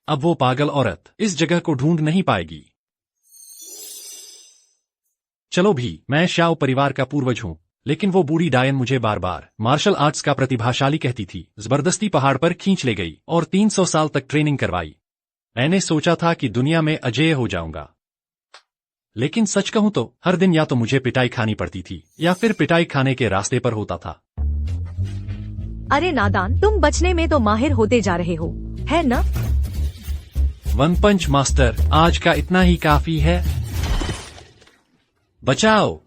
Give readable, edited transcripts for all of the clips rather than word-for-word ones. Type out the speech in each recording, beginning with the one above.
अब वो पागल औरत इस जगह को ढूंढ नहीं पाएगी। चलो भी, मैं श्याओ परिवार का पूर्वज हूँ, लेकिन वो बूढ़ी डायन मुझे बार बार मार्शल आर्ट्स का प्रतिभाशाली कहती थी। जबरदस्ती पहाड़ पर खींच ले गई और 300 साल तक ट्रेनिंग करवाई। मैंने सोचा था कि दुनिया में अजेय हो जाऊंगा, लेकिन सच कहूं तो हर दिन या तो मुझे पिटाई खानी पड़ती थी या फिर पिटाई खाने के रास्ते पर होता था। अरे नादान, तुम बचने में तो माहिर होते जा रहे हो, है न? वन पंच मास्टर, आज का इतना ही काफी है। बचाओ,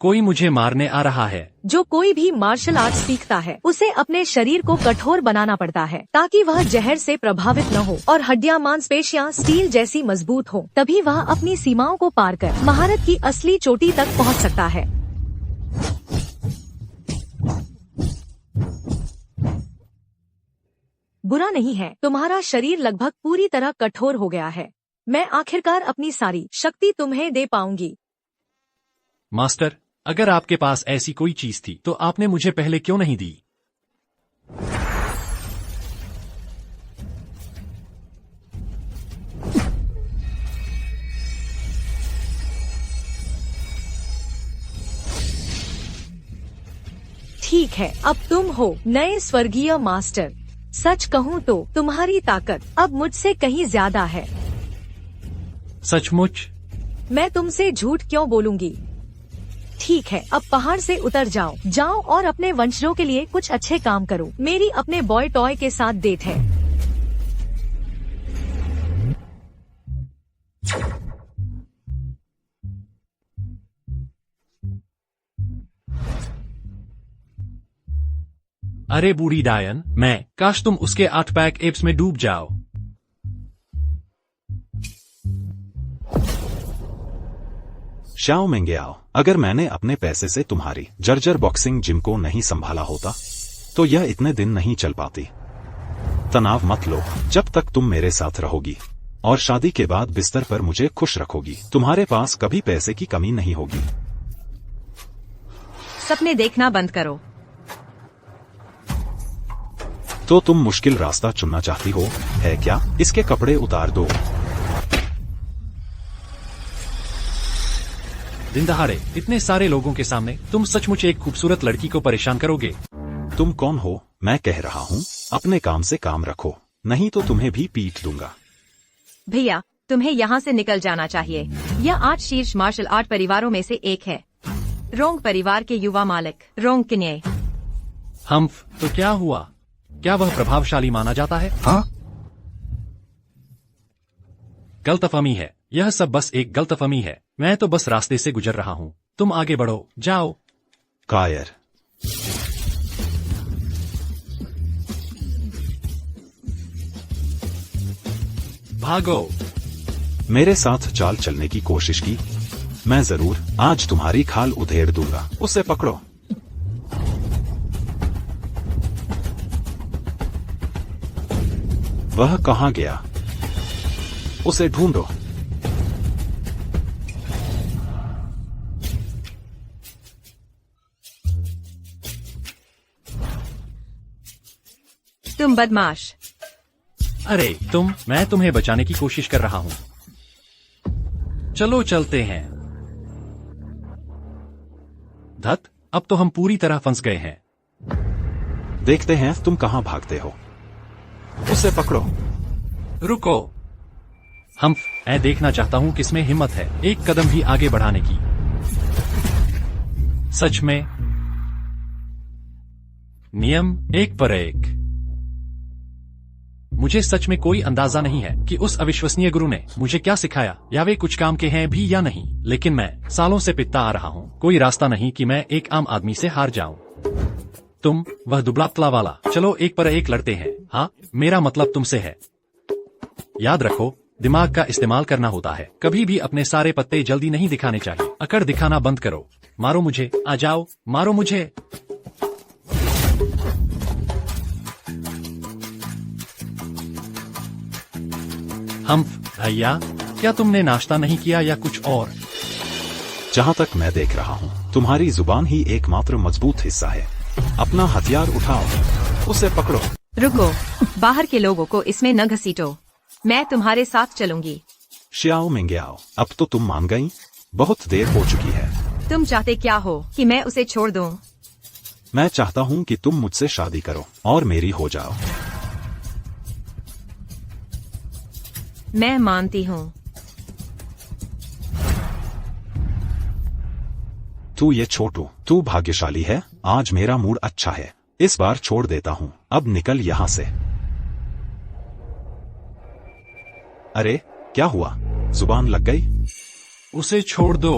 कोई मुझे मारने आ रहा है। जो कोई भी मार्शल आर्ट सीखता है उसे अपने शरीर को कठोर बनाना पड़ता है ताकि वह जहर से प्रभावित न हो और हड्डियां मांसपेशियां स्टील जैसी मजबूत हो। तभी वह अपनी सीमाओं को पार कर महारत की असली चोटी तक पहुंच सकता है। बुरा नहीं है, तुम्हारा शरीर लगभग पूरी तरह कठोर हो गया है। मैं आखिरकार अपनी सारी शक्ति तुम्हें दे पाऊंगी। मास्टर, अगर आपके पास ऐसी कोई चीज थी तो आपने मुझे पहले क्यों नहीं दी? ठीक है, अब तुम हो नए स्वर्गीय मास्टर। सच कहूँ तो तुम्हारी ताकत अब मुझसे कहीं ज्यादा है। सचमुच? मैं तुमसे झूठ क्यों बोलूंगी। ठीक है, अब पहाड़ से उतर जाओ और अपने वंशजों के लिए कुछ अच्छे काम करो। मेरी अपने बॉय टॉय के साथ डेट है। अरे बूढ़ी डायन, काश तुम उसके 8 पैक एप्स में डूब जाओ। श्याओ मेंगेआओ, अगर मैंने अपने पैसे से तुम्हारी जर्जर बॉक्सिंग जिम को नहीं संभाला होता तो यह इतने दिन नहीं चल पाती। तनाव मत लो, जब तक तुम मेरे साथ रहोगी और शादी के बाद बिस्तर पर मुझे खुश रखोगी, तुम्हारे पास कभी पैसे की कमी नहीं होगी। सपने देखना बंद करो। तो तुम मुश्किल रास्ता चुनना चाहती हो, है क्या? इसके कपड़े उतार दो। दिन दहाड़े इतने सारे लोगों के सामने तुम सचमुच एक खूबसूरत लड़की को परेशान करोगे? तुम कौन हो? मैं कह रहा हूँ, अपने काम से काम रखो, नहीं तो तुम्हें भी पीट दूंगा। भैया, तुम्हें यहाँ से निकल जाना चाहिए। यह 8 शीर्ष मार्शल आर्ट परिवारों में से एक है। रोंग परिवार के युवा मालिक रोंग किन्ये। हम्फ, तो क्या हुआ? क्या वह प्रभावशाली माना जाता है? हाँ? गलतफहमी है, यह सब बस एक गलतफहमी है। मैं तो बस रास्ते से गुजर रहा हूँ। तुम आगे बढ़ो, जाओ। कायर। भागो। मेरे साथ चाल चलने की कोशिश की, मैं जरूर आज तुम्हारी खाल उधेड़ दूंगा। उसे पकड़ो। वह कहाँ गया? उसे ढूंढो। तुम बदमाश। अरे मैं तुम्हें बचाने की कोशिश कर रहा हूँ। चलो चलते हैं। धत, अब तो हम पूरी तरह फंस गए हैं। देखते हैं तुम कहाँ भागते हो। उसे पकड़ो। रुको। मैं देखना चाहता हूँ किसमें हिम्मत है एक कदम भी आगे बढ़ाने की। सच में नियम एक पर एक। मुझे सच में कोई अंदाजा नहीं है कि उस अविश्वसनीय गुरु ने मुझे क्या सिखाया या वे कुछ काम के हैं भी या नहीं, लेकिन मैं सालों से पिटता आ रहा हूँ। कोई रास्ता नहीं कि मैं एक आम आदमी से हार जाऊं। तुम वह दुबला पतला वाला, चलो एक पर एक लड़ते हैं। हाँ, मेरा मतलब तुमसे है। याद रखो, दिमाग का इस्तेमाल करना होता है। कभी भी अपने सारे पत्ते जल्दी नहीं दिखाने चाहिए। अकड़ दिखाना बंद करो। मारो मुझे, आ जाओ, मारो मुझे। भैया, क्या तुमने नाश्ता नहीं किया या कुछ और? जहाँ तक मैं देख रहा हूँ, तुम्हारी जुबान ही एकमात्र मजबूत हिस्सा है। अपना हथियार उठाओ। उसे पकड़ो। रुको, बाहर के लोगों को इसमें न घसीटो। मैं तुम्हारे साथ चलूंगी। श्याओ मेंगयाओ, अब तो तुम मान गई? बहुत देर हो चुकी है। तुम चाहते क्या हो कि मैं उसे छोड़ दूं? मैं चाहता हूँ कि तुम मुझसे शादी करो और मेरी हो जाओ। मैं मानती हूँ। तू ये छोटू, तू भाग्यशाली है। आज मेरा मूड अच्छा है, इस बार छोड़ देता हूँ। अब निकल यहाँ से। अरे क्या हुआ, जुबान लग गई? उसे छोड़ दो।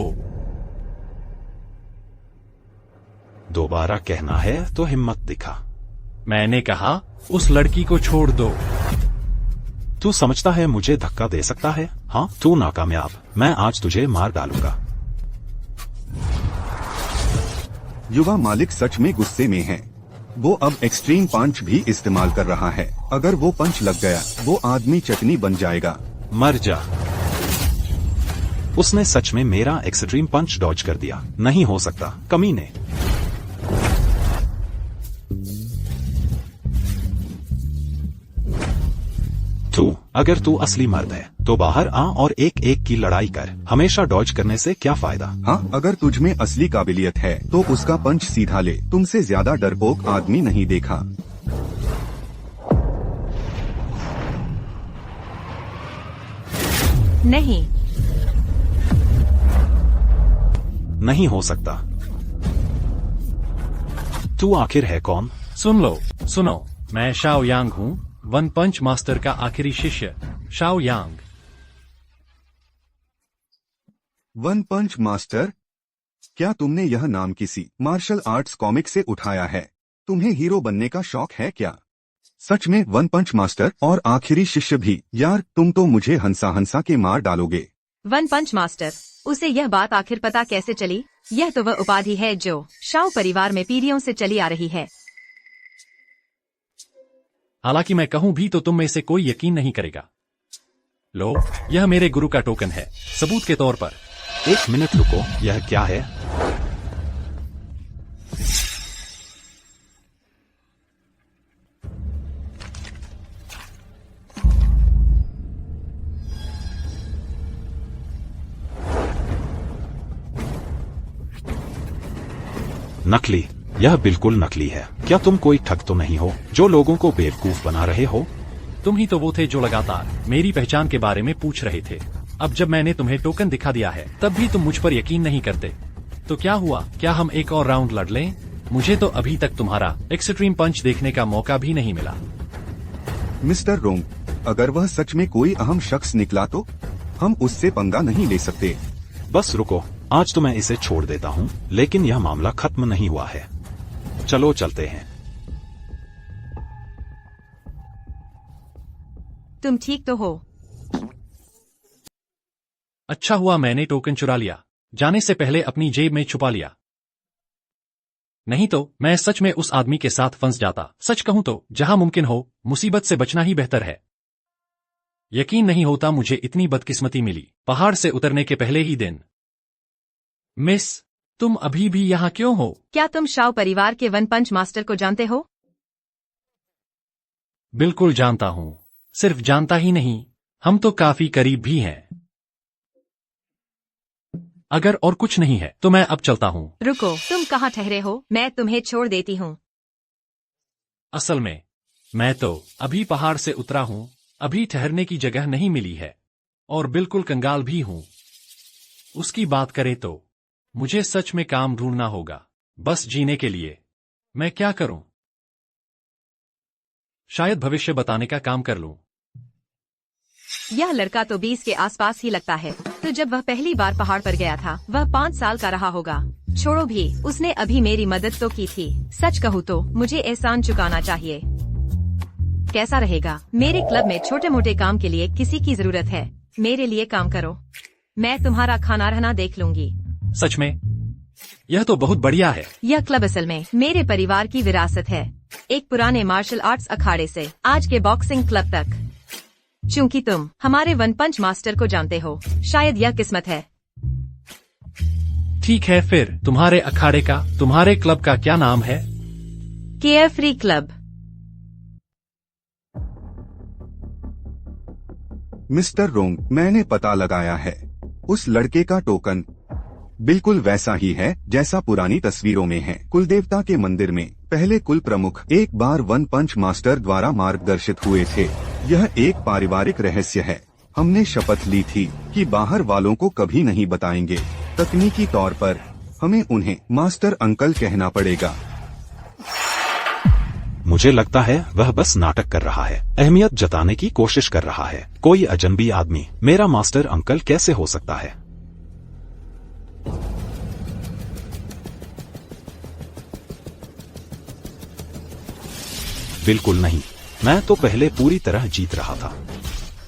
दोबारा कहना है तो हिम्मत दिखा। मैंने कहा उस लड़की को छोड़ दो। तू समझता है मुझे धक्का दे सकता है? हाँ, तू नाकामयाब। मैं आज तुझे मार डालूंगा। युवा मालिक सच में गुस्से में है। वो अब एक्सट्रीम पंच भी इस्तेमाल कर रहा है। अगर वो पंच लग गया, वो आदमी चटनी बन जाएगा। मर जा। उसने सच में मेरा एक्सट्रीम पंच डॉज कर दिया। नहीं हो सकता, कमीने। अगर तू असली मर्द है तो बाहर आ और एक एक की लड़ाई कर। हमेशा डॉज करने से क्या फायदा? हाँ, अगर तुझ में असली काबिलियत है तो उसका पंच सीधा ले। तुमसे ज्यादा डरपोक आदमी नहीं देखा। नहीं, नहीं हो सकता। तू आखिर है कौन? सुनो, मैं शाओ यांग हूँ, वन पंच मास्टर का आखिरी शिष्य शाओ यांग। वन पंच मास्टर? क्या तुमने यह नाम किसी मार्शल आर्ट्स कॉमिक से उठाया है? तुम्हें हीरो बनने का शौक है क्या? सच में वन पंच मास्टर और आखिरी शिष्य भी? यार, तुम तो मुझे हंसा हंसा के मार डालोगे। वन पंच मास्टर, उसे यह बात आखिर पता कैसे चली? यह तो वह उपाधि है जो शाओ परिवार में पीढ़ियों से चली आ रही है। हालांकि मैं कहूं भी तो तुम में से कोई यकीन नहीं करेगा। लो, यह मेरे गुरु का टोकन है, सबूत के तौर पर। एक मिनट रुको, यह क्या है? नकली? यह बिल्कुल नकली है। क्या तुम कोई ठग तो नहीं हो जो लोगों को बेवकूफ बना रहे हो? तुम ही तो वो थे जो लगातार मेरी पहचान के बारे में पूछ रहे थे। अब जब मैंने तुम्हें टोकन दिखा दिया है तब भी तुम मुझ पर यकीन नहीं करते। तो क्या हुआ? क्या हम एक और राउंड लड़ लें? मुझे तो अभी तक तुम्हारा एक्सट्रीम पंच देखने का मौका भी नहीं मिला। मिस्टर रोंग, अगर वह सच में कोई अहम शख्स निकला तो हम उससे पंगा नहीं ले सकते। बस रुको, आज तो मैं इसे छोड़ देता हूँ, लेकिन यह मामला खत्म नहीं हुआ है। चलो चलते हैं। तुम ठीक तो हो? अच्छा हुआ मैंने टोकन चुरा लिया, जाने से पहले अपनी जेब में छुपा लिया। नहीं तो मैं सच में उस आदमी के साथ फंस जाता। सच कहूं तो जहां मुमकिन हो मुसीबत से बचना ही बेहतर है। यकीन नहीं होता मुझे इतनी बदकिस्मती मिली पहाड़ से उतरने के पहले ही दिन। मिस, तुम अभी भी यहाँ क्यों हो? क्या तुम शाओ परिवार के वन पंच मास्टर को जानते हो? बिल्कुल जानता हूँ। सिर्फ जानता ही नहीं, हम तो काफी करीब भी हैं। अगर और कुछ नहीं है तो मैं अब चलता हूँ। रुको, तुम कहाँ ठहरे हो? मैं तुम्हें छोड़ देती हूँ। असल में मैं तो अभी पहाड़ से उतरा हूँ, अभी ठहरने की जगह नहीं मिली है और बिल्कुल कंगाल भी हूँ। उसकी बात करें तो मुझे सच में काम ढूंढना होगा, बस जीने के लिए। मैं क्या करूं? शायद भविष्य बताने का काम कर लूं। यह लड़का तो 20 के आसपास ही लगता है। तो जब वह पहली बार पहाड़ पर गया था वह 5 साल का रहा होगा। छोड़ो भी, उसने अभी मेरी मदद तो की थी। सच कहूँ तो मुझे एहसान चुकाना चाहिए। कैसा रहेगा? मेरे क्लब में छोटे मोटे काम के लिए किसी की जरूरत है, मेरे लिए काम करो। मैं तुम्हारा खाना रहना देख लूंगी। सच में? यह तो बहुत बढ़िया है। यह क्लब असल में मेरे परिवार की विरासत है, एक पुराने मार्शल आर्ट्स अखाड़े से आज के बॉक्सिंग क्लब तक। चूंकि तुम हमारे वन पंच मास्टर को जानते हो, शायद यह किस्मत है। ठीक है, फिर तुम्हारे अखाड़े का, तुम्हारे क्लब का क्या नाम है? Care free club. मिस्टर रोंग, मैंने पता लगाया है। उस लड़के का टोकन बिल्कुल वैसा ही है जैसा पुरानी तस्वीरों में है। कुलदेवता के मंदिर में पहले कुल प्रमुख एक बार वन पंच मास्टर द्वारा मार्गदर्शित हुए थे। यह एक पारिवारिक रहस्य है। हमने शपथ ली थी कि बाहर वालों को कभी नहीं बताएंगे। तकनीकी तौर पर हमें उन्हें मास्टर अंकल कहना पड़ेगा। मुझे लगता है वह बस नाटक कर रहा है, अहमियत जताने की कोशिश कर रहा है। कोई अजनबी आदमी मेरा मास्टर अंकल कैसे हो सकता है? बिल्कुल नहीं, मैं तो पहले पूरी तरह जीत रहा था।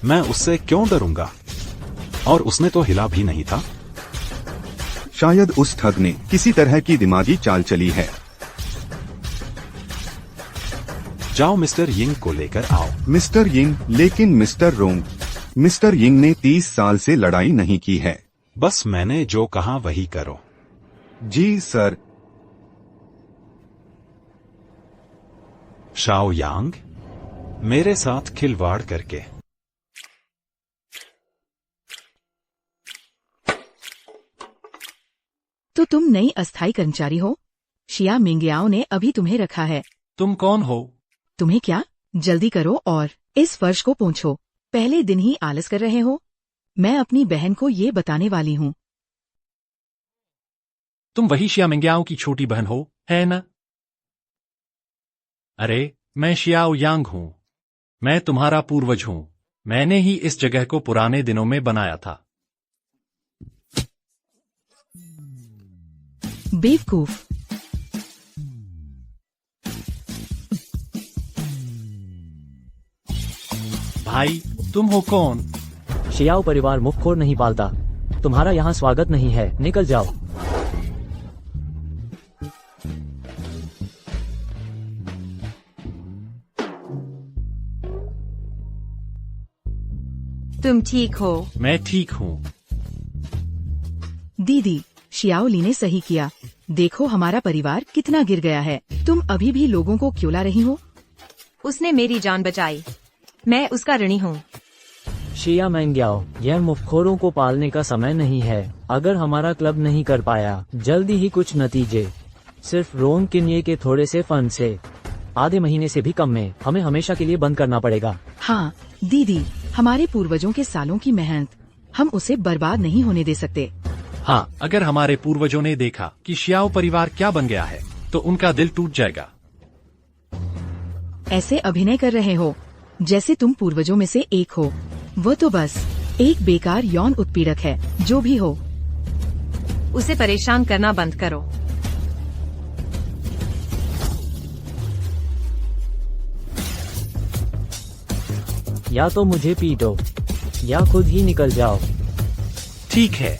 मैं उससे क्यों डरूंगा? और उसने तो हिला भी नहीं था। शायद उस ठग ने किसी तरह की दिमागी चाल चली है। जाओ मिस्टर यिंग को लेकर आओ। Mister Ying? लेकिन मिस्टर रोंग, मिस्टर यिंग ने 30 साल से लड़ाई नहीं की है। बस मैंने जो कहा वही करो। जी सर। शाओ यांग, मेरे साथ खिलवाड़ करके तो तुम नई अस्थायी कर्मचारी हो? शिया मिंगयाओ ने अभी तुम्हें रखा है। तुम कौन हो? तुम्हें क्या? जल्दी करो और इस फर्श को पोंछो। पहले दिन ही आलस कर रहे हो। मैं अपनी बहन को ये बताने वाली हूँ। तुम वही शिया मिंग्याओ की छोटी बहन हो, है न? अरे, मैं शियाओ यांग हूँ। मैं तुम्हारा पूर्वज हूँ। मैंने ही इस जगह को पुराने दिनों में बनाया था। बेवकूफ। भाई, तुम हो कौन? शियाओ परिवार मुफ्तखोर नहीं पालता। तुम्हारा यहाँ स्वागत नहीं है, निकल जाओ। तुम ठीक हो? मैं ठीक हूँ। दीदी, शियाओली ने सही किया। देखो हमारा परिवार कितना गिर गया है। तुम अभी भी लोगों को क्यों ला रही हो? उसने मेरी जान बचाई। मैं उसका ऋणी हूँ। शिया मिंग्याओ, यह मुफ्तखोरों को पालने का समय नहीं है। अगर हमारा क्लब नहीं कर पाया, जल्दी ही कुछ नतीजे। सिर्फ रोंग किन्ये के थोड़े से फंड से आधे महीने से भी कम में हमें हमेशा के लिए बंद करना पड़ेगा। हाँ दीदी, हमारे पूर्वजों के सालों की मेहनत हम उसे बर्बाद नहीं होने दे सकते। हाँ, अगर हमारे पूर्वजों ने देखा कि शियाओ परिवार क्या बन गया है, तो उनका दिल टूट जाएगा। ऐसे अभिनय कर रहे हो जैसे तुम पूर्वजों में से एक हो। वो तो बस एक बेकार यौन उत्पीड़क है। जो भी हो, उसे परेशान करना बंद करो। या तो मुझे पीटो या खुद ही निकल जाओ। ठीक है।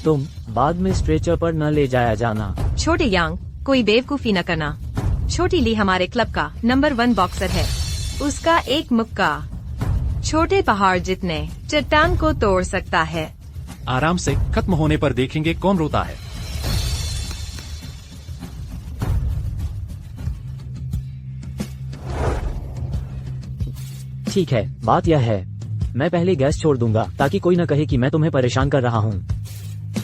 तुम बाद में स्ट्रेचर पर न ले जाया जाना। छोटे यांग, कोई बेवकूफी न करना। छोटी ली हमारे क्लब का नंबर 1 बॉक्सर है। उसका एक मुक्का छोटे पहाड़ जितने चट्टान को तोड़ सकता है। आराम से, खत्म होने पर देखेंगे कौन रोता है। ठीक है, बात यह है, मैं पहले गैस छोड़ दूंगा ताकि कोई न कहे कि मैं तुम्हें परेशान कर रहा हूँ।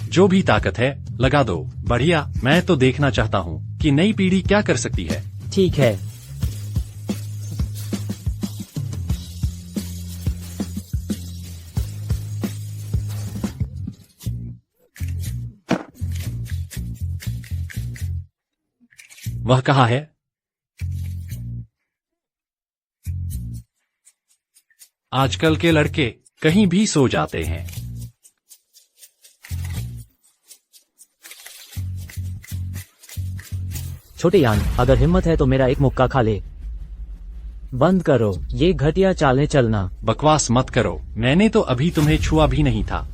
जो भी ताकत है लगा दो। बढ़िया, मैं तो देखना चाहता हूँ कि नई पीढ़ी क्या कर सकती है। ठीक है। वह कहाँ है? आजकल के लड़के कहीं भी सो जाते हैं। छोटे यान, अगर हिम्मत है तो मेरा एक मुक्का खा ले। बंद करो ये घटिया चालें चलना। बकवास मत करो, मैंने तो अभी तुम्हें छुआ भी नहीं था।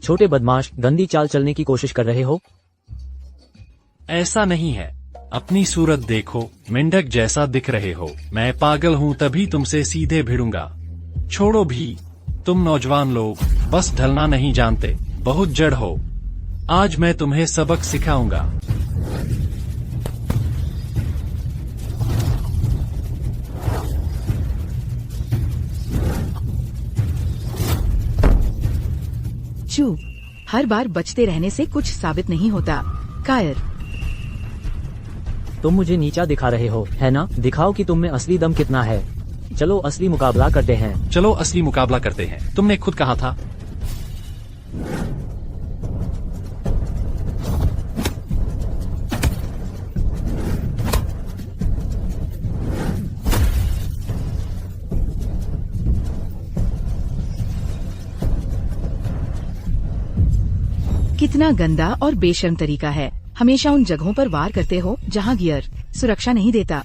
छोटे बदमाश, गंदी चाल चलने की कोशिश कर रहे हो? ऐसा नहीं है। अपनी सूरत देखो, मेंढक जैसा दिख रहे हो। मैं पागल हूँ तभी तुमसे सीधे भिड़ूंगा। छोड़ो भी। तुम नौजवान लोग बस ढलना नहीं जानते, बहुत जड़ हो। आज मैं तुम्हें सबक सिखाऊंगा। चुप, हर बार बचते रहने से कुछ साबित नहीं होता। कायर, तुम मुझे नीचा दिखा रहे हो, है ना? दिखाओ कि तुम में असली दम कितना है। चलो असली मुकाबला करते हैं। चलो असली मुकाबला करते हैं। तुमने खुद कहा था। कितना गंदा और बेशर्म तरीका है। हमेशा उन जगहों पर वार करते हो जहां गियर सुरक्षा नहीं देता।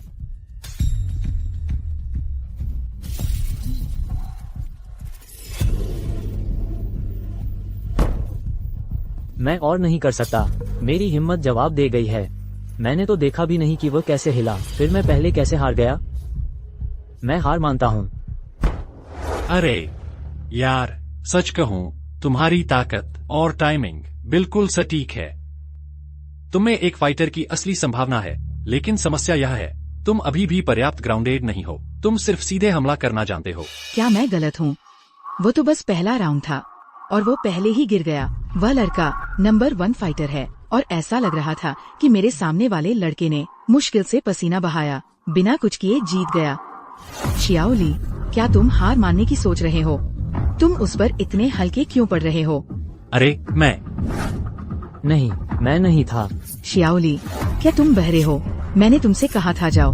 मैं और नहीं कर सकता। मेरी हिम्मत जवाब दे गई है। मैंने तो देखा भी नहीं कि वह कैसे हिला। फिर मैं पहले कैसे हार गया? मैं हार मानता हूँ। अरे यार, सच कहूँ, तुम्हारी ताकत और टाइमिंग बिल्कुल सटीक है। तुम्हें एक फाइटर की असली संभावना है, लेकिन समस्या यह है, तुम अभी भी पर्याप्त ग्राउंडेड नहीं हो। तुम सिर्फ सीधे हमला करना जानते हो। क्या मैं गलत हूँ? वो तो बस पहला राउंड था और वो पहले ही गिर गया। वह लड़का नंबर 1 फाइटर है और ऐसा लग रहा था कि मेरे सामने वाले लड़के ने मुश्किल से पसीना बहाया, बिना कुछ किए जीत गया। शियाओली, क्या तुम हार मानने की सोच रहे हो? तुम उस पर इतने हल्के क्यों पड़ रहे हो? अरे मैं नहीं था। शियाओली, क्या तुम बहरे हो? मैंने तुमसे कहा था जाओ।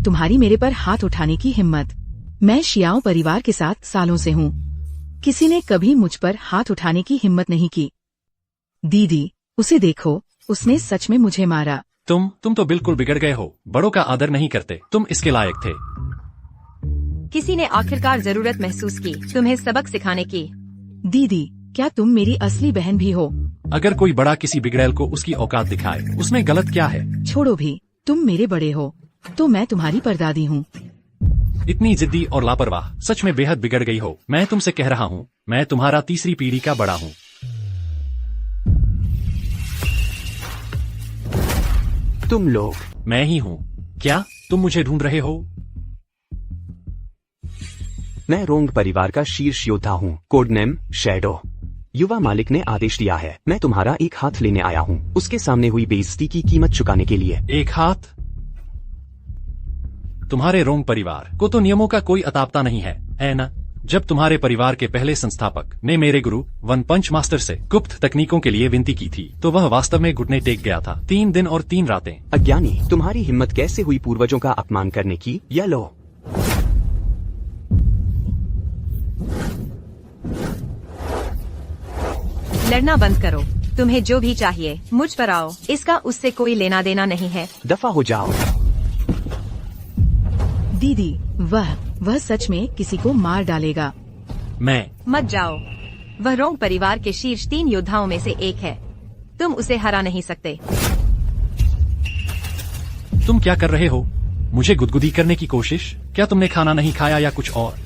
तुम्हारी मेरे पर हाथ उठाने की हिम्मत। मैं शियाओ परिवार के साथ सालों से हूँ। किसी ने कभी मुझ पर हाथ उठाने की हिम्मत नहीं की। दीदी, उसे देखो, उसने सच में मुझे मारा। तुम तो बिल्कुल बिगड़ गए हो। बड़ों का आदर नहीं करते। तुम इसके लायक थे। किसी ने आखिरकार जरूरत महसूस की तुम्हें सबक सिखाने की। दीदी, क्या तुम मेरी असली बहन भी हो? अगर कोई बड़ा किसी बिगड़ैल को उसकी औकात दिखाए, उसमें गलत क्या है? छोड़ो भी, तुम मेरे बड़े हो, तो मैं तुम्हारी परदादी हूँ। इतनी जिद्दी और लापरवाह, सच में बेहद बिगड़ गई हो। मैं तुमसे कह रहा हूँ, मैं तुम्हारा तीसरी पीढ़ी का बड़ा हूँ। तुम लोग। मैं ही हूँ। क्या तुम मुझे ढूंढ रहे हो? मैं रोंग परिवार का शीर्ष योद्धा हूँ, कोडनेम शैडो। युवा मालिक ने आदेश दिया है, मैं तुम्हारा एक हाथ लेने आया हूँ, उसके सामने हुई बेइज्जती की कीमत चुकाने के लिए। एक हाथ? तुम्हारे रोंग परिवार को तो नियमों का कोई अतापता नहीं है ना? जब तुम्हारे परिवार के पहले संस्थापक ने मेरे गुरु वन पंच मास्टर से गुप्त तकनीकों के लिए विनती की थी, तो वह वास्तव में घुटने टेक गया था। 3 दिन और 3 रातें। अज्ञानी, तुम्हारी हिम्मत कैसे हुई पूर्वजों का अपमान करने की? या लो। लड़ना बंद करो। तुम्हें जो भी चाहिए मुझ पर आओ। इसका उससे कोई लेना देना नहीं है। दफा हो जाओ। दीदी, वह सच में किसी को मार डालेगा। मैं। मत जाओ। वह रोंग परिवार के शीर्ष 3 योद्धाओं में से एक है। तुम उसे हरा नहीं सकते। तुम क्या कर रहे हो? मुझे गुदगुदी करने की कोशिश? क्या तुमने खाना नहीं खाया या कुछ और?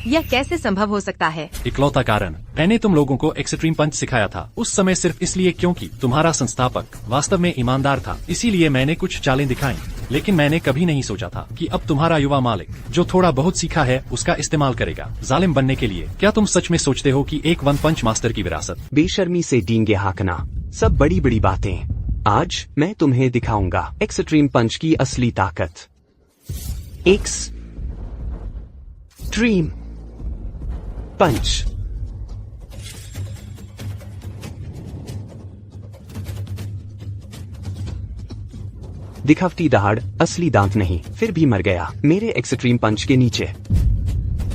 यह कैसे संभव हो सकता है? इकलौता कारण, मैंने तुम लोगों को एक्सट्रीम पंच सिखाया था, उस समय सिर्फ इसलिए क्योंकि तुम्हारा संस्थापक वास्तव में ईमानदार था। इसीलिए मैंने कुछ चालें दिखाई, लेकिन मैंने कभी नहीं सोचा था कि अब तुम्हारा युवा मालिक, जो थोड़ा बहुत सीखा है, उसका इस्तेमाल करेगा जालिम बनने के लिए। क्या तुम सच में सोचते हो कि एक वन पंच मास्टर की विरासत? बेशर्मी से डींगे हाँकना, सब बड़ी बड़ी बातें। आज मैं तुम्हें दिखाऊंगा एक्सट्रीम पंच की असली ताकत। एक्सट्रीम पंच। दिखावटी दहाड़, असली दांत नहीं। फिर भी मर गया मेरे एक्सट्रीम पंच के नीचे।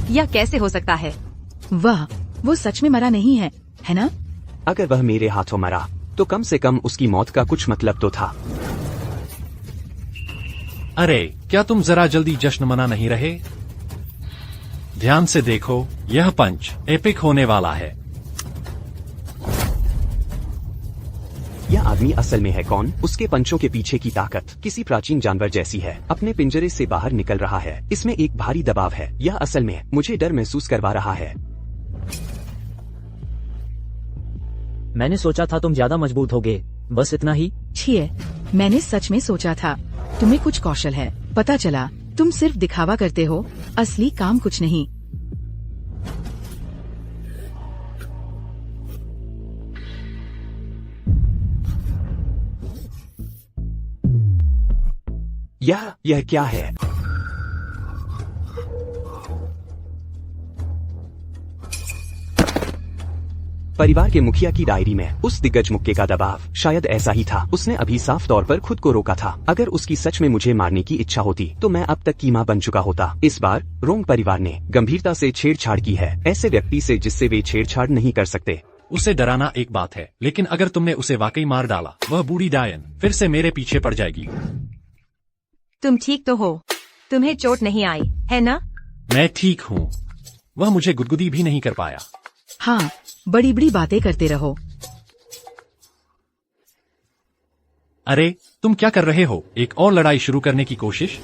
यह कैसे हो सकता है? वो सच में मरा नहीं है ना? अगर वह मेरे हाथों मरा, तो कम से कम उसकी मौत का कुछ मतलब तो था। अरे, क्या तुम जरा जल्दी जश्न मना नहीं रहे? ध्यान से देखो, यह पंच एपिक होने वाला है। यह आदमी असल में है कौन? उसके पंचों के पीछे की ताकत किसी प्राचीन जानवर जैसी है, अपने पिंजरे से बाहर निकल रहा है। इसमें एक भारी दबाव है। यह असल में मुझे डर महसूस करवा रहा है। मैंने सोचा था तुम ज्यादा मजबूत होगे, बस इतना ही। छिए, मैंने सच में सोचा था तुम्हें कुछ कौशल है। पता चला तुम सिर्फ दिखावा करते हो, असली काम कुछ नहीं। यह क्या है? परिवार के मुखिया की डायरी में उस दिग्गज मुक्के का दबाव शायद ऐसा ही था। उसने अभी साफ तौर पर खुद को रोका था। अगर उसकी सच में मुझे मारने की इच्छा होती तो मैं अब तक कीमा बन चुका होता। इस बार रोंग परिवार ने गंभीरता से छेड़छाड़ की है, ऐसे व्यक्ति से जिससे वे छेड़छाड़ नहीं कर सकते। उसे डराना एक बात है, लेकिन अगर तुमने उसे वाकई मार डाला, वह बूढ़ी डायन फिर से मेरे पीछे पड़ जाएगी। तुम ठीक तो हो? तुम्हें चोट नहीं आई है ना? मैं ठीक हूँ। वह मुझे गुदगुदी भी नहीं कर पाया। हाँ, बड़ी बड़ी बातें करते रहो। अरे तुम क्या कर रहे हो? एक और लड़ाई शुरू करने की कोशिश?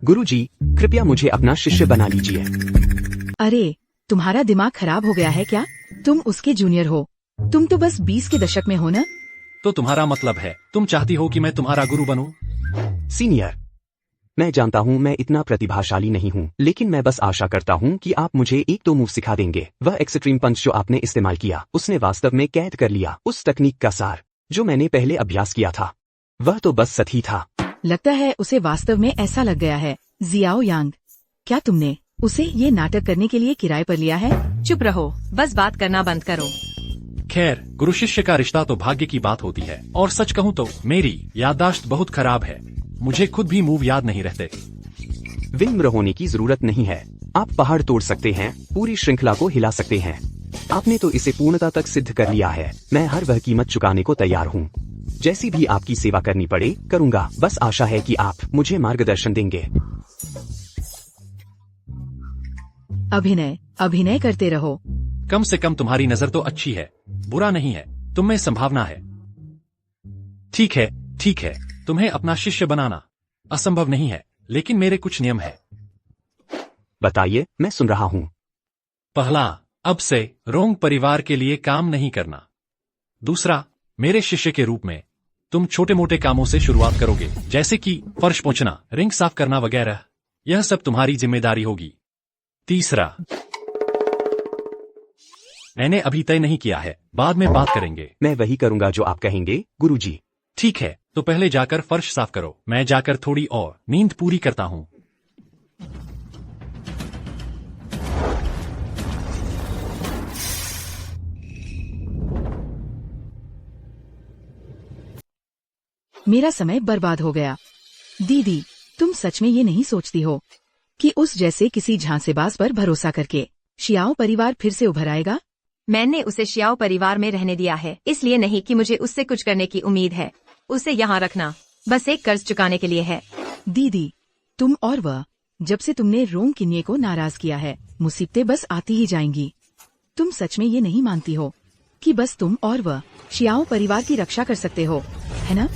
गुरुजी, कृपया मुझे अपना शिष्य बना लीजिए। अरे तुम्हारा दिमाग खराब हो गया है क्या? तुम उसके जूनियर हो। तुम तो बस 20 के दशक में हो ना? तो तुम्हारा मतलब है तुम चाहती हो कि मैं तुम्हारा गुरु बनूं? सीनियर, मैं जानता हूँ मैं इतना प्रतिभाशाली नहीं हूँ, लेकिन मैं बस आशा करता हूँ कि आप मुझे एक दो मूव सिखा देंगे। वह एक्सट्रीम पंच जो आपने इस्तेमाल किया, उसने वास्तव में कैद कर लिया उस तकनीक का सार जो मैंने पहले अभ्यास किया था। वह तो बस सतही था। लगता है उसे वास्तव में ऐसा लग गया है। जियाओ यांग, क्या तुमने उसे ये नाटक करने के लिए किराए पर लिया है? चुप रहो, बस बात करना बंद करो। खैर, गुरु शिष्य का रिश्ता तो भाग्य की बात होती है, और सच कहूँ तो मेरी याददाश्त बहुत खराब है। मुझे खुद भी मूव याद नहीं रहते। विनम्र होने की जरूरत नहीं है। आप पहाड़ तोड़ सकते हैं, पूरी श्रृंखला को हिला सकते हैं। आपने तो इसे पूर्णता तक सिद्ध कर लिया है। मैं हर वह कीमत चुकाने को तैयार हूँ। जैसी भी आपकी सेवा करनी पड़े करूँगा। बस आशा है कि आप मुझे मार्गदर्शन देंगे। अभिनय करते रहो। कम से कम तुम्हारी नजर तो अच्छी है, बुरा नहीं है। तुम में संभावना है। ठीक है, तुम्हें अपना शिष्य बनाना असंभव नहीं है, लेकिन मेरे कुछ नियम है। बताइए, मैं सुन रहा हूँ। पहला, अब से रोंग परिवार के लिए काम नहीं करना। दूसरा, मेरे शिष्य के रूप में तुम छोटे मोटे कामों से शुरुआत करोगे, जैसे कि फर्श पोंछना, रिंग साफ करना वगैरह। यह सब तुम्हारी जिम्मेदारी होगी। तीसरा, मैंने अभी तय नहीं किया है, बाद में बात करेंगे। मैं वही करूँगा जो आप कहेंगे, गुरुजी। ठीक है, तो पहले जाकर फर्श साफ करो। मैं जाकर थोड़ी और नींद पूरी करता हूँ। मेरा समय बर्बाद हो गया। दीदी, तुम सच में ये नहीं सोचती हो कि उस जैसे किसी झांसेबाज पर भरोसा करके शियाओ परिवार फिर से उभर आएगा? मैंने उसे शियाओ परिवार में रहने दिया है, इसलिए नहीं कि मुझे उससे कुछ करने की उम्मीद है। उसे यहाँ रखना बस एक कर्ज चुकाने के लिए है। दीदी, तुम और वह, जब से तुमने रोंग किन्ये को नाराज किया है, मुसीबतें बस आती ही जाएंगी। तुम सच में ये नहीं मानती हो कि बस तुम और वह शियाओ परिवार की रक्षा कर सकते हो, है ना?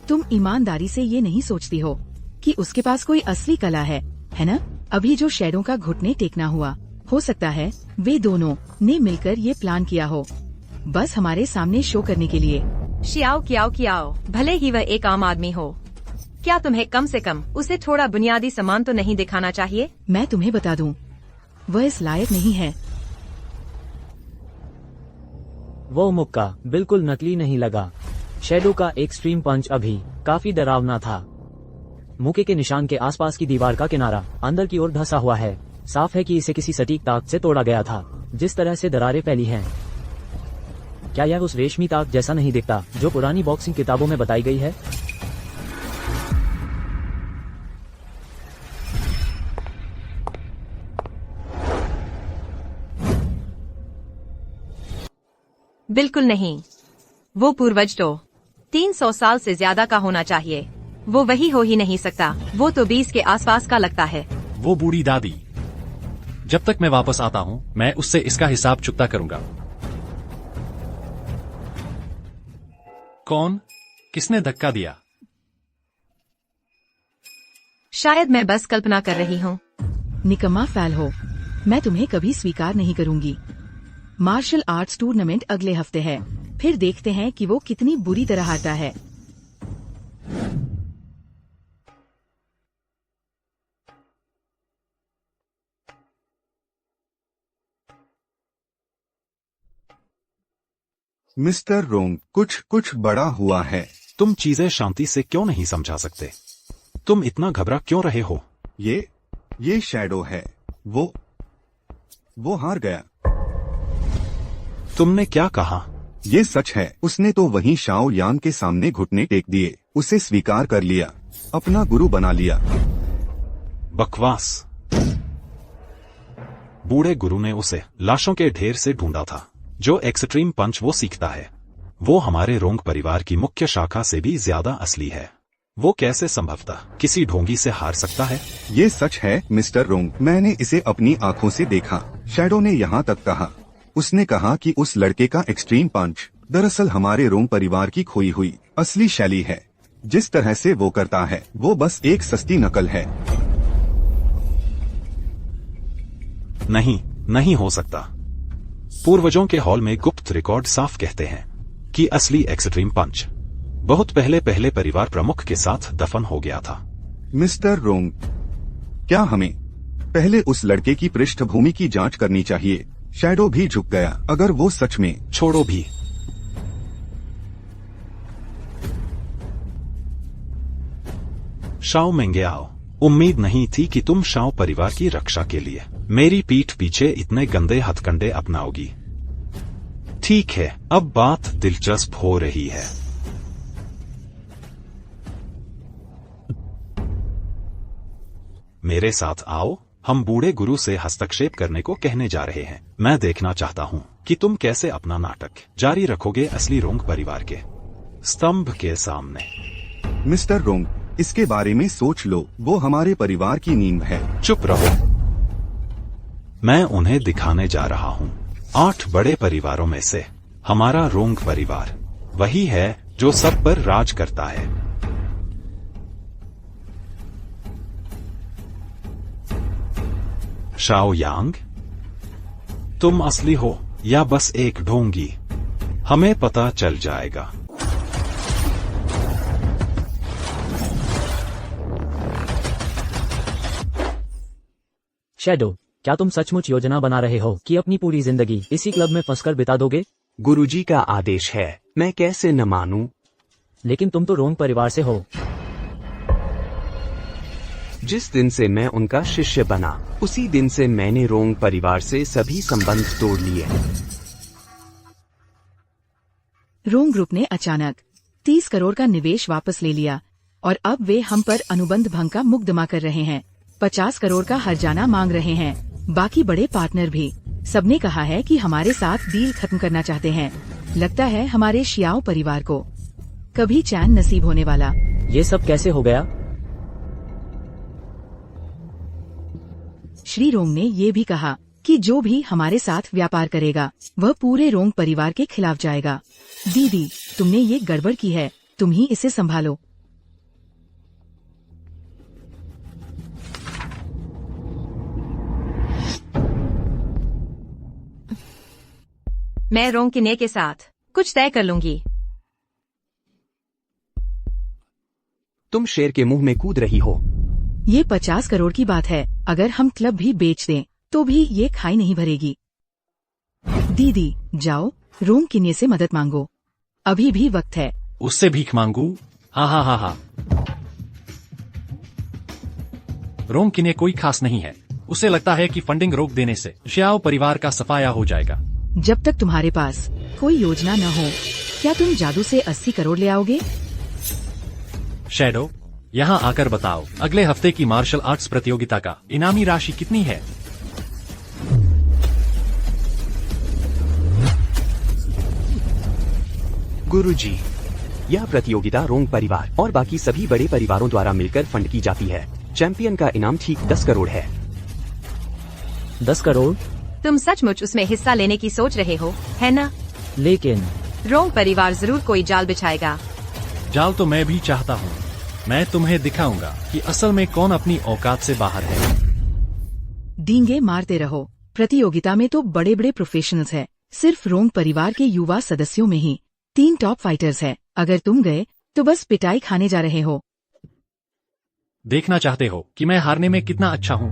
तुम ईमानदारी से ये नहीं सोचती हो कि उसके पास कोई असली कला है ना? अभी जो शैडो का घुटने टेकना हुआ, हो सकता है वे दोनों ने मिलकर ये प्लान किया हो, बस हमारे सामने शो करने के लिए। शियाओ कियाओ, भले ही वह एक आम आदमी हो, क्या तुम्हें कम से कम उसे थोड़ा बुनियादी सामान तो नहीं दिखाना चाहिए? मैं तुम्हें बता दूं, वह इस लायक नहीं है। वो मुक्का बिल्कुल नकली नहीं लगा। शैडो का एक्सट्रीम पंच अभी काफी डरावना था। मुक्के के निशान के आसपास की दीवार का किनारा अंदर की ओर धंसा हुआ है। साफ है कि इसे किसी सटीक ताक से तोड़ा गया था। जिस तरह से दरारें फैली हैं, क्या यह उस रेशमी ताक जैसा नहीं दिखता जो पुरानी बॉक्सिंग किताबों में बताई गई है? बिल्कुल नहीं। वो पूर्वज तो 300 साल से ज्यादा का होना चाहिए। वो वही हो ही नहीं सकता। वो तो 20 के आसपास का लगता है। वो बूढ़ी दादी। जब तक मैं वापस आता हूँ, मैं उससे इसका हिसाब चुकता करूंगा। कौन? किसने धक्का दिया? शायद मैं बस कल्पना कर रही हूँ। निकम्मा फैल हो, मैं तुम्हें कभी स्वीकार नहीं करूंगी। मार्शल आर्ट्स टूर्नामेंट अगले हफ्ते है, फिर देखते हैं कि वो कितनी बुरी तरह हारता है। मिस्टर रोंग, कुछ बड़ा हुआ है। तुम चीजें शांति से क्यों नहीं समझा सकते? तुम इतना घबरा क्यों रहे हो? ये शैडो है। वो हार गया। तुमने क्या कहा? ये सच है। उसने तो वहीं शाओ यांग के सामने घुटने टेक दिए, उसे स्वीकार कर लिया, अपना गुरु बना लिया। बकवास। बूढ़े गुरु ने उसे लाशों के ढेर से ढूंढा था। जो एक्सट्रीम पंच वो सीखता है, वो हमारे रोंग परिवार की मुख्य शाखा से भी ज्यादा असली है। वो कैसे संभवतः किसी ढोंगी से हार सकता है? ये सच है मिस्टर रोंग, मैंने इसे अपनी आंखों से देखा। शैडो ने यहाँ तक कहा। उसने कहा कि उस लड़के का एक्सट्रीम पंच दरअसल हमारे रोंग परिवार की खोई हुई असली शैली है। जिस तरह से वो करता है, वो बस एक सस्ती नकल है। नहीं हो सकता। पूर्वजों के हॉल में गुप्त रिकॉर्ड साफ कहते हैं कि असली एक्सट्रीम पंच बहुत पहले परिवार प्रमुख के साथ दफन हो गया था। मिस्टर रोंग, क्या हमें पहले उस लड़के की पृष्ठभूमि की जांच करनी चाहिए? शैडो भी झुक गया। अगर वो सच में छोड़ो भी। शाओ मेंगेआओ, उम्मीद नहीं थी कि तुम शाओ परिवार की रक्षा के लिए मेरी पीठ पीछे इतने गंदे हथकंडे अपनाओगी। ठीक है, अब बात दिलचस्प हो रही है। मेरे साथ आओ, हम बूढ़े गुरु से हस्तक्षेप करने को कहने जा रहे हैं। मैं देखना चाहता हूँ कि तुम कैसे अपना नाटक जारी रखोगे असली रोंग परिवार के स्तंभ के सामने। मिस्टर रोंग, इसके बारे में सोच लो, वो हमारे परिवार की नींव है। चुप रहो। मैं उन्हें दिखाने जा रहा हूँ। 8 बड़े परिवारों में से हमारा रोंग परिवार वही है जो सब पर राज करता है। शाओ यांग, तुम असली हो या बस एक ढोंगी, हमें पता चल जाएगा। शैडो, क्या तुम सचमुच योजना बना रहे हो कि अपनी पूरी जिंदगी इसी क्लब में फंसकर बिता दोगे? गुरुजी का आदेश है, मैं कैसे न मानूं? लेकिन तुम तो रोंग परिवार से हो। जिस दिन से मैं उनका शिष्य बना, उसी दिन से मैंने रोंग परिवार से सभी संबंध तोड़ लिए। रोंग ग्रुप ने अचानक 30 करोड़ का निवेश वापस ले लिया और अब वे हम पर अनुबंध भंग का मुकदमा कर रहे हैं। 50 करोड़ का हर्जाना मांग रहे हैं। बाकी बड़े पार्टनर भी सबने कहा है कि हमारे साथ डील खत्म करना चाहते हैं। लगता है हमारे शियाओ परिवार को कभी चैन नसीब होने वाला। ये सब कैसे हो गया? श्री रोंग ने ये भी कहा कि जो भी हमारे साथ व्यापार करेगा वह पूरे रोंग परिवार के खिलाफ जाएगा। दीदी, तुमने ये गड़बड़ की है, तुम ही इसे संभालो। मैं रोंग किन्हे के साथ कुछ तय कर लूंगी। तुम शेर के मुंह में कूद रही हो। ये 50 करोड़ की बात है। अगर हम क्लब भी बेच दें तो भी ये खाई नहीं भरेगी। दीदी, जाओ रोंग किन्हे से मदद मांगो, अभी भी वक्त है। उससे भीख मांगू? हा। रोंग किन्हे कोई खास नहीं है। उसे लगता है कि फंडिंग रोक देने से शियाओ परिवार का सफाया हो जाएगा। जब तक तुम्हारे पास कोई योजना न हो, क्या तुम जादू से 80 करोड़ ले आओगे? शैडो, यहाँ आकर बताओ, अगले हफ्ते की मार्शल आर्ट्स प्रतियोगिता का इनामी राशि कितनी है? गुरुजी, यह प्रतियोगिता रोंग परिवार और बाकी सभी बड़े परिवारों द्वारा मिलकर फंड की जाती है। चैंपियन का इनाम ठीक 10 करोड़ है। 10 करोड़? तुम सचमुच उसमें हिस्सा लेने की सोच रहे हो, है ना? लेकिन रोंग परिवार जरूर कोई जाल बिछाएगा। जाल तो मैं भी चाहता हूँ। मैं तुम्हें दिखाऊंगा कि असल में कौन अपनी औकात से बाहर है। डींगे मारते रहो। प्रतियोगिता में तो बड़े बड़े प्रोफेशनल्स हैं। सिर्फ रोंग परिवार के युवा सदस्यों में ही 3 टॉप फाइटर्स हैं। अगर तुम गए तो बस पिटाई खाने जा रहे हो। देखना चाहते हो कि मैं हारने में कितना अच्छा हूँ?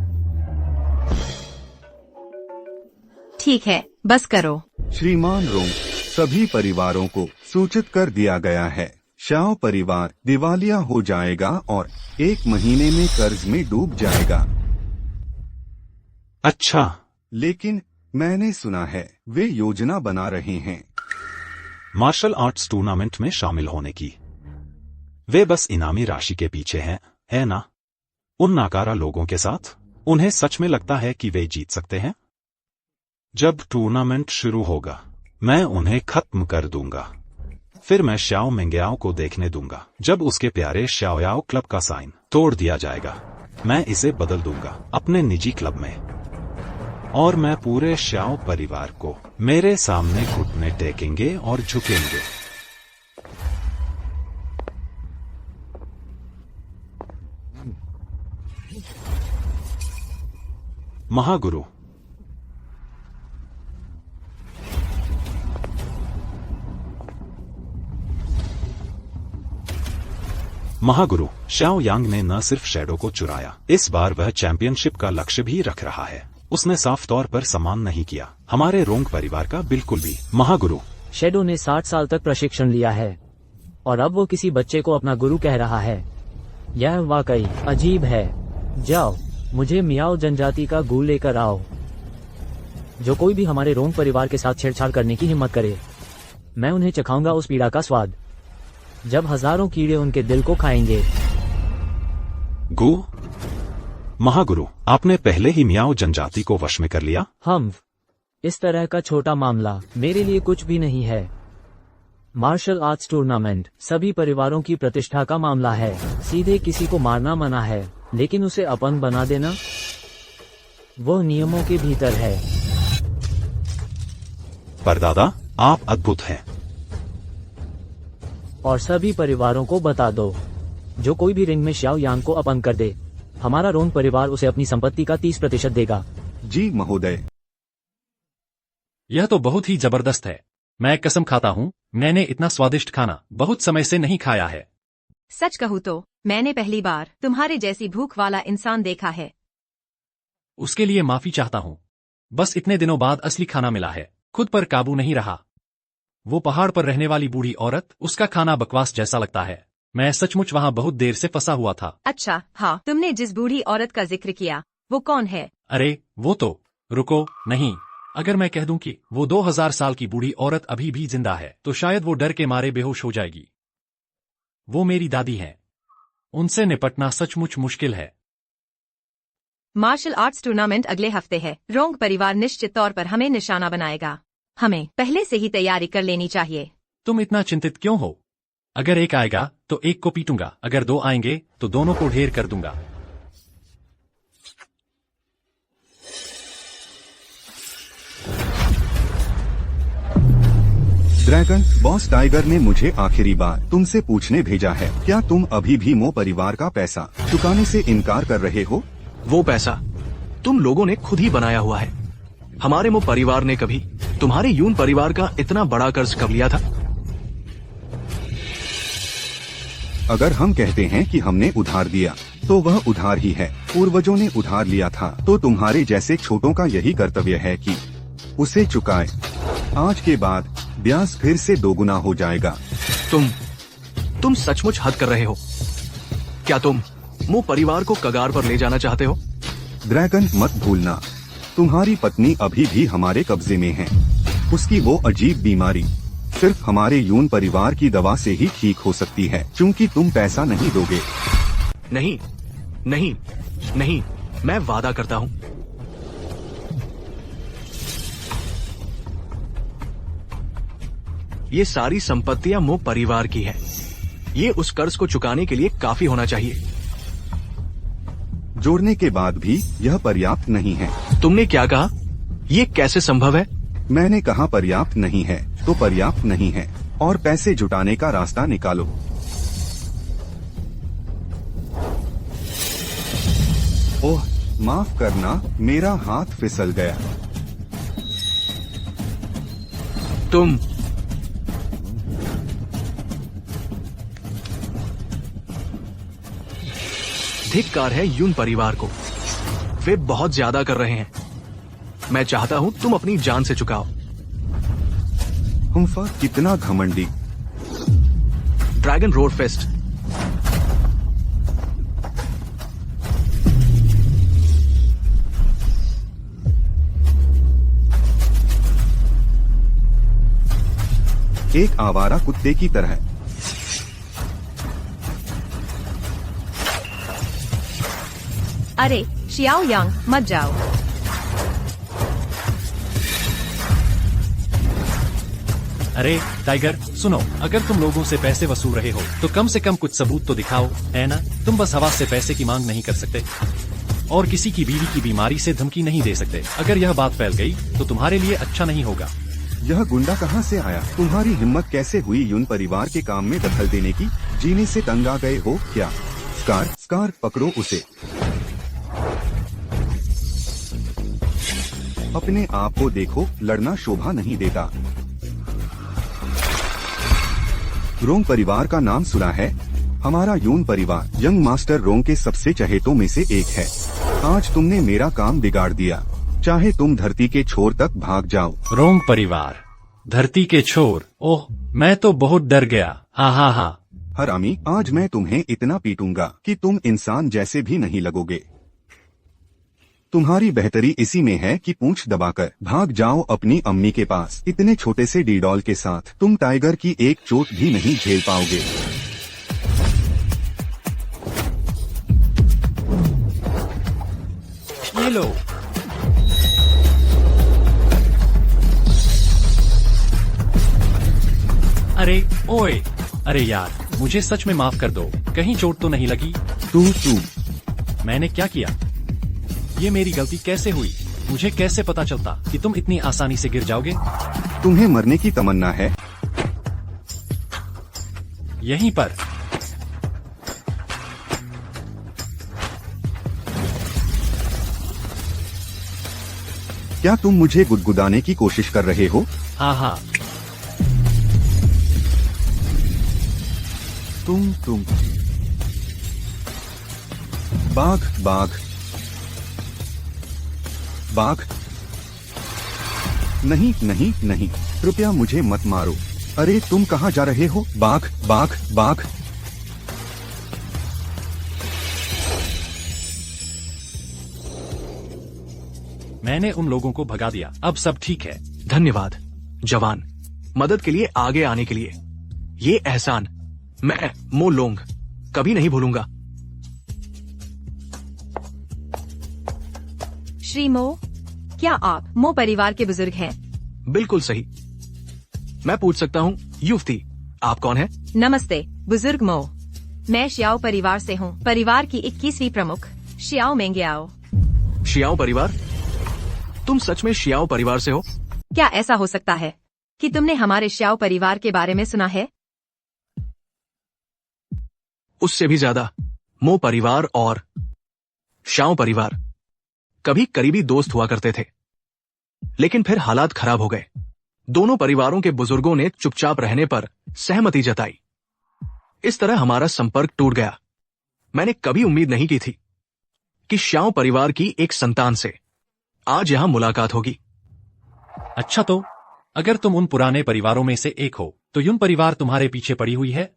ठीक है, बस करो। श्रीमान रोंग, सभी परिवारों को सूचित कर दिया गया है। शाओ परिवार दिवालिया हो जाएगा और 1 महीने में कर्ज में डूब जाएगा। अच्छा, लेकिन मैंने सुना है वे योजना बना रहे हैं मार्शल आर्ट्स टूर्नामेंट में शामिल होने की। वे बस इनामी राशि के पीछे हैं, है ना? उन नाकारा लोगों के साथ। उन्हें सच में लगता है कि वे जीत सकते हैं? जब टूर्नामेंट शुरू होगा मैं उन्हें खत्म कर दूंगा। फिर मैं श्याओ मेंगयाओ को देखने दूंगा जब उसके प्यारे श्याओयाओ क्लब का साइन तोड़ दिया जाएगा। मैं इसे बदल दूंगा अपने निजी क्लब में, और मैं पूरे श्याओ परिवार को मेरे सामने घुटने टेकेंगे और झुकेंगे। महागुरु, महागुरु, श्याओ यांग ने न सिर्फ शैडो को चुराया, इस बार वह चैंपियनशिप का लक्ष्य भी रख रहा है। उसने साफ तौर पर सम्मान नहीं किया हमारे रोंग परिवार का, बिल्कुल भी। महागुरु, शेडो ने 60 साल तक प्रशिक्षण लिया है और अब वो किसी बच्चे को अपना गुरु कह रहा है। यह वाकई अजीब है। जाओ, मुझे मियाओ जनजाति का गू लेकर आओ। जो कोई भी हमारे रोंग परिवार के साथ छेड़छाड़ करने की हिम्मत करे, मैं उन्हें चखाऊंगा उस पीड़ा का स्वाद, जब हजारों कीड़े उनके दिल को खाएंगे। गू? महागुरु, आपने पहले ही मियाओ जनजाति को वश में कर लिया? इस तरह का छोटा मामला मेरे लिए कुछ भी नहीं है। मार्शल आर्ट्स टूर्नामेंट सभी परिवारों की प्रतिष्ठा का मामला है। सीधे किसी को मारना मना है, लेकिन उसे अपंग बना देना वो नियमों के भीतर है। परदादा, आप अद्भुत हैं। और सभी परिवारों को बता दो, जो कोई भी रिंग में श्याओ यांग को अपंग कर दे, हमारा रोंग परिवार उसे अपनी संपत्ति का 30% देगा। जी महोदय। यह तो बहुत ही जबरदस्त है। मैं कसम खाता हूँ, मैंने इतना स्वादिष्ट खाना बहुत समय से नहीं खाया है। सच कहूँ तो मैंने पहली बार तुम्हारे जैसी भूख वाला इंसान देखा है। उसके लिए माफी चाहता हूँ। बस इतने दिनों बाद असली खाना मिला है, खुद पर काबू नहीं रहा। वो पहाड़ पर रहने वाली बूढ़ी औरत, उसका खाना बकवास जैसा लगता है। मैं सचमुच वहाँ बहुत देर से फंसा हुआ था। अच्छा, हाँ, तुमने जिस बूढ़ी औरत का जिक्र किया वो कौन है? अरे वो तो, रुको, नहीं, अगर मैं कह दूं कि वो 2000 साल की बूढ़ी औरत अभी भी जिंदा है तो शायद वो डर के मारे बेहोश हो जाएगी। वो मेरी दादी है। उनसे निपटना सचमुच मुश्किल है। मार्शल आर्ट्स टूर्नामेंट अगले हफ्ते है। रोंग परिवार निश्चित तौर पर हमें निशाना बनाएगा। हमें पहले से ही तैयारी कर लेनी चाहिए। तुम इतना चिंतित क्यों हो? अगर एक आएगा तो एक को पीटूंगा, अगर 2 आएंगे तो दोनों को ढेर कर दूंगा। ड्रैगन बॉस टाइगर ने मुझे आखिरी बार तुमसे पूछने भेजा है, क्या तुम अभी भी मो परिवार का पैसा चुकाने से इनकार कर रहे हो? वो पैसा तुम लोगों ने खुद ही बनाया हुआ है। हमारे मो परिवार ने कभी तुम्हारे यून परिवार का इतना बड़ा कर्ज कब लिया था? अगर हम कहते हैं कि हमने उधार दिया तो वह उधार ही है। पूर्वजों ने उधार लिया था तो तुम्हारे जैसे छोटों का यही कर्तव्य है कि उसे चुकाए। आज के बाद ब्याज फिर से 2 गुना हो जाएगा। तुम सचमुच हद कर रहे हो। क्या तुम मो परिवार को कगार पर ले जाना चाहते हो? ड्रैगन, मत भूलना, तुम्हारी पत्नी अभी भी हमारे कब्जे में है। उसकी वो अजीब बीमारी सिर्फ हमारे यून परिवार की दवा से ही ठीक हो सकती है, क्योंकि तुम पैसा नहीं दोगे। नहीं नहीं नहीं, मैं वादा करता हूँ। ये सारी संपत्तियां मो परिवार की है। ये उस कर्ज को चुकाने के लिए काफी होना चाहिए। जोड़ने के बाद भी यह पर्याप्त नहीं है। तुमने क्या कहा? ये कैसे संभव है? मैंने कहा पर्याप्त नहीं है तो पर्याप्त नहीं है। और पैसे जुटाने का रास्ता निकालो। ओह, माफ करना, मेरा हाथ फिसल गया। तुम धिक्कार है यून परिवार को। वे बहुत ज्यादा कर रहे हैं। मैं चाहता हूं तुम अपनी जान से चुकाओ। हुम्फा कितना घमंडी। Dragon road fest. एक आवारा कुत्ते की तरह। अरे शियाओ यांग, मत जाओ। अरे टाइगर सुनो, अगर तुम लोगों से पैसे वसूल रहे हो तो कम से कम कुछ सबूत तो दिखाओ, है ना? तुम बस हवा से पैसे की मांग नहीं कर सकते और किसी की बीवी की बीमारी से धमकी नहीं दे सकते। अगर यह बात फैल गई तो तुम्हारे लिए अच्छा नहीं होगा। यह गुंडा कहाँ से आया? तुम्हारी हिम्मत कैसे हुई यून परिवार के काम में दखल देने की? जीने से तंग आ गए हो क्या? स्कार पकड़ो उसे। अपने आप को देखो, लड़ना शोभा नहीं देता। रोंग परिवार का नाम सुना है? हमारा यून परिवार यंग मास्टर रोंग के सबसे चहेतों में से एक है। आज तुमने मेरा काम बिगाड़ दिया, चाहे तुम धरती के छोर तक भाग जाओ। रोंग परिवार, धरती के छोर? ओह, मैं तो बहुत डर गया। हा। हरामी, आज मैं तुम्हें इतना पीटूंगा कि तुम इंसान जैसे भी नहीं लगोगे। तुम्हारी बेहतरी इसी में है कि पूंछ दबाकर भाग जाओ अपनी अम्मी के पास। इतने छोटे से डीडॉल के साथ तुम टाइगर की एक चोट भी नहीं झेल पाओगे। ये लो। अरे ओए, अरे यार, मुझे सच में माफ कर दो। कहीं चोट तो नहीं लगी? तू मैंने क्या किया? ये मेरी गलती कैसे हुई? मुझे कैसे पता चलता कि तुम इतनी आसानी से गिर जाओगे? तुम्हें मरने की तमन्ना है? यहीं पर। क्या तुम मुझे गुदगुदाने की कोशिश कर रहे हो? हाँ। तुम बाघ नहीं, कृपया मुझे मत मारो। अरे तुम कहाँ जा रहे हो? बाघ। मैंने उन लोगों को भगा दिया, अब सब ठीक है। धन्यवाद जवान, मदद के लिए आगे आने के लिए। ये एहसान मैं मो लोंग कभी नहीं भूलूंगा। श्री मो, क्या आप मो परिवार के बुजुर्ग हैं? बिल्कुल सही। मैं पूछ सकता हूँ युवती, आप कौन है? नमस्ते बुजुर्ग मो, मैं शियाओ परिवार से हूँ। परिवार की 21वीं प्रमुख शियाओ मेंगियाओ। शियाओ परिवार? तुम सच में शियाओ परिवार से हो? क्या ऐसा हो सकता है कि तुमने हमारे शियाओ परिवार के बारे में सुना है? उससे भी ज्यादा। मो परिवार और शियाओ परिवार कभी करीबी दोस्त हुआ करते थे, लेकिन फिर हालात खराब हो गए। दोनों परिवारों के बुजुर्गों ने चुपचाप रहने पर सहमति जताई। इस तरह हमारा संपर्क टूट गया। मैंने कभी उम्मीद नहीं की थी कि शियाओ परिवार की एक संतान से आज यहां मुलाकात होगी। अच्छा, तो अगर तुम उन पुराने परिवारों में से एक हो तो यून परिवार तुम्हारे पीछे पड़ी हुई है।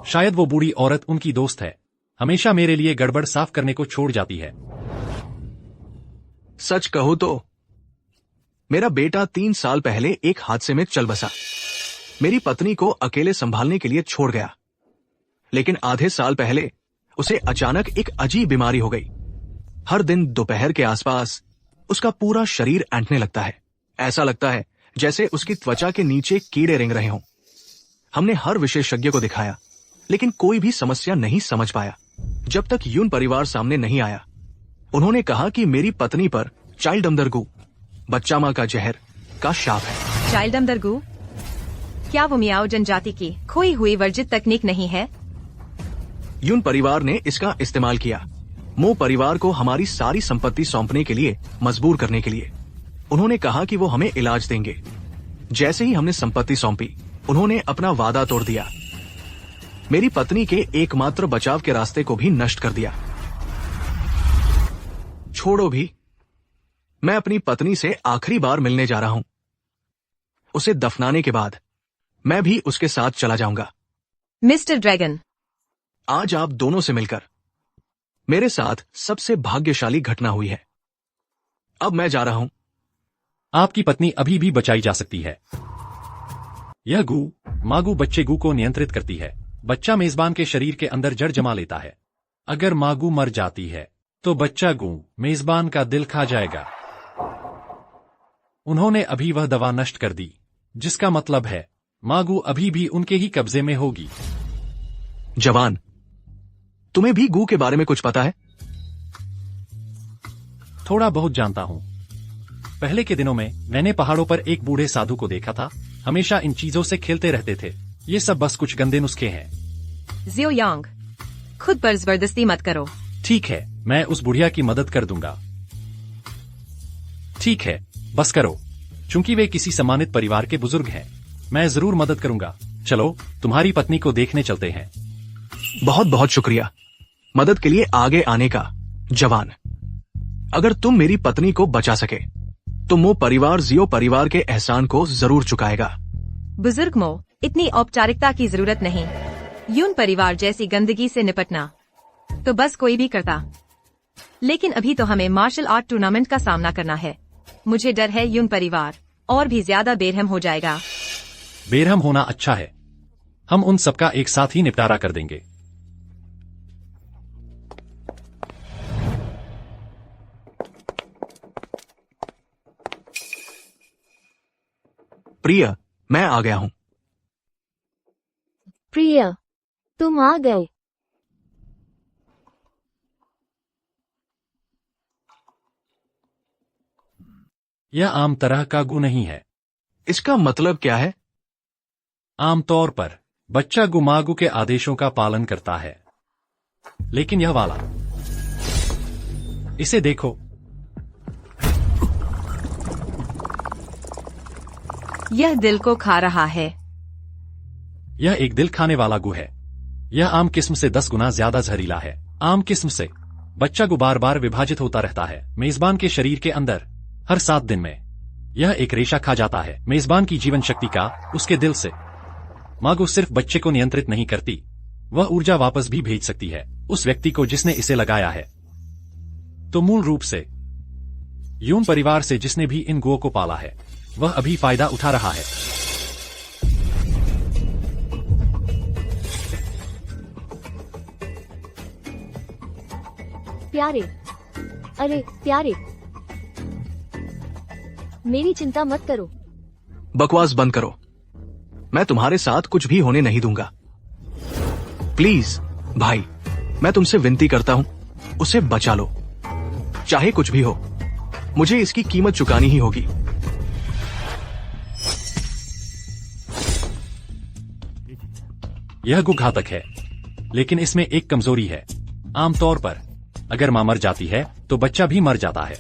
शायद वो बूढ़ी औरत उनकी दोस्त है, हमेशा मेरे लिए गड़बड़ साफ करने को छोड़ जाती है। सच कहूं तो मेरा बेटा 3 साल पहले एक हादसे में चल बसा। मेरी पत्नी को अकेले संभालने के लिए छोड़ गया, लेकिन आधे साल पहले उसे अचानक एक अजीब बीमारी हो गई। हर दिन दोपहर के आसपास उसका पूरा शरीर ऐंठने लगता है। ऐसा लगता है जैसे उसकी त्वचा के नीचे कीड़े रेंग रहे हों। हमने हर विशेषज्ञ को दिखाया, लेकिन कोई भी समस्या नहीं समझ पाया जब तक यून परिवार सामने नहीं आया। उन्होंने कहा कि मेरी पत्नी पर चाइल्ड अंदरगू, बच्चा मां का जहर का शाप है। चाइल्ड अंदरगू? क्या वो मियाओ जनजाति की खोई हुई वर्जित तकनीक नहीं है? यून परिवार ने इसका इस्तेमाल किया मो परिवार को हमारी सारी संपत्ति सौंपने के लिए मजबूर करने के लिए। उन्होंने कहा कि वो हमें इलाज देंगे। जैसे ही हमने संपत्ति सौंपी, उन्होंने अपना वादा तोड़ दिया। मेरी पत्नी के एकमात्र बचाव के रास्ते को भी नष्ट कर दिया। छोड़ो भी, मैं अपनी पत्नी से आखिरी बार मिलने जा रहा हूं। उसे दफनाने के बाद मैं भी उसके साथ चला जाऊंगा। मिस्टर ड्रैगन, आज आप दोनों से मिलकर मेरे साथ सबसे भाग्यशाली घटना हुई है। अब मैं जा रहा हूं। आपकी पत्नी अभी भी बचाई जा सकती है। यह गू मागू बच्चे गू को नियंत्रित करती है। बच्चा मेजबान के शरीर के अंदर जड़ जमा लेता है। अगर मागू मर जाती है तो बच्चा गू मेजबान का दिल खा जाएगा। उन्होंने अभी वह दवा नष्ट कर दी, जिसका मतलब है मागू अभी भी उनके ही कब्जे में होगी। जवान, तुम्हें भी गू के बारे में कुछ पता है? थोड़ा बहुत जानता हूं। पहले के दिनों में मैंने पहाड़ों पर एक बूढ़े साधु को देखा था। हमेशा इन चीजों से खेलते रहते थे। ये सब बस कुछ गंदे नुस्खे हैं। जियो यांग, खुद पर जबरदस्ती मत करो। ठीक है, मैं उस बुढ़िया की मदद कर दूंगा। ठीक है, बस करो। चूंकि वे किसी सम्मानित परिवार के बुजुर्ग हैं, मैं जरूर मदद करूंगा। चलो, तुम्हारी पत्नी को देखने चलते हैं। बहुत बहुत शुक्रिया मदद के लिए आगे आने का, जवान। अगर तुम मेरी पत्नी को बचा सके तो मो परिवार जियो परिवार के एहसान को जरूर चुकाएगा। बुजुर्ग मो, इतनी औपचारिकता की जरूरत नहीं। यून परिवार जैसी गंदगी से निपटना तो बस कोई भी करता। लेकिन अभी तो हमें मार्शल आर्ट टूर्नामेंट का सामना करना है। मुझे डर है यून परिवार और भी ज्यादा बेरहम हो जाएगा। बेरहम होना अच्छा है। हम उन सबका एक साथ ही निपटारा कर देंगे। प्रिय, मैं आ गया हूं। प्रिय, तुम आ गए। यह आम तरह का गु नहीं है। इसका मतलब क्या है? आमतौर पर बच्चा गुमागु के आदेशों का पालन करता है, लेकिन यह वाला, इसे देखो। यह दिल को खा रहा है। यह एक दिल खाने वाला गु है। यह आम किस्म से 10 गुना ज्यादा जहरीला है। आम किस्म से बच्चा गु बार बार विभाजित होता रहता है मेजबान के शरीर के अंदर। हर 7 दिन में यह एक रेशा खा जाता है मेजबान की जीवन शक्ति का, उसके दिल से। मागू सिर्फ बच्चे को नियंत्रित नहीं करती, वह ऊर्जा वापस भी भेज सकती है उस व्यक्ति को जिसने इसे लगाया है। तो मूल रूप से यून परिवार से जिसने भी इन गुओं को पाला है, वह अभी फायदा उठा रहा है। प्यारे, अरे प्यारे, मेरी चिंता मत करो। बकवास बंद करो। मैं तुम्हारे साथ कुछ भी होने नहीं दूंगा। प्लीज भाई, मैं तुमसे विनती करता हूं, उसे बचा लो। चाहे कुछ भी हो, मुझे इसकी कीमत चुकानी ही होगी। यह गु घातक है, लेकिन इसमें एक कमजोरी है। आमतौर पर अगर मां मर जाती है तो बच्चा भी मर जाता है,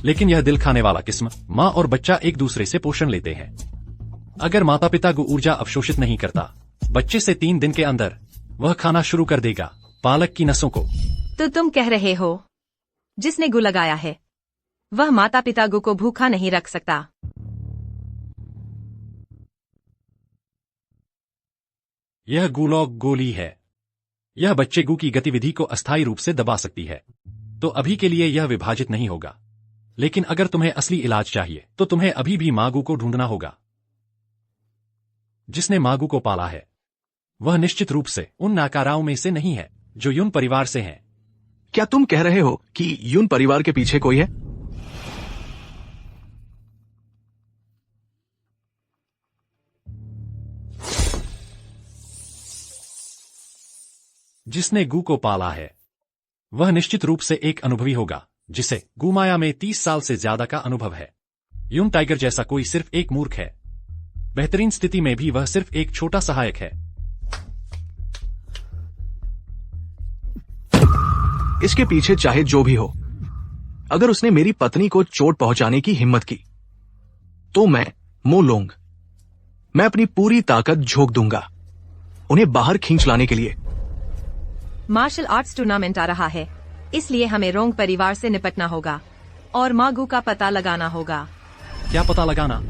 लेकिन यह दिल खाने वाला किस्म, मां और बच्चा एक दूसरे से पोषण लेते हैं। अगर माता पिता गु ऊर्जा अवशोषित नहीं करता, बच्चे से 3 दिन के अंदर वह खाना शुरू कर देगा पालक की नसों को। तो तुम कह रहे हो जिसने गु लगाया है वह माता पिता गु को भूखा नहीं रख सकता? यह गुलौक गोली है। यह बच्चे गु की गतिविधि को अस्थायी रूप से दबा सकती है। तो अभी के लिए यह विभाजित नहीं होगा, लेकिन अगर तुम्हें असली इलाज चाहिए तो तुम्हें अभी भी मागू को ढूंढना होगा। जिसने मागू को पाला है वह निश्चित रूप से उन नाकाराओं में से नहीं है जो यून परिवार से हैं। क्या तुम कह रहे हो कि यून परिवार के पीछे कोई है? जिसने गु को पाला है वह निश्चित रूप से एक अनुभवी होगा, जिसे गुमाया में 30 साल से ज्यादा का अनुभव है। यून टाइगर जैसा कोई सिर्फ एक मूर्ख है। बेहतरीन स्थिति में भी वह सिर्फ एक छोटा सहायक है। इसके पीछे चाहे जो भी हो, अगर उसने मेरी पत्नी को चोट पहुंचाने की हिम्मत की तो मैं मो लोंग, मैं अपनी पूरी ताकत झोंक दूंगा उन्हें बाहर खींच लाने के लिए। मार्शल आर्ट्स टूर्नामेंट आ रहा है, इसलिए हमें रोंग परिवार से निपटना होगा और मागू का पता लगाना होगा। क्या पता लगाना?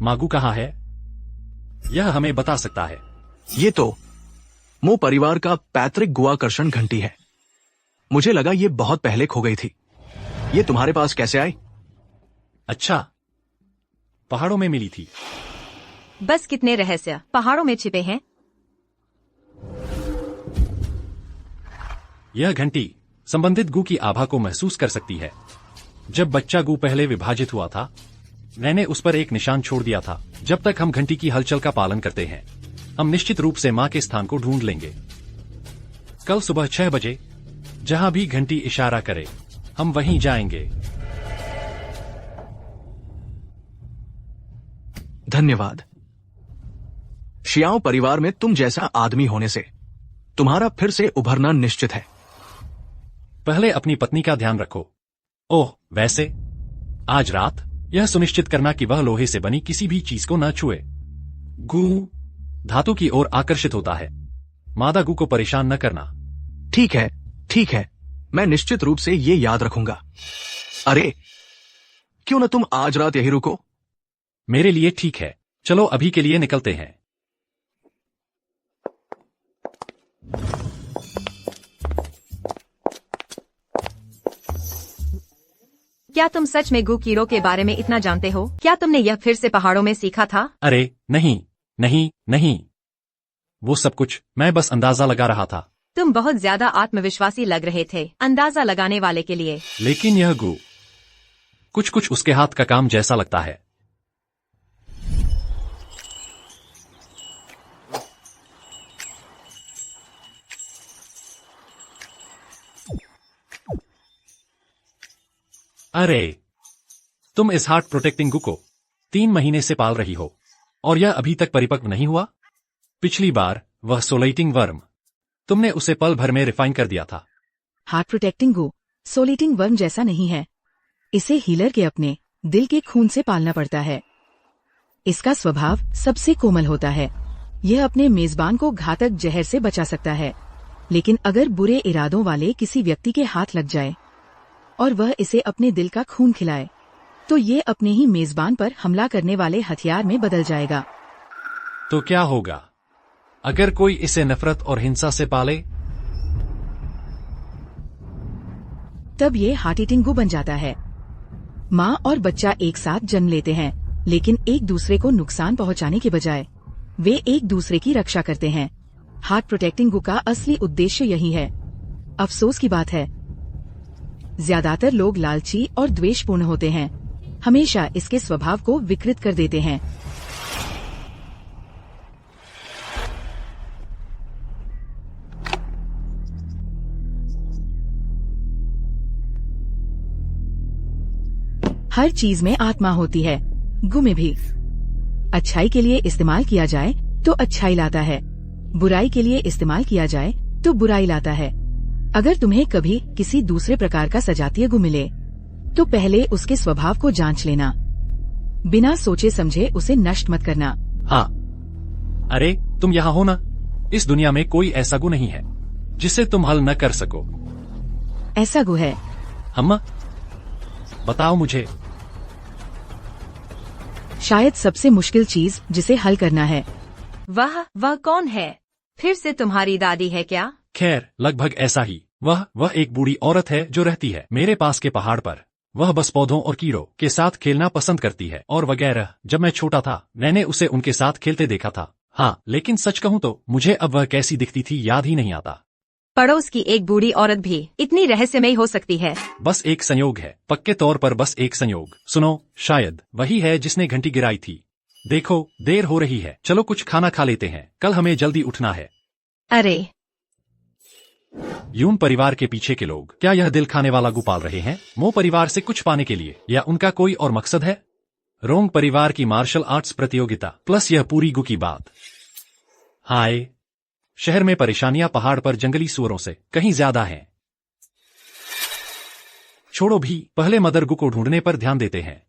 मागू कहाँ है? यह हमें बता सकता है। ये तो मो परिवार का पैतृक गुआकर्षण घंटी है। मुझे लगा ये बहुत पहले खो गई थी। ये तुम्हारे पास कैसे आई? अच्छा, पहाड़ों में मिली थी। बस कितने रहस्य पहाड़ों में छिपे हैं। यह घंटी संबंधित गू की आभा को महसूस कर सकती है। जब बच्चा गू पहले विभाजित हुआ था, मैंने उस पर एक निशान छोड़ दिया था। जब तक हम घंटी की हलचल का पालन करते हैं, हम निश्चित रूप से मां के स्थान को ढूंढ लेंगे। कल सुबह 6 बजे जहां भी घंटी इशारा करे, हम वहीं जाएंगे। धन्यवाद। शियाओ परिवार में तुम जैसा आदमी होने से तुम्हारा फिर से उभरना निश्चित है। पहले अपनी पत्नी का ध्यान रखो। ओह, वैसे आज रात यह सुनिश्चित करना कि वह लोहे से बनी किसी भी चीज को न छुए। गू धातु की ओर आकर्षित होता है। मादा गू को परेशान न करना। ठीक है, ठीक है, मैं निश्चित रूप से ये याद रखूंगा। अरे, क्यों न तुम आज रात यही रुको? मेरे लिए ठीक है। चलो अभी के लिए निकलते हैं। क्या तुम सच में गू कीड़ों के बारे में इतना जानते हो? क्या तुमने यह फिर से पहाड़ों में सीखा था? अरे नहीं नहीं नहीं, वो सब कुछ मैं बस अंदाजा लगा रहा था। तुम बहुत ज्यादा आत्मविश्वासी लग रहे थे अंदाजा लगाने वाले के लिए। लेकिन यह गू कुछ कुछ उसके हाथ का काम जैसा लगता है। अरे, तुम इस हार्ट प्रोटेक्टिंग गू को 3 महीने से पाल रही हो और यह अभी तक परिपक्व नहीं हुआ? पिछली बार वह सोलेटिंग वर्म, तुमने उसे पल भर में रिफाइन कर दिया था। हार्ट प्रोटेक्टिंग गो सोलेटिंग वर्म जैसा नहीं है। इसे हीलर के अपने दिल के खून से पालना पड़ता है। इसका स्वभाव सबसे कोमल होता है। यह अपने मेजबान को घातक जहर से बचा सकता है, लेकिन अगर बुरे इरादों वाले किसी व्यक्ति के हाथ लग जाए और वह इसे अपने दिल का खून खिलाए, तो ये अपने ही मेजबान पर हमला करने वाले हथियार में बदल जाएगा। तो क्या होगा अगर कोई इसे नफरत और हिंसा से पाले? तब ये हार्ट ईटिंग गू बन जाता है। माँ और बच्चा एक साथ जन्म लेते हैं, लेकिन एक दूसरे को नुकसान पहुँचाने के बजाय वे एक दूसरे की रक्षा करते हैं। हार्ट प्रोटेक्टिंग गू का असली उद्देश्य यही है। अफसोस की बात है, ज्यादातर लोग लालची और द्वेषपूर्ण होते हैं, हमेशा इसके स्वभाव को विकृत कर देते हैं। हर चीज में आत्मा होती है, गू में भी। अच्छाई के लिए इस्तेमाल किया जाए तो अच्छाई लाता है, बुराई के लिए इस्तेमाल किया जाए तो बुराई लाता है। अगर तुम्हें कभी किसी दूसरे प्रकार का सजातीय गू मिले, तो पहले उसके स्वभाव को जांच लेना। बिना सोचे समझे उसे नष्ट मत करना। हाँ, अरे तुम यहाँ हो ना? इस दुनिया में कोई ऐसा गू नहीं है जिसे तुम हल न कर सको। ऐसा गू है। अम्मा, बताओ मुझे। शायद सबसे मुश्किल चीज जिसे हल करना है। वह कौन है? फिर से तुम्हारी दादी है क्या? खैर, लगभग ऐसा ही। वह एक बूढ़ी औरत है जो रहती है मेरे पास के पहाड़ पर। वह बस पौधों और कीड़ों के साथ खेलना पसंद करती है और वगैरह। जब मैं छोटा था, मैंने उसे उनके साथ खेलते देखा था। हाँ, लेकिन सच कहूँ तो मुझे अब वह कैसी दिखती थी याद ही नहीं आता। पड़ोस की एक बूढ़ी औरत भी इतनी रहस्यमयी हो सकती है? बस एक संयोग है, पक्के तौर पर बस एक संयोग। सुनो, शायद वही है जिसने घंटी गिराई थी। देखो, देर हो रही है, चलो कुछ खाना खा लेते हैं, कल हमें जल्दी उठना है। अरे, यून परिवार के पीछे के लोग क्या यह दिल खाने वाला गू पाल रहे हैं? मो परिवार से कुछ पाने के लिए, या उनका कोई और मकसद है? रोंग परिवार की मार्शल आर्ट्स प्रतियोगिता प्लस यह पूरी गु की बात। हाय, शहर में परेशानियां पहाड़ पर जंगली सुअरों से कहीं ज्यादा हैं। छोड़ो भी, पहले मदर गु को ढूंढने पर ध्यान देते हैं।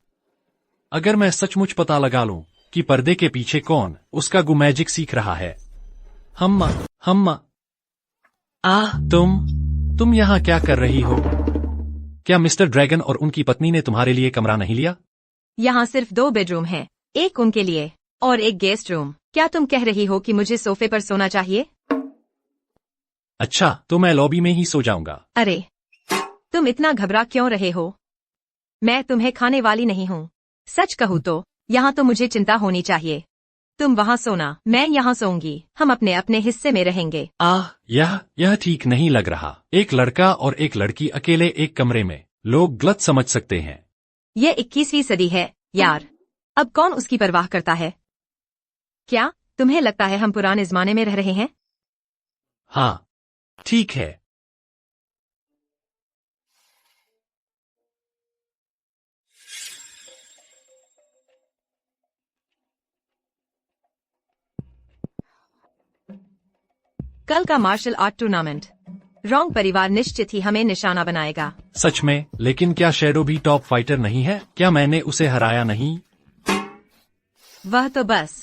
अगर मैं सचमुच पता लगा लूं कि पर्दे के पीछे कौन उसका गु मैजिक सीख रहा है। हम्मा तुम यहाँ क्या कर रही हो? क्या मिस्टर ड्रैगन और उनकी पत्नी ने तुम्हारे लिए कमरा नहीं लिया? यहाँ सिर्फ 2 बेडरूम हैं, एक उनके लिए और एक गेस्ट रूम। क्या तुम कह रही हो कि मुझे सोफे पर सोना चाहिए? अच्छा, तो मैं लॉबी में ही सो जाऊंगा। अरे, तुम इतना घबरा क्यों रहे हो? मैं तुम्हें खाने वाली नहीं हूँ। सच कहूँ तो यहाँ तो मुझे चिंता होनी चाहिए। तुम वहाँ सोना, मैं यहाँ सोऊंगी। हम अपने अपने हिस्से में रहेंगे। यह ठीक नहीं लग रहा। एक लड़का और एक लड़की अकेले एक कमरे में, लोग गलत समझ सकते हैं। ये 21वीं सदी है यार, अब कौन उसकी परवाह करता है? क्या तुम्हें लगता है हम पुराने जमाने में रह रहे हैं? हाँ, ठीक है। कल का मार्शल आर्ट टूर्नामेंट, रोंग परिवार निश्चित ही हमें निशाना बनाएगा। सच में? लेकिन क्या शैडो भी टॉप फाइटर नहीं है? क्या मैंने उसे हराया नहीं? वह तो बस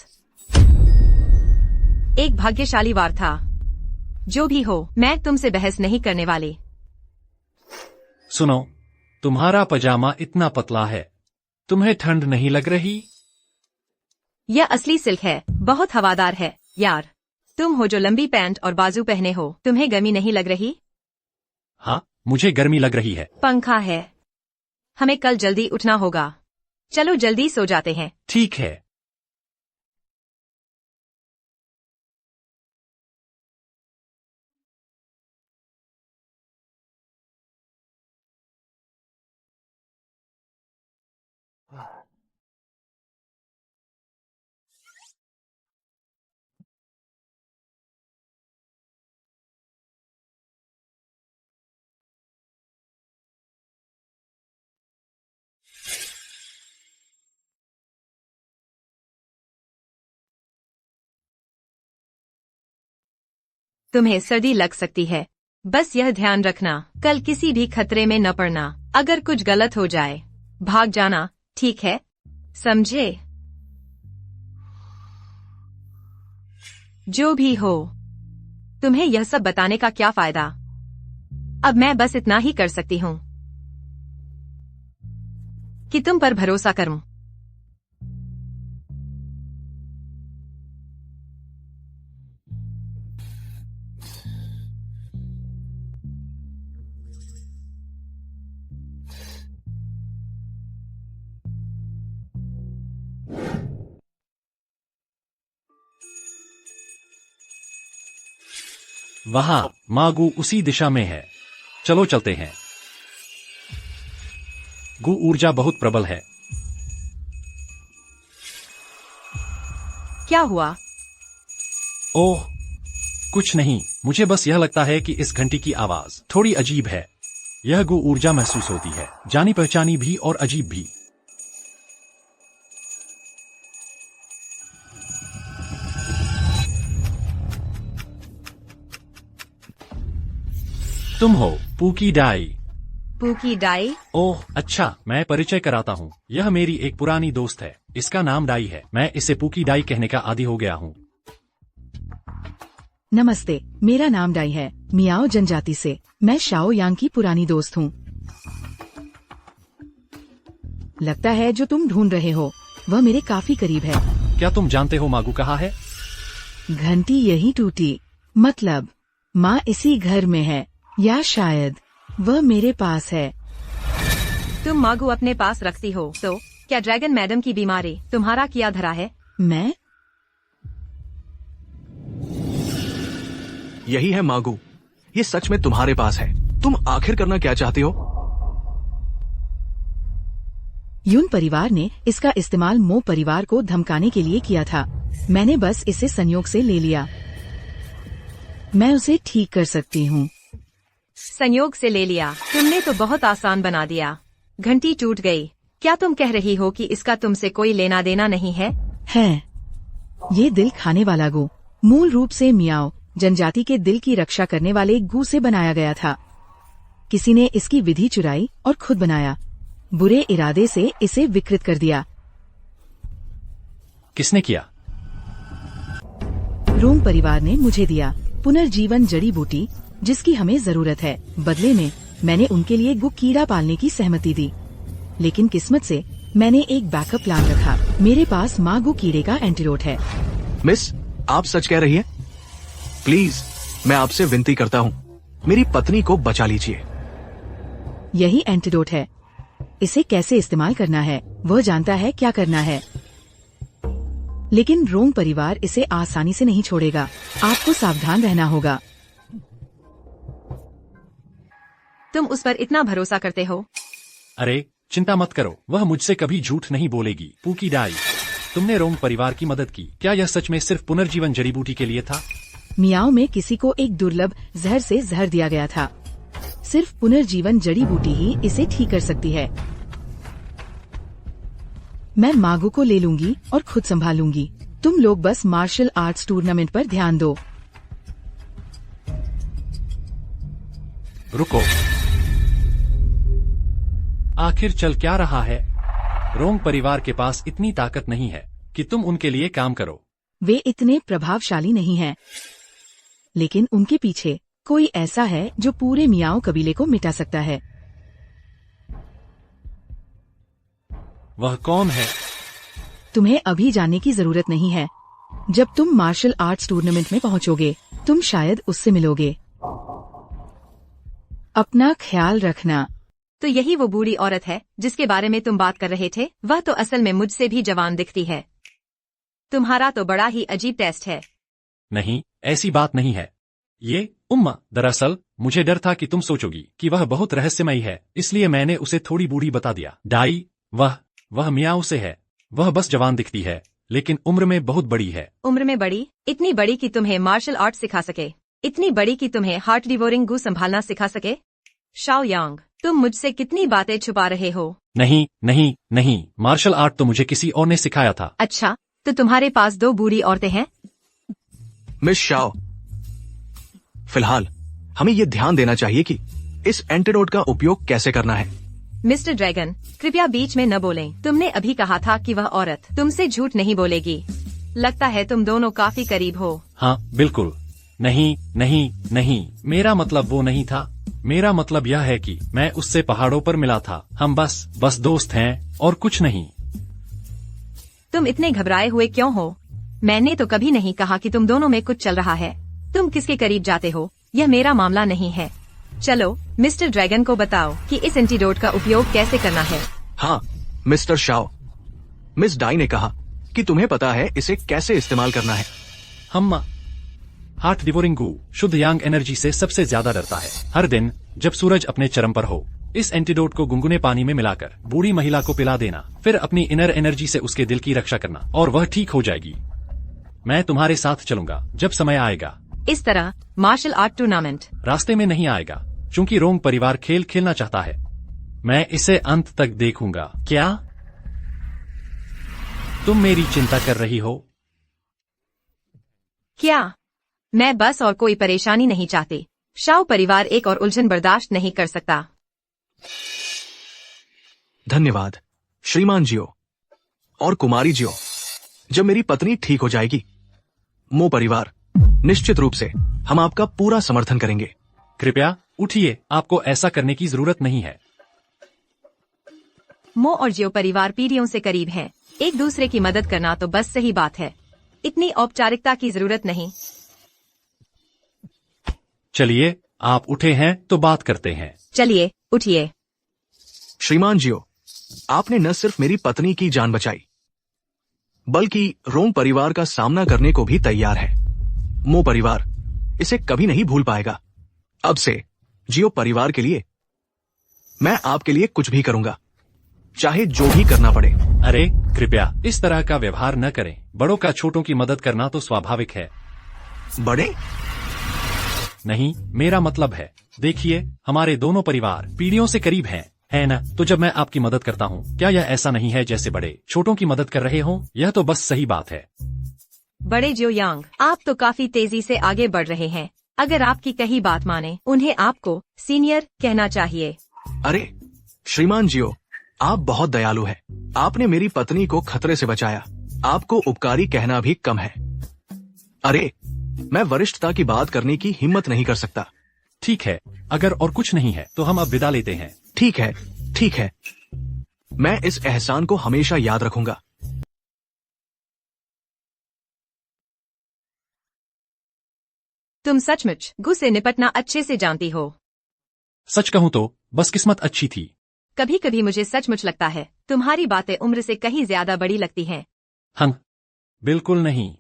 एक भाग्यशाली वार था। जो भी हो, मैं तुमसे बहस नहीं करने वाली। सुनो, तुम्हारा पजामा इतना पतला है, तुम्हें ठंड नहीं लग रही? यह असली सिल्क है, बहुत हवादार है यार। तुम हो जो लंबी पैंट और बाजू पहने हो, तुम्हें गर्मी नहीं लग रही? हाँ, मुझे गर्मी लग रही है। पंखा है। हमें कल जल्दी उठना होगा। चलो जल्दी सो जाते हैं। ठीक है। तुम्हें सर्दी लग सकती है, बस यह ध्यान रखना कल किसी भी खतरे में न पड़ना। अगर कुछ गलत हो जाए, भाग जाना, ठीक है? समझे? जो भी हो, तुम्हें यह सब बताने का क्या फायदा? अब मैं बस इतना ही कर सकती हूँ कि तुम पर भरोसा करूं। वहाँ मागू उसी दिशा में है। चलो चलते हैं। गु ऊर्जा बहुत प्रबल है। क्या हुआ? ओह, कुछ नहीं। मुझे बस यह लगता है कि इस घंटी की आवाज थोड़ी अजीब है। यह गु ऊर्जा महसूस होती है, जानी पहचानी भी और अजीब भी। तुम हो पूकी डाई। Pookie die? ओह अच्छा, मैं परिचय कराता हूँ। यह मेरी एक पुरानी दोस्त है। इसका नाम डाई है। मैं इसे पूकी डाई कहने का आदी हो गया हूँ। नमस्ते, मेरा नाम डाई है, मियाओ जनजाति से। मैं शाओ यांग की पुरानी दोस्त हूँ। लगता है जो तुम ढूंढ रहे हो वह मेरे काफी करीब है। क्या तुम जानते हो मागू कहाँ है? घंटी यही टूटी, मतलब माँ इसी घर में है, या शायद वह मेरे पास है। तुम मागू अपने पास रखती हो, तो क्या ड्रैगन मैडम की बीमारी तुम्हारा किया धरा है? मैं? यही है मागू, ये सच में तुम्हारे पास है। तुम आखिर करना क्या चाहते हो? यून परिवार ने इसका इस्तेमाल मो परिवार को धमकाने के लिए किया था। मैंने बस इसे संयोग से ले लिया। मैं उसे ठीक कर सकती हूँ। संयोग से ले लिया? तुमने तो बहुत आसान बना दिया। घंटी टूट गई, क्या तुम कह रही हो कि इसका तुमसे कोई लेना देना नहीं है? है। ये दिल खाने वाला गू मूल रूप से मियाओ जनजाति के दिल की रक्षा करने वाले गू से बनाया गया था। किसी ने इसकी विधि चुराई और खुद बनाया, बुरे इरादे से इसे विकृत कर दिया। किसने किया? रोम परिवार ने मुझे दिया पुनर्जीवन जड़ी बूटी जिसकी हमें जरूरत है। बदले में मैंने उनके लिए गु कीड़ा पालने की सहमति दी, लेकिन किस्मत से मैंने एक बैकअप प्लान रखा। मेरे पास माँ गु कीड़े का एंटीडोट है। मिस, आप सच कह रही हैं? प्लीज, मैं आपसे विनती करता हूँ, मेरी पत्नी को बचा लीजिए। यही एंटीडोट है। इसे कैसे इस्तेमाल करना है वह जानता है क्या करना है, लेकिन रोम परिवार इसे आसानी से नहीं छोड़ेगा। आपको सावधान रहना होगा। तुम उस पर इतना भरोसा करते हो? अरे चिंता मत करो, वह मुझसे कभी झूठ नहीं बोलेगी। पूकी डाई, तुमने रोम परिवार की मदद की। क्या यह सच में सिर्फ पुनर्जीवन जड़ी बूटी के लिए था? मियाओ में किसी को एक दुर्लभ जहर से जहर दिया गया था। सिर्फ पुनर्जीवन जड़ी बूटी ही इसे ठीक कर सकती है। मैं मागू को ले लूंगी और खुद संभालूंगी। तुम लोग बस मार्शल आर्ट्स टूर्नामेंट पर ध्यान दो। रुको, आखिर चल क्या रहा है? रोंग परिवार के पास इतनी ताकत नहीं है कि तुम उनके लिए काम करो। वे इतने प्रभावशाली नहीं हैं, लेकिन उनके पीछे कोई ऐसा है जो पूरे मियाओ कबीले को मिटा सकता है। वह कौन है? तुम्हें अभी जानने की जरूरत नहीं है। जब तुम मार्शल आर्ट्स टूर्नामेंट में पहुंचोगे, तुम शायद उससे मिलोगे। अपना ख्याल रखना। तो यही वो बूढ़ी औरत है जिसके बारे में तुम बात कर रहे थे? वह तो असल में मुझसे भी जवान दिखती है। तुम्हारा तो बड़ा ही अजीब टेस्ट है। नहीं, ऐसी बात नहीं है। ये उम्मा, दरअसल मुझे डर था कि तुम सोचोगी कि वह बहुत रहस्यमयी है, इसलिए मैंने उसे थोड़ी बूढ़ी बता दिया। डाई, वह मियाओ से है। वह बस जवान दिखती है, लेकिन उम्र में बहुत बड़ी है। उम्र में बड़ी? इतनी बड़ी कि तुम्हें मार्शल आर्ट सिखा सके? इतनी बड़ी कि तुम्हें हार्ट डिवोरिंग गू संभालना सिखा सके? शाओ यांग, तुम मुझसे कितनी बातें छुपा रहे हो? नहीं, मार्शल आर्ट तो मुझे किसी और ने सिखाया था। अच्छा, तो तुम्हारे पास 2 बूढ़ी औरतें हैं? मिस शाओ, फिलहाल हमें ये ध्यान देना चाहिए कि इस एंटीडोट का उपयोग कैसे करना है। मिस्टर ड्रैगन, कृपया बीच में न बोलें। तुमने अभी कहा था कि वह औरत तुमसे झूठ नहीं बोलेगी। लगता है तुम दोनों काफी करीब हो। हाँ, बिल्कुल। नहीं, मेरा मतलब वो नहीं था। मेरा मतलब यह है कि मैं उससे पहाड़ों पर मिला था। हम बस दोस्त हैं और कुछ नहीं। तुम इतने घबराए हुए क्यों हो? मैंने तो कभी नहीं कहा कि तुम दोनों में कुछ चल रहा है। तुम किसके करीब जाते हो, यह मेरा मामला नहीं है। चलो, मिस्टर ड्रैगन को बताओ कि इस एंटीडोट का उपयोग कैसे करना है। हाँ, मिस्टर शाओ, मिस डाई ने कहा कि तुम्हें पता है इसे कैसे इस्तेमाल करना है। हम हार्ट डिवोरिंग गू शुद्ध यांग एनर्जी से सबसे ज्यादा डरता है। हर दिन जब सूरज अपने चरम पर हो, इस एंटीडोट को गुनगुने पानी में मिलाकर बूढ़ी महिला को पिला देना, फिर अपनी इनर एनर्जी से उसके दिल की रक्षा करना और वह ठीक हो जाएगी। मैं तुम्हारे साथ चलूंगा जब समय आएगा। इस तरह मार्शल आर्ट टूर्नामेंट रास्ते में नहीं आएगा, क्योंकि रोंग परिवार खेल खेलना चाहता है। मैं इसे अंत तक देखूंगा। क्या तुम मेरी चिंता कर रही हो? क्या? मैं बस और कोई परेशानी नहीं चाहती। शाओ परिवार एक और उलझन बर्दाश्त नहीं कर सकता। धन्यवाद श्रीमान जियो और कुमारी जियो। जब मेरी पत्नी ठीक हो जाएगी, मो परिवार, निश्चित रूप से हम आपका पूरा समर्थन करेंगे। कृपया उठिए, आपको ऐसा करने की जरूरत नहीं है। मो और जियो परिवार पीढ़ियों से करीब हैं। एक दूसरे की मदद करना तो बस सही बात है। इतनी औपचारिकता की जरूरत नहीं। चलिए, आप उठे हैं तो बात करते हैं। चलिए, उठिए। श्रीमान जियो, आपने न सिर्फ मेरी पत्नी की जान बचाई, बल्कि रोंग परिवार का सामना करने को भी तैयार है। मो परिवार इसे कभी नहीं भूल पाएगा। अब से जियो परिवार के लिए मैं आपके लिए कुछ भी करूंगा, चाहे जो भी करना पड़े। अरे कृपया इस तरह का व्यवहार न करें। बड़ों का छोटों की मदद करना तो स्वाभाविक है। बड़े? नहीं, मेरा मतलब है, देखिए, हमारे दोनों परिवार पीढ़ियों से करीब हैं, है न? तो जब मैं आपकी मदद करता हूँ, क्या यह ऐसा नहीं है जैसे बड़े छोटों की मदद कर रहे हों? यह तो बस सही बात है। बड़े जो यांग, आप तो काफी तेजी से आगे बढ़ रहे हैं। अगर आपकी कही बात माने, उन्हें आपको सीनियर कहना चाहिए। अरे श्रीमान जियो, आप बहुत दयालु हैं। आपने मेरी पत्नी को खतरे से बचाया। आपको उपकारी कहना भी कम है। अरे मैं वरिष्ठता की बात करने की हिम्मत नहीं कर सकता। ठीक है, अगर और कुछ नहीं है तो हम अब विदा लेते हैं। ठीक है, ठीक है। मैं इस एहसान को हमेशा याद रखूंगा। तुम सचमुच गु से निपटना अच्छे से जानती हो। सच कहूँ तो बस किस्मत अच्छी थी। कभी कभी मुझे सचमुच लगता है तुम्हारी बातें उम्र से कहीं ज्यादा बड़ी लगती हैं। बिल्कुल नहीं।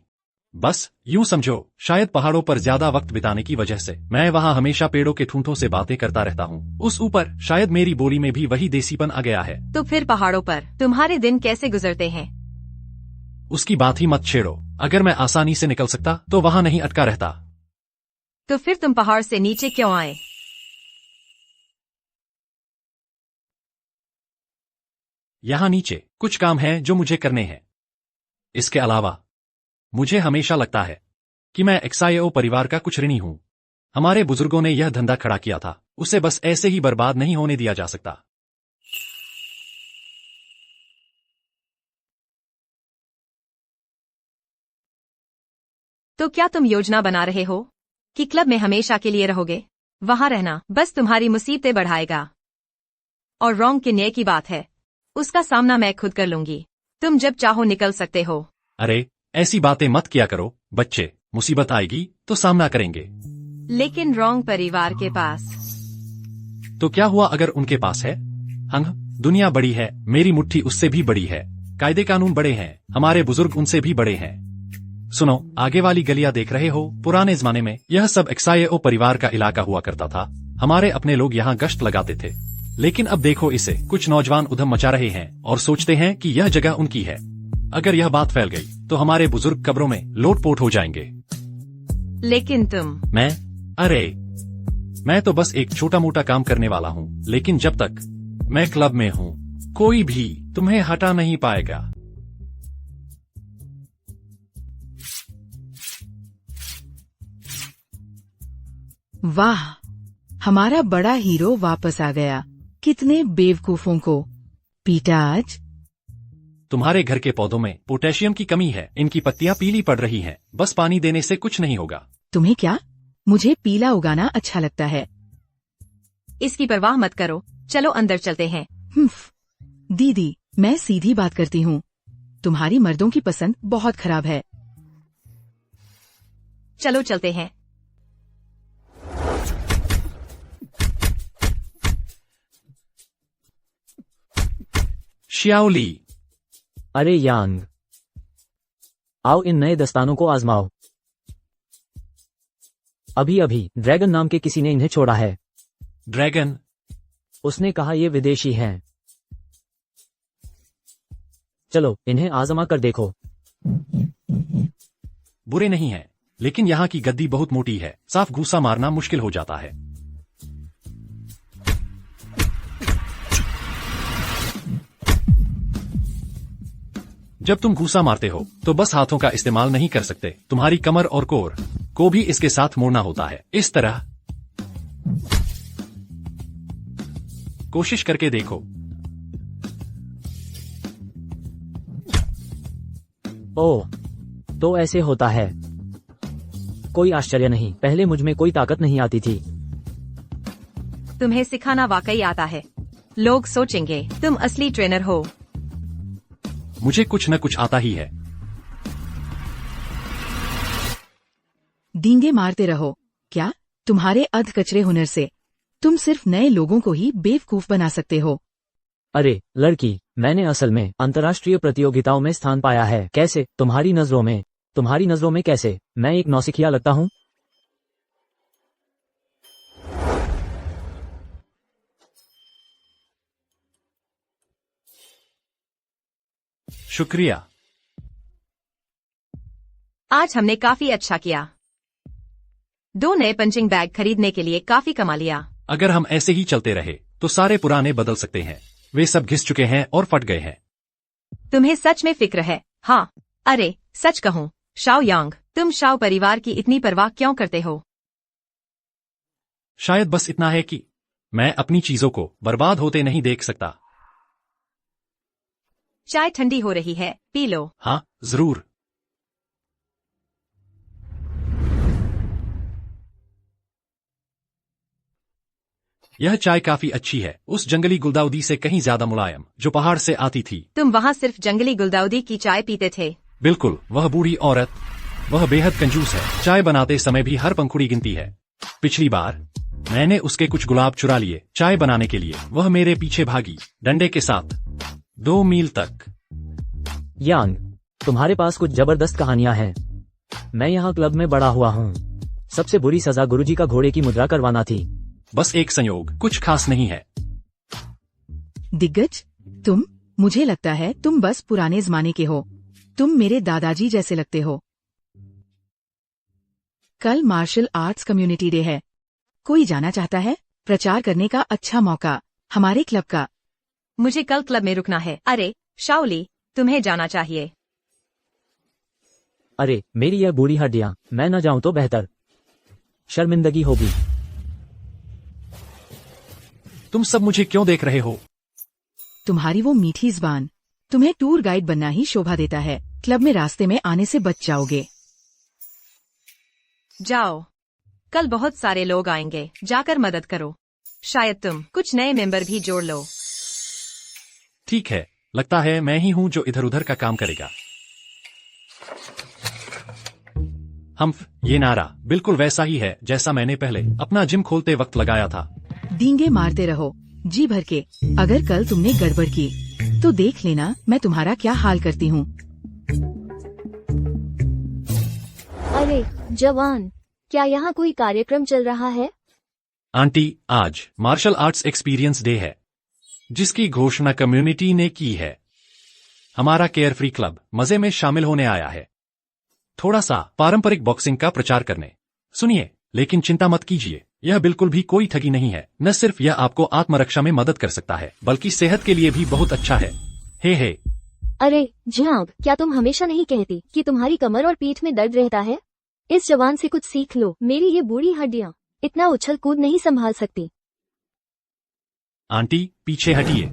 बस यूं समझो, शायद पहाड़ों पर ज्यादा वक्त बिताने की वजह से मैं वहाँ हमेशा पेड़ों के ठूंठों से बातें करता रहता हूँ। उस ऊपर शायद मेरी बोली में भी वही देसीपन आ गया है। तो फिर पहाड़ों पर तुम्हारे दिन कैसे गुजरते हैं? उसकी बात ही मत छेड़ो। अगर मैं आसानी से निकल सकता तो वहाँ नहीं अटका रहता। तो फिर तुम पहाड़ से नीचे क्यों आए? यहाँ नीचे कुछ काम है जो मुझे करने हैं। इसके अलावा मुझे हमेशा लगता है कि मैं एक्सायो परिवार का कुछ ऋणी हूँ। हमारे बुजुर्गों ने यह धंधा खड़ा किया था, उसे बस ऐसे ही बर्बाद नहीं होने दिया जा सकता। तो क्या तुम योजना बना रहे हो कि क्लब में हमेशा के लिए रहोगे? वहां रहना बस तुम्हारी मुसीबतें बढ़ाएगा। और रोंग के न्याय की बात है, उसका सामना मैं खुद कर लूंगी। तुम जब चाहो निकल सकते हो। अरे ऐसी बातें मत किया करो बच्चे, मुसीबत आएगी तो सामना करेंगे। लेकिन रोंग परिवार के पास। तो क्या हुआ अगर उनके पास है? दुनिया बड़ी है, मेरी मुट्ठी उससे भी बड़ी है। कायदे कानून बड़े हैं, हमारे बुजुर्ग उनसे भी बड़े हैं। सुनो, आगे वाली गलियां देख रहे हो? पुराने जमाने में यह सब एक्सायो परिवार का इलाका हुआ करता था। हमारे अपने लोग यहाँ गश्त लगाते थे। लेकिन अब देखो इसे, कुछ नौजवान उधम मचा रहे हैं और सोचते हैं कि यह जगह उनकी है। अगर यह बात फैल गई तो हमारे बुजुर्ग कब्रों में लोटपोट हो जाएंगे। लेकिन तुम? मैं तो बस एक छोटा मोटा काम करने वाला हूँ। लेकिन जब तक मैं क्लब में हूँ, कोई भी तुम्हें हटा नहीं पाएगा। वाह, हमारा बड़ा हीरो वापस आ गया। कितने बेवकूफों को पीटा आज। तुम्हारे घर के पौधों में पोटेशियम की कमी है, इनकी पत्तियां पीली पड़ रही हैं। बस पानी देने से कुछ नहीं होगा। तुम्हें क्या? मुझे पीला उगाना अच्छा लगता है। इसकी परवाह मत करो, चलो अंदर चलते हैं। दीदी, मैं सीधी बात करती हूँ। तुम्हारी मर्दों की पसंद बहुत खराब है। चलो चलते हैं। श्याओली। अरे यांग, आओ इन नए दस्तानों को आजमाओ। अभी अभी ड्रैगन नाम के किसी ने इन्हें छोड़ा है। ड्रैगन? उसने कहा ये विदेशी हैं। चलो इन्हें आजमा कर देखो। बुरे नहीं है, लेकिन यहाँ की गद्दी बहुत मोटी है, साफ घूसा मारना मुश्किल हो जाता है। जब तुम घूसा मारते हो तो बस हाथों का इस्तेमाल नहीं कर सकते, तुम्हारी कमर और कोर को भी इसके साथ मोड़ना होता है। इस तरह कोशिश करके देखो। ओह, तो ऐसे होता है। कोई आश्चर्य नहीं, पहले मुझ में कोई ताकत नहीं आती थी। तुम्हें सिखाना वाकई आता है। लोग सोचेंगे तुम असली ट्रेनर हो। मुझे कुछ न कुछ आता ही है। डींगे मारते रहो। क्या? तुम्हारे अध कचरे हुनर से तुम सिर्फ नए लोगों को ही बेवकूफ बना सकते हो। अरे लड़की, मैंने असल में अंतर्राष्ट्रीय प्रतियोगिताओं में स्थान पाया है। कैसे? तुम्हारी नजरों में कैसे? मैं एक नौसिखिया लगता हूँ? शुक्रिया। आज हमने काफी अच्छा किया। 2 नए पंचिंग बैग खरीदने के लिए काफी कमा लिया। अगर हम ऐसे ही चलते रहे तो सारे पुराने बदल सकते हैं। वे सब घिस चुके हैं और फट गए हैं। तुम्हें सच में फिक्र है? हाँ। अरे सच कहूँ शाओ यांग, तुम शाओ परिवार की इतनी परवाह क्यों करते हो? शायद बस इतना है कि मैं अपनी चीजों को बर्बाद होते नहीं देख सकता। चाय ठंडी हो रही है, पी लो। हाँ जरूर। यह चाय काफी अच्छी है, उस जंगली गुलदाउदी से कहीं ज्यादा मुलायम जो पहाड़ से आती थी। तुम वहाँ सिर्फ जंगली गुलदाउदी की चाय पीते थे? बिल्कुल। वह बूढ़ी औरत, वह बेहद कंजूस है। चाय बनाते समय भी हर पंखुड़ी गिनती है। पिछली बार मैंने उसके कुछ गुलाब चुरा लिए चाय बनाने के लिए। वह मेरे पीछे भागी डंडे के साथ 2 मील तक। यांग, तुम्हारे पास कुछ जबरदस्त कहानियां हैं। मैं यहाँ क्लब में बड़ा हुआ हूँ। सबसे बुरी सजा गुरुजी का घोड़े की मुद्रा करवाना थी। बस एक संयोग, कुछ खास नहीं है। दिग्गज, मुझे लगता है तुम बस पुराने जमाने के हो। तुम मेरे दादाजी जैसे लगते हो। कल मार्शल आर्ट्स कम्युनिटी डे है। कोई जाना चाहता है? प्रचार करने का अच्छा मौका हमारे क्लब का। मुझे कल क्लब में रुकना है। अरे शाओली, तुम्हें जाना चाहिए। अरे मेरी यह बूढ़ी हड्डियां, मैं न जाऊं तो बेहतर। शर्मिंदगी होगी। तुम सब मुझे क्यों देख रहे हो? तुम्हारी वो मीठी ज़बान। तुम्हें टूर गाइड बनना ही शोभा देता है। क्लब में रास्ते में आने से बच जाओगे। जाओ, कल बहुत सारे लोग आएंगे, जाकर मदद करो। शायद तुम कुछ नए मेंबर भी जोड़ लो। ठीक है, लगता है मैं ही हूँ जो इधर उधर का काम करेगा। ये नारा बिल्कुल वैसा ही है जैसा मैंने पहले अपना जिम खोलते वक्त लगाया था। डींगे मारते रहो जी भर के। अगर कल तुमने गड़बड़ की तो देख लेना मैं तुम्हारा क्या हाल करती हूँ। अरे जवान, क्या यहाँ कोई कार्यक्रम चल रहा है? आंटी, आज मार्शल आर्ट्स एक्सपीरियंस डे है जिसकी घोषणा कम्युनिटी ने की है। हमारा केयर फ्री क्लब मजे में शामिल होने आया है, थोड़ा सा पारंपरिक बॉक्सिंग का प्रचार करने। सुनिए, लेकिन चिंता मत कीजिए, यह बिल्कुल भी कोई ठगी नहीं है। न सिर्फ यह आपको आत्मरक्षा में मदद कर सकता है बल्कि सेहत के लिए भी बहुत अच्छा है। हे। अरे झांग, क्या तुम हमेशा नहीं कहती कि तुम्हारी कमर और पीठ में दर्द रहता है? इस जवान से कुछ सीख लो। मेरी ये बूढ़ी हड्डियां इतना उछल कूद नहीं संभाल सकती। आंटी, पीछे हटिए।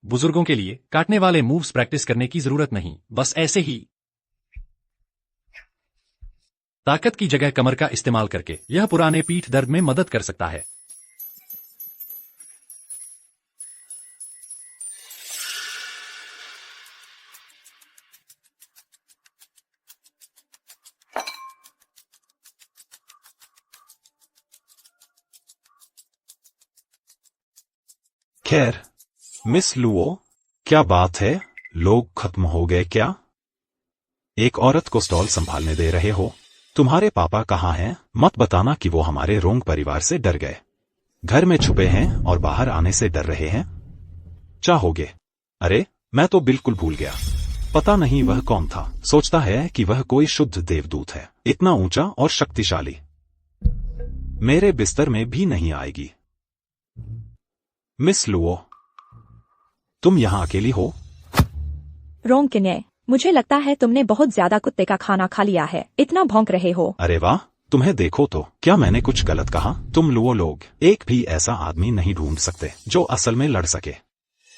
बुजुर्गों के लिए काटने वाले मूव्स प्रैक्टिस करने की जरूरत नहीं, बस ऐसे ही ताकत की जगह कमर का इस्तेमाल करके यह पुराने पीठ दर्द में मदद कर सकता है। खैर, मिस लुओ, क्या बात है? लोग खत्म हो गए क्या? एक औरत को स्टॉल संभालने दे रहे हो? तुम्हारे पापा कहाँ हैं? मत बताना कि वो हमारे रोंग परिवार से डर गए, घर में छुपे हैं और बाहर आने से डर रहे हैं। चाहोगे? अरे मैं तो बिल्कुल भूल गया। पता नहीं वह कौन था। सोचता है कि वह कोई शुद्ध देवदूत है, इतना ऊंचा और शक्तिशाली। मेरे बिस्तर में भी नहीं आएगी। मिस लुओ, तुम यहाँ अकेली हो? रोंग किन्ये, मुझे लगता है तुमने बहुत ज्यादा कुत्ते का खाना खा लिया है, इतना भौंक रहे हो। अरे वाह, तुम्हें देखो तो। क्या मैंने कुछ गलत कहा? तुम लुओ लोग एक भी ऐसा आदमी नहीं ढूंढ सकते जो असल में लड़ सके।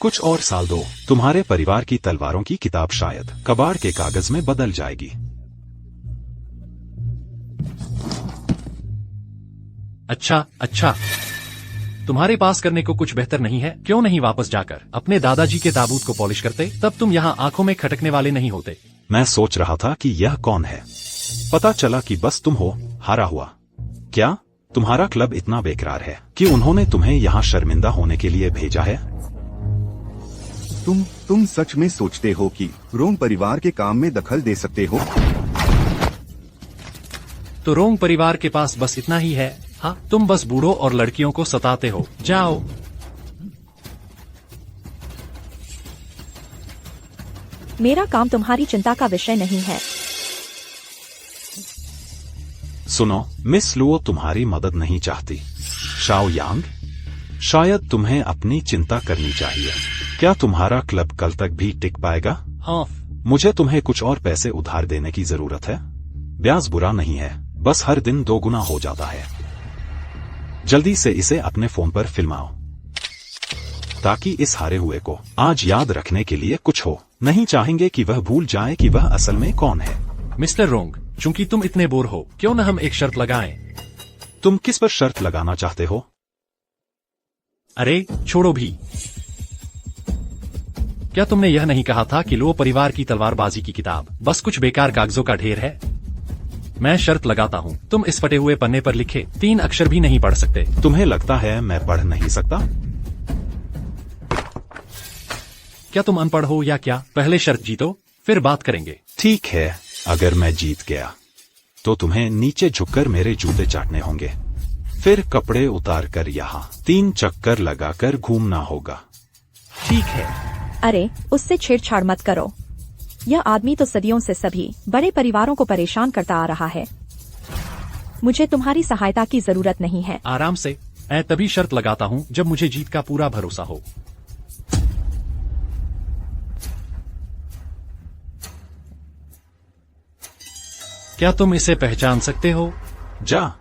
कुछ और साल दो, तुम्हारे परिवार की तलवारों की किताब शायद कबाड़ के कागज में बदल जाएगी। अच्छा, तुम्हारे पास करने को कुछ बेहतर नहीं है? क्यों नहीं वापस जाकर अपने दादाजी के ताबूत को पॉलिश करते? तब तुम यहाँ आंखों में खटकने वाले नहीं होते। मैं सोच रहा था कि यह कौन है, पता चला कि बस तुम हो, हारा हुआ। क्या तुम्हारा क्लब इतना बेकार है कि उन्होंने तुम्हें यहाँ शर्मिंदा होने के लिए भेजा है? तुम सच में सोचते हो कि रोंग परिवार के काम में दखल दे सकते हो? तो रोंग परिवार के पास बस इतना ही है। हाँ, तुम बस बूढ़ों और लड़कियों को सताते हो। जाओ। मेरा काम तुम्हारी चिंता का विषय नहीं है। सुनो, मिस लुओ तुम्हारी मदद नहीं चाहती। शाओ यांग, शायद तुम्हें अपनी चिंता करनी चाहिए। क्या तुम्हारा क्लब कल तक भी टिक पाएगा? हाँ। मुझे तुम्हें कुछ और पैसे उधार देने की जरूरत है। ब्याज बुरा नहीं है, बस हर दिन 2 गुना हो जाता है। जल्दी से इसे अपने फोन पर फिल्माओ ताकि इस हारे हुए को आज याद रखने के लिए कुछ हो। नहीं चाहेंगे कि वह भूल जाए कि वह असल में कौन है। मिस्टर रोंग, चूंकि तुम इतने बोर हो, क्यों न हम एक शर्त लगाएं? तुम किस पर शर्त लगाना चाहते हो? अरे छोड़ो भी। क्या तुमने यह नहीं कहा था कि लो परिवार की तलवारबाजी की किताब बस कुछ बेकार कागजों का ढेर है? मैं शर्त लगाता हूँ, तुम इस फटे हुए पन्ने पर लिखे 3 अक्षर भी नहीं पढ़ सकते। तुम्हें लगता है मैं पढ़ नहीं सकता? क्या तुम अनपढ़ हो या क्या? पहले शर्त जीतो, फिर बात करेंगे। ठीक है, अगर मैं जीत गया तो तुम्हें नीचे झुककर मेरे जूते चाटने होंगे। फिर कपड़े उतारकर यहाँ 3 चक्कर लगाकर घूमना होगा। ठीक है। अरे उससे छेड़छाड़ मत करो। यह आदमी तो सदियों से सभी बड़े परिवारों को परेशान करता आ रहा है। मुझे तुम्हारी सहायता की जरूरत नहीं है। आराम से। मैं तभी शर्त लगाता हूँ जब मुझे जीत का पूरा भरोसा हो। क्या तुम इसे पहचान सकते हो? जा।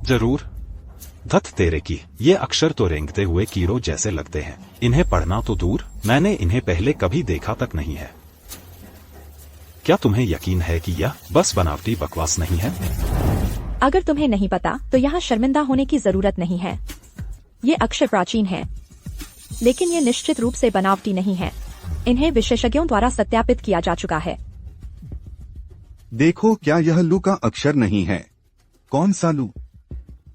जरूर। धत तेरे की, ये अक्षर तो रेंगते हुए कीड़ों जैसे लगते हैं। इन्हें पढ़ना तो दूर, मैंने इन्हें पहले कभी देखा तक नहीं है। क्या तुम्हें यकीन है कि यह बस बनावटी बकवास नहीं है? अगर तुम्हें नहीं पता तो यहाँ शर्मिंदा होने की जरूरत नहीं है। ये अक्षर प्राचीन है, लेकिन ये निश्चित रूप से बनावटी नहीं है। इन्हें विशेषज्ञों द्वारा सत्यापित किया जा चुका है। देखो, क्या यह लू का अक्षर नहीं है? कौन सा लू?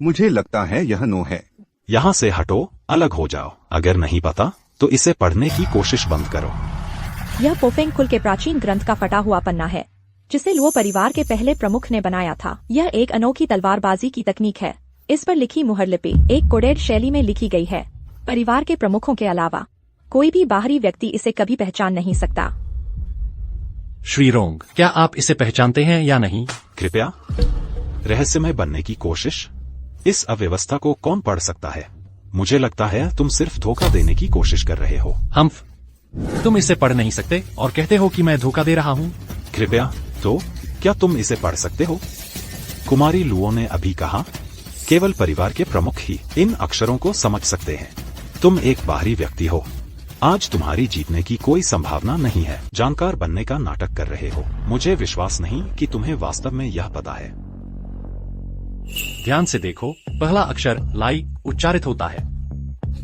मुझे लगता है यह नो है। यहाँ से हटो, अलग हो जाओ। अगर नहीं पता तो इसे पढ़ने की कोशिश बंद करो। यह पोफेंग कुल के प्राचीन ग्रंथ का फटा हुआ पन्ना है, जिसे लुओ परिवार के पहले प्रमुख ने बनाया था। यह एक अनोखी तलवारबाजी की तकनीक है। इस पर लिखी मुहर लिपि एक कोडेड शैली में लिखी गई है। परिवार के प्रमुखों के अलावा कोई भी बाहरी व्यक्ति इसे कभी पहचान नहीं सकता। श्री रोंग, क्या आप इसे पहचानते हैं या नहीं? कृपया। रहस्यमय बनने की कोशिश? इस अव्यवस्था को कौन पढ़ सकता है? मुझे लगता है तुम सिर्फ धोखा देने की कोशिश कर रहे हो। हम्फ, तुम इसे पढ़ नहीं सकते और कहते हो कि मैं धोखा दे रहा हूँ। कृपया। तो क्या तुम इसे पढ़ सकते हो? कुमारी लुओ ने अभी कहा, केवल परिवार के प्रमुख ही इन अक्षरों को समझ सकते हैं। तुम एक बाहरी व्यक्ति हो। आज तुम्हारी जीतने की कोई संभावना नहीं है। जानकार बनने का नाटक कर रहे हो। मुझे विश्वास नहीं कि तुम्हें वास्तव में यह पता है। ध्यान से देखो, पहला अक्षर लाई उच्चारित होता है,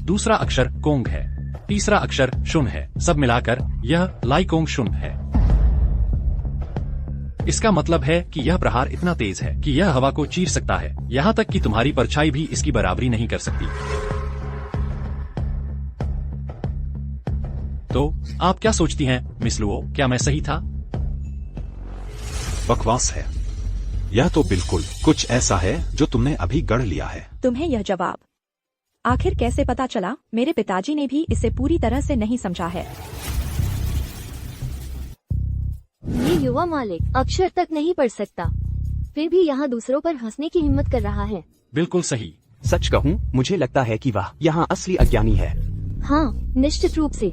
दूसरा अक्षर कोंग है, तीसरा अक्षर शुन है। सब मिलाकर यह लाई कोंग शुन है। इसका मतलब है कि यह प्रहार इतना तेज है कि यह हवा को चीर सकता है, यहाँ तक कि तुम्हारी परछाई भी इसकी बराबरी नहीं कर सकती। तो आप क्या सोचती हैं, मिस लुओ? क्या मैं सही था? बकवास है। यह तो बिल्कुल कुछ ऐसा है जो तुमने अभी गढ़ लिया है। तुम्हें यह जवाब आखिर कैसे पता चला? मेरे पिताजी ने भी इसे पूरी तरह से नहीं समझा है। ये युवा मालिक अक्षर तक नहीं पढ़ सकता, फिर भी यहाँ दूसरों पर हंसने की हिम्मत कर रहा है। बिल्कुल सही। सच कहूँ, मुझे लगता है कि वह यहाँ असली अज्ञानी है। हाँ, निश्चित रूप से।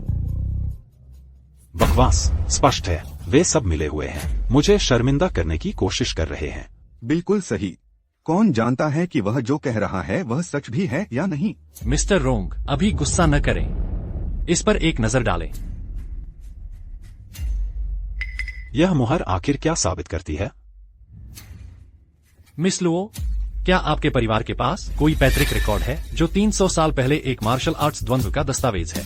बकवास स्पष्ट है। वे सब मिले हुए हैं, मुझे शर्मिंदा करने की कोशिश कर रहे हैं। बिल्कुल सही। कौन जानता है कि वह जो कह रहा है वह सच भी है या नहीं? मिस्टर रोंग, अभी गुस्सा न करें, इस पर एक नजर डालें। यह मुहर आखिर क्या साबित करती है? मिस लुओ, क्या आपके परिवार के पास कोई पैतृक रिकॉर्ड है जो 300 साल पहले एक मार्शल आर्ट्स द्वंद्व का दस्तावेज है,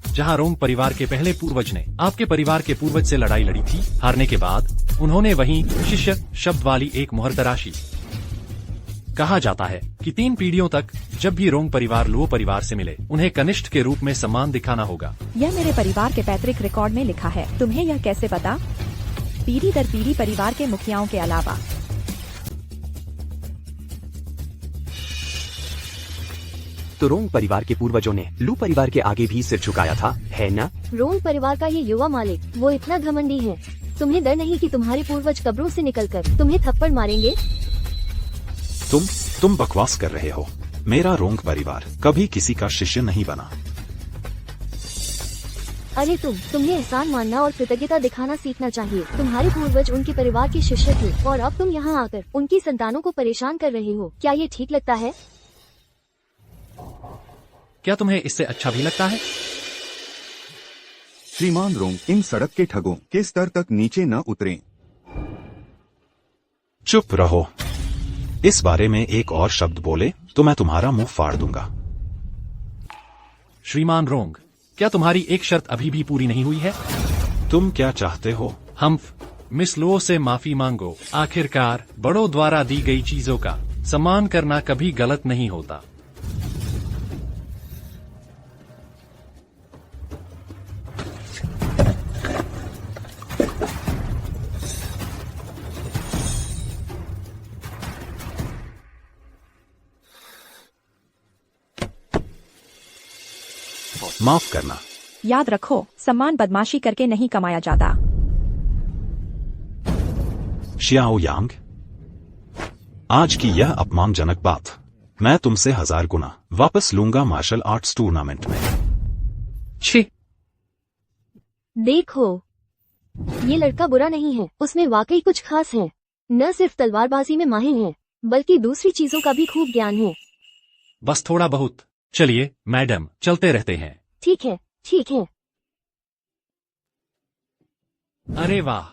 जहां रोंग परिवार के पहले पूर्वज ने आपके परिवार के पूर्वज से लड़ाई लड़ी थी? हारने के बाद उन्होंने वहीं शिष्य शब्द वाली एक मुहर तराशी। कहा जाता है कि 3 पीढ़ियों तक जब भी रोंग परिवार लुओ परिवार से मिले, उन्हें कनिष्ठ के रूप में सम्मान दिखाना होगा। यह मेरे परिवार के पैतृक रिकॉर्ड में लिखा है। तुम्हें यह कैसे पता? पीढ़ी दर पीढ़ी परिवार के मुखियाओं के अलावा। तो रोंग परिवार के पूर्वजों ने लू परिवार के आगे भी सिर झुकाया था, है न? रोंग परिवार का ये युवा मालिक, वो इतना घमंडी है। तुम्हें डर नहीं कि तुम्हारे पूर्वज कब्रों से निकलकर तुम्हें थप्पड़ मारेंगे? तुम बकवास कर रहे हो। मेरा रोंग परिवार कभी किसी का शिष्य नहीं बना। अरे तुम्हें एहसान मानना और कृतज्ञता दिखाना सीखना चाहिए। तुम्हारे पूर्वज उनके परिवार के शिष्य थे और अब तुम यहाँ आकर उनकी संतानों को परेशान कर रहे हो। क्या ये ठीक लगता है? क्या तुम्हें इससे अच्छा भी लगता है? श्रीमान रोंग, इन सड़क के ठगों के स्तर तक नीचे न उतरें। चुप रहो। इस बारे में एक और शब्द बोले तो मैं तुम्हारा मुंह फाड़ दूंगा। श्रीमान रोंग, क्या तुम्हारी एक शर्त अभी भी पूरी नहीं हुई है? तुम क्या चाहते हो? हम मिस लो से माफी मांगो। आखिरकार बड़ों द्वारा दी गई चीजों का सम्मान करना कभी गलत नहीं होता। माफ करना। याद रखो, सम्मान बदमाशी करके नहीं कमाया जाता। शियाओ यांग, आज की यह अपमानजनक बात मैं तुमसे 1000 गुना वापस लूंगा मार्शल आर्ट्स टूर्नामेंट में। छी! देखो, ये लड़का बुरा नहीं है, उसमें वाकई कुछ खास है। न सिर्फ तलवारबाजी में माहिर है, बल्कि दूसरी चीजों का भी खूब ज्ञान है। बस थोड़ा बहुत। चलिए मैडम, चलते रहते हैं। ठीक है, ठीक है। अरे वाह!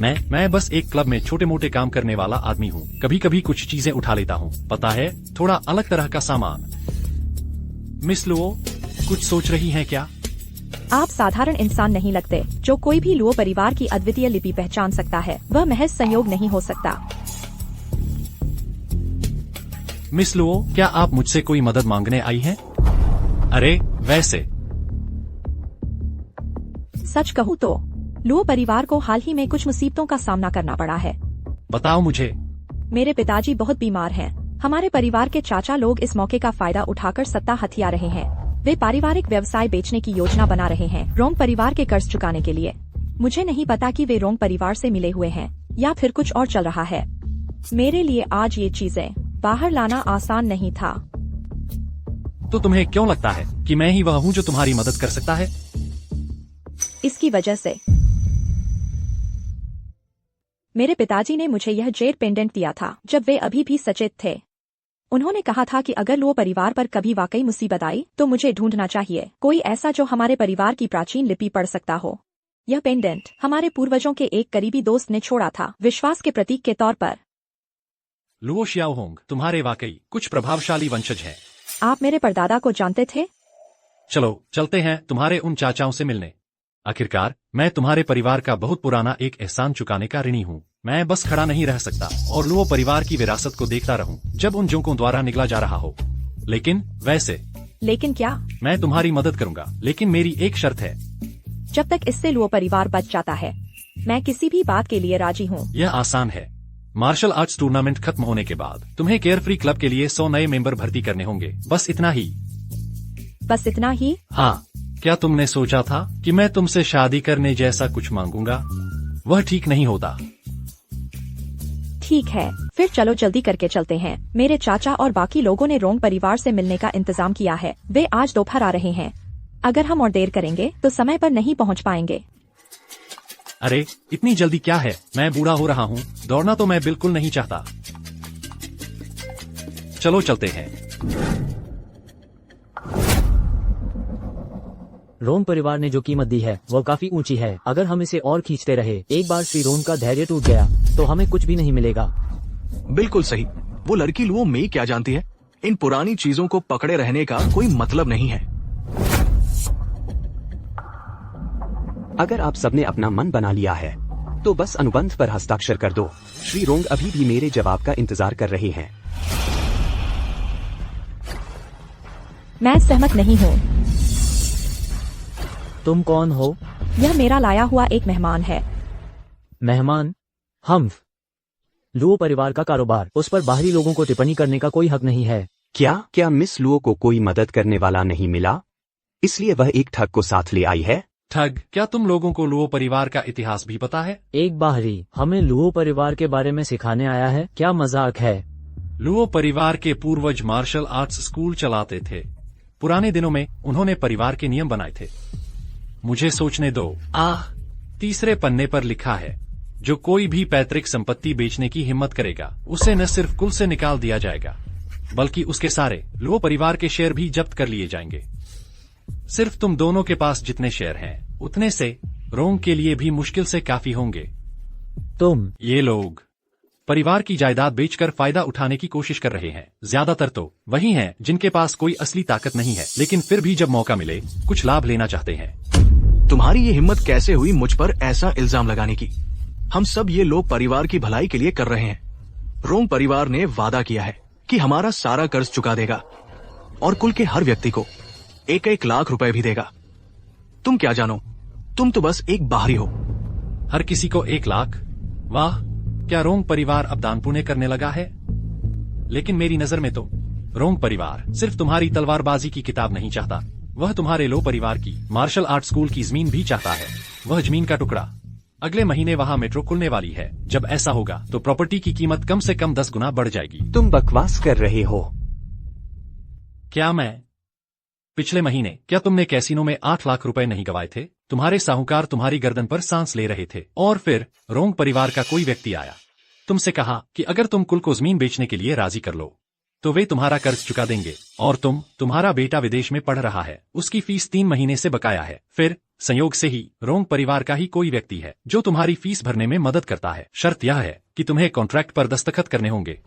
मैं बस एक क्लब में छोटे मोटे काम करने वाला आदमी हूँ। कभी कभी कुछ चीजें उठा लेता हूँ, पता है, थोड़ा अलग तरह का सामान। मिस लुओ, कुछ सोच रही हैं क्या? आप साधारण इंसान नहीं लगते जो कोई भी लुओ परिवार की अद्वितीय लिपि पहचान सकता है। वह महज संयोग नहीं हो सकता। मिस लुओ, क्या आप मुझसे कोई मदद मांगने आई हैं? अरे वैसे सच कहूँ तो लुओ परिवार को हाल ही में कुछ मुसीबतों का सामना करना पड़ा है। बताओ मुझे। मेरे पिताजी बहुत बीमार हैं। हमारे परिवार के चाचा लोग इस मौके का फायदा उठाकर सत्ता हथिया रहे हैं। वे पारिवारिक व्यवसाय बेचने की योजना बना रहे हैं रोंग परिवार के कर्ज चुकाने के लिए। मुझे नहीं पता कि वे रोंग परिवार से मिले हुए हैं या फिर कुछ और चल रहा है। मेरे लिए आज ये चीजें बाहर लाना आसान नहीं था। तो तुम्हें क्यों लगता है कि मैं ही वह हूँ जो तुम्हारी मदद कर सकता है? इसकी वजह से मेरे पिताजी ने मुझे यह जेड पेंडेंट दिया था जब वे अभी भी सचेत थे। उन्होंने कहा था कि अगर लुओ परिवार पर कभी वाकई मुसीबत आई तो मुझे ढूंढना चाहिए कोई ऐसा जो हमारे परिवार की प्राचीन लिपि पढ़ सकता हो। यह पेंडेंट हमारे पूर्वजों के एक करीबी दोस्त ने छोड़ा था, विश्वास के प्रतीक के तौर पर। लुओ शियाओहोंग, तुम्हारे वाकई कुछ प्रभावशाली वंशज हैं। आप मेरे परदादा को जानते थे? चलो चलते हैं तुम्हारे उन चाचाओं से मिलने। आखिरकार मैं तुम्हारे परिवार का बहुत पुराना एक एहसान चुकाने का ऋणी हूँ। मैं बस खड़ा नहीं रह सकता और लुओ परिवार की विरासत को देखता रहूं जब उन जोंकों द्वारा निगला जा रहा हो। लेकिन क्या? मैं तुम्हारी मदद करूंगा, लेकिन मेरी एक शर्त है। जब तक इससे लुओ परिवार बच जाता है, मैं किसी भी बात के लिए राजी हूँ। यह आसान है। मार्शल आर्ट्स टूर्नामेंट खत्म होने के बाद तुम्हें केयर फ्री क्लब के लिए 100 नए मेंबर भर्ती करने होंगे। बस इतना ही। बस इतना ही? हाँ। क्या तुमने सोचा था कि मैं तुमसे शादी करने जैसा कुछ मांगूंगा? वह ठीक नहीं होता। ठीक है, फिर चलो जल्दी करके चलते हैं। मेरे चाचा और बाकी लोगों ने रोंग परिवार से मिलने का इंतजाम किया है। वे आज दोपहर आ रहे हैं। अगर हम और देर करेंगे तो समय पर नहीं पहुंच पाएंगे। अरे इतनी जल्दी क्या है? मैं बूढ़ा हो रहा हूँ, दौड़ना तो मैं बिल्कुल नहीं चाहता। चलो चलते हैं। रोंग परिवार ने जो कीमत दी है वह काफी ऊंची है। अगर हम इसे और खींचते रहे, एक बार श्री रोंग का धैर्य टूट गया तो हमें कुछ भी नहीं मिलेगा। बिल्कुल सही। वो लड़की लुओ मेई क्या जानती है? इन पुरानी चीजों को पकड़े रहने का कोई मतलब नहीं है। अगर आप सबने अपना मन बना लिया है तो बस अनुबंध पर हस्ताक्षर कर दो। श्री रोंग अभी भी मेरे जवाब का इंतजार कर रहे हैं। मैं सहमत नहीं हूँ। तुम कौन हो? यह मेरा लाया हुआ एक मेहमान है। मेहमान? हम्फ। लुओ परिवार का कारोबार, उस पर बाहरी लोगों को टिप्पणी करने का कोई हक नहीं है। क्या मिस लुओ को कोई मदद करने वाला नहीं मिला, इसलिए वह एक ठग को साथ ले आई है? ठग, क्या तुम लोगों को लुओ परिवार का इतिहास भी पता है? एक बाहरी हमें लुओ परिवार के बारे में सिखाने आया है? क्या मजाक है? लुओ परिवार के पूर्वज मार्शल आर्ट्स स्कूल चलाते थे। पुराने दिनों में उन्होंने परिवार के नियम बनाए थे। मुझे सोचने दो। तीसरे पन्ने पर लिखा है, जो कोई भी पैतृक संपत्ति बेचने की हिम्मत करेगा उसे न सिर्फ कुल से निकाल दिया जाएगा बल्कि उसके सारे लुओ परिवार के शेयर भी जब्त कर लिए जाएंगे। सिर्फ तुम दोनों के पास जितने शेयर हैं उतने से रोंग के लिए भी मुश्किल से काफी होंगे। ये लोग परिवार की जायदाद बेचकर फायदा उठाने की कोशिश कर रहे हैं। ज्यादातर तो वही हैं जिनके पास कोई असली ताकत नहीं है लेकिन फिर भी जब मौका मिले कुछ लाभ लेना चाहते हैं। तुम्हारी ये हिम्मत कैसे हुई मुझ पर ऐसा इल्जाम लगाने की? हम सब ये लोग परिवार की भलाई के लिए कर रहे हैं। रोंग परिवार ने वादा किया है कि हमारा सारा कर्ज चुका देगा और कुल के हर व्यक्ति को 1-1 लाख रुपए भी देगा। तुम क्या जानो, तुम तो बस एक बाहरी हो। हर किसी को 1 लाख? वाह, क्या रोंग परिवार अब दान पुण्य करने लगा है? लेकिन मेरी नजर में तो रोंग परिवार सिर्फ तुम्हारी तलवारबाजी की किताब नहीं चाहता, वह तुम्हारे लो परिवार की मार्शल आर्ट स्कूल की जमीन भी चाहता है। वह जमीन का टुकड़ा। अगले महीने वहाँ मेट्रो खुलने वाली है। जब ऐसा होगा तो प्रॉपर्टी की कीमत कम से कम 10 गुना बढ़ जाएगी। तुम बकवास कर रहे हो। क्या मैं? पिछले महीने क्या तुमने कैसीनो में 8 लाख रुपए नहीं गवाए थे? तुम्हारे साहूकार तुम्हारी गर्दन पर सांस ले रहे थे और फिर रोंग परिवार का कोई व्यक्ति आया, तुमसे कहा कि अगर तुम कुल को जमीन बेचने के लिए राजी कर लो तो वे तुम्हारा कर्ज चुका देंगे। और तुम्हारा बेटा विदेश में पढ़ रहा है, उसकी फीस 3 महीने से बकाया है। फिर संयोग से ही रोंग परिवार का ही कोई व्यक्ति है जो तुम्हारी फीस भरने में मदद करता है। शर्त यह है कि तुम्हें कॉन्ट्रैक्ट पर दस्तखत करने होंगे।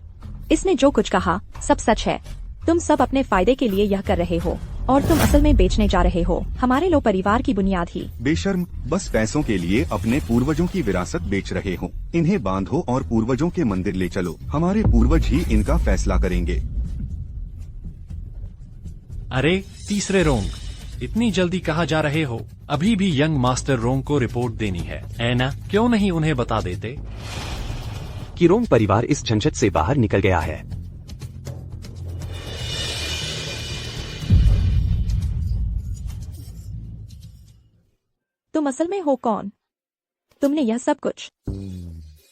इसने जो कुछ कहा सब सच है। तुम सब अपने फायदे के लिए यह कर रहे हो और तुम असल में बेचने जा रहे हो हमारे लो परिवार की बुनियाद ही। बेशर्म, बस पैसों के लिए अपने पूर्वजों की विरासत बेच रहे हो। इन्हें बांधो और पूर्वजों के मंदिर ले चलो। हमारे पूर्वज ही इनका फैसला करेंगे। अरे तीसरे रोंग, इतनी जल्दी कहाँ जा रहे हो? अभी भी यंग मास्टर रोंग को रिपोर्ट देनी है। ऐना, क्यों नहीं उन्हें बता देते कि रोंग परिवार इस झंझट से बाहर निकल गया है? तुम असल में हो कौन? तुमने यह सब कुछ?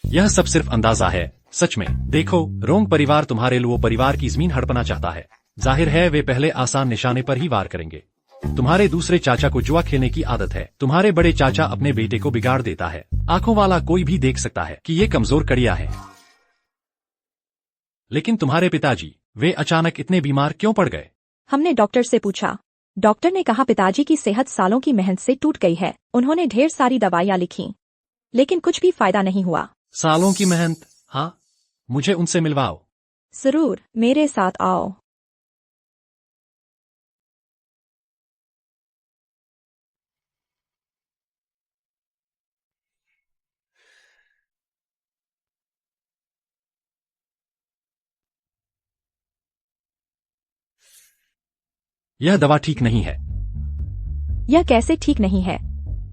यह सब सिर्फ अंदाजा है। सच में देखो, रोंग परिवार तुम्हारे लुओ परिवार की जमीन हड़पना चाहता है। जाहिर है वे पहले आसान निशाने पर ही वार करेंगे। तुम्हारे दूसरे चाचा को जुआ खेलने की आदत है। तुम्हारे बड़े चाचा अपने बेटे को बिगाड़ देता है। आंखों वाला कोई भी देख सकता है कि ये कमजोर कड़िया है। लेकिन तुम्हारे पिताजी, वे अचानक इतने बीमार क्यों पड़ गए? हमने डॉक्टर से पूछा। डॉक्टर ने कहा पिताजी की सेहत सालों की मेहनत से टूट गई है। उन्होंने ढेर सारी दवाइयाँ लिखी लेकिन कुछ भी फायदा नहीं हुआ। सालों की मेहनत? हाँ, मुझे उनसे मिलवाओ। जरूर, मेरे साथ आओ। यह दवा ठीक नहीं है। यह कैसे ठीक नहीं है?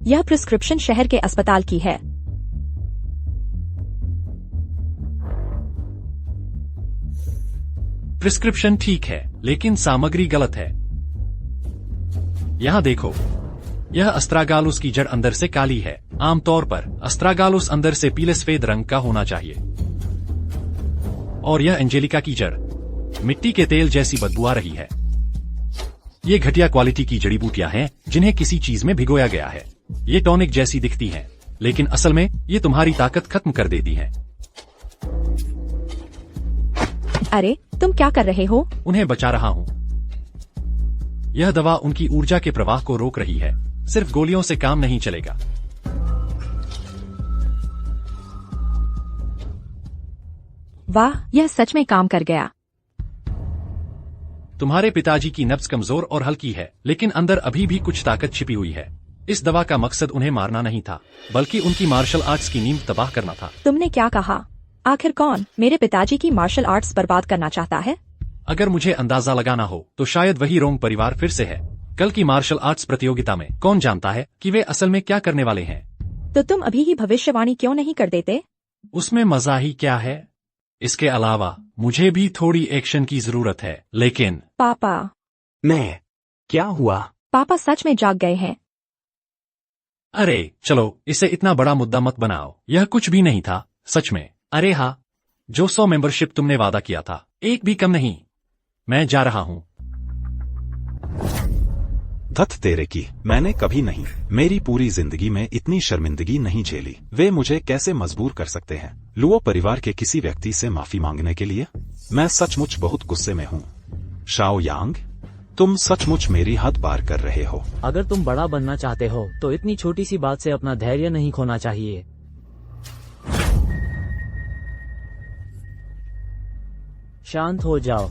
यह प्रिस्क्रिप्शन शहर के अस्पताल की है। प्रिस्क्रिप्शन ठीक है लेकिन सामग्री गलत है। यहाँ देखो, यह अस्ट्रागालुस की जड़ अंदर से काली है। आमतौर पर अस्ट्रागालुस अंदर से पीले सफेद रंग का होना चाहिए। और यह एंजेलिका की जड़ मिट्टी के तेल जैसी बदबू आ रही है। ये घटिया क्वालिटी की जड़ी बूटियां हैं जिन्हें किसी चीज में भिगोया गया है। ये टॉनिक जैसी दिखती हैं, लेकिन असल में ये तुम्हारी ताकत खत्म कर देती हैं। अरे तुम क्या कर रहे हो? उन्हें बचा रहा हूँ। यह दवा उनकी ऊर्जा के प्रवाह को रोक रही है। सिर्फ गोलियों से काम नहीं चलेगा। वाह, यह सच में काम कर गया। तुम्हारे पिताजी की नब्ज कमजोर और हल्की है लेकिन अंदर अभी भी कुछ ताकत छिपी हुई है। इस दवा का मकसद उन्हें मारना नहीं था बल्कि उनकी मार्शल आर्ट्स की नींव तबाह करना था। तुमने क्या कहा? आखिर कौन मेरे पिताजी की मार्शल आर्ट्स बर्बाद करना चाहता है? अगर मुझे अंदाजा लगाना हो तो शायद वही रोंग परिवार फिर से है। कल की मार्शल आर्ट्स प्रतियोगिता में कौन जानता है कि वे असल में क्या करने वाले हैं। तो तुम अभी ही भविष्यवाणी क्यों नहीं कर देते? उसमें मजा ही क्या है? इसके अलावा मुझे भी थोड़ी एक्शन की जरूरत है। लेकिन पापा। मैं? क्या हुआ? पापा सच में जाग गए हैं। अरे चलो, इसे इतना बड़ा मुद्दा मत बनाओ। यह कुछ भी नहीं था, सच में। अरे हाँ, जो 100 मेंबरशिप तुमने वादा किया था, एक भी कम नहीं। मैं जा रहा हूँ। धत तेरे की, मैंने कभी नहीं, मेरी पूरी जिंदगी में इतनी शर्मिंदगी नहीं झेली। वे मुझे कैसे मजबूर कर सकते हैं लुओ परिवार के किसी व्यक्ति से माफी मांगने के लिए? मैं सचमुच बहुत गुस्से में हूँ। शाओ यांग, तुम सचमुच मेरी हद पार कर रहे हो। अगर तुम बड़ा बनना चाहते हो तो इतनी छोटी सी बात से अपना धैर्य नहीं खोना चाहिए। शांत हो जाओ।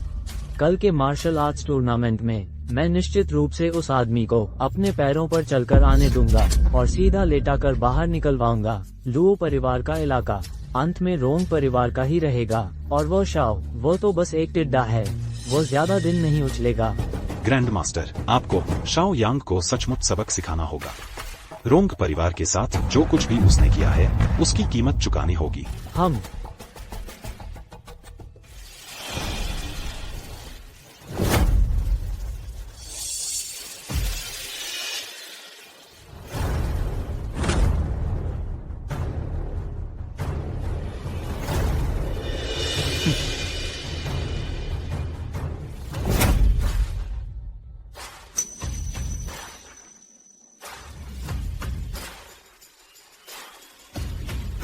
कल के मार्शल आर्ट्स टूर्नामेंट में मैं निश्चित रूप से उस आदमी को अपने पैरों पर चलकर आने दूंगा और सीधा लेटाकर बाहर निकलवाऊंगा। लुओ परिवार का इलाका अंत में रोंग परिवार का ही रहेगा। और वो शाओ, वो तो बस एक टिड्डा है, वो ज्यादा दिन नहीं उछलेगा। ग्रैंड मास्टर, आपको शाओ यांग को सचमुच सबक सिखाना होगा। रोंग परिवार के साथ जो कुछ भी उसने किया है, उसकी कीमत चुकानी होगी। हम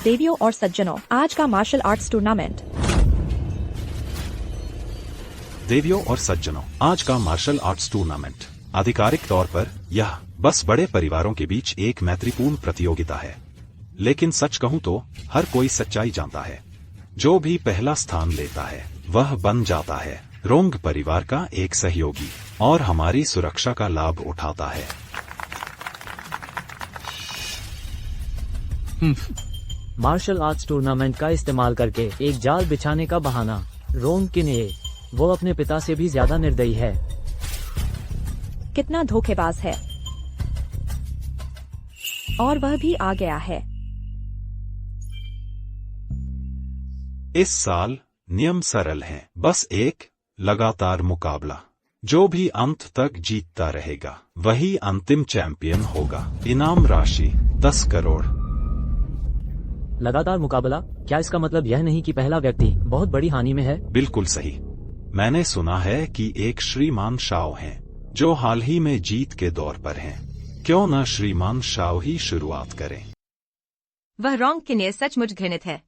देवियों और सज्जनों, आज का मार्शल आर्ट्स टूर्नामेंट। देवियों और सज्जनों, आज का मार्शल आर्ट्स टूर्नामेंट आधिकारिक तौर पर यह बस बड़े परिवारों के बीच एक मैत्रीपूर्ण प्रतियोगिता है। लेकिन सच कहूं तो हर कोई सच्चाई जानता है। जो भी पहला स्थान लेता है वह बन जाता है रोंग परिवार का एक सहयोगी और हमारी सुरक्षा का लाभ उठाता है। मार्शल आर्ट्स टूर्नामेंट का इस्तेमाल करके एक जाल बिछाने का बहाना। रोंग किन्हे, वो अपने पिता से भी ज्यादा निर्दयी है। कितना धोखेबाज है। और वह भी आ गया है। इस साल नियम सरल हैं, बस एक लगातार मुकाबला। जो भी अंत तक जीतता रहेगा वही अंतिम चैंपियन होगा। इनाम राशि 10 करोड़। लगातार मुकाबला? क्या इसका मतलब यह नहीं कि पहला व्यक्ति बहुत बड़ी हानि में है? बिल्कुल सही। मैंने सुना है कि एक श्रीमान शाओ हैं जो हाल ही में जीत के दौर पर हैं। क्यों न श्रीमान शाओ ही शुरुआत करें? वह रोंग किन्हे सचमुच घृणित है।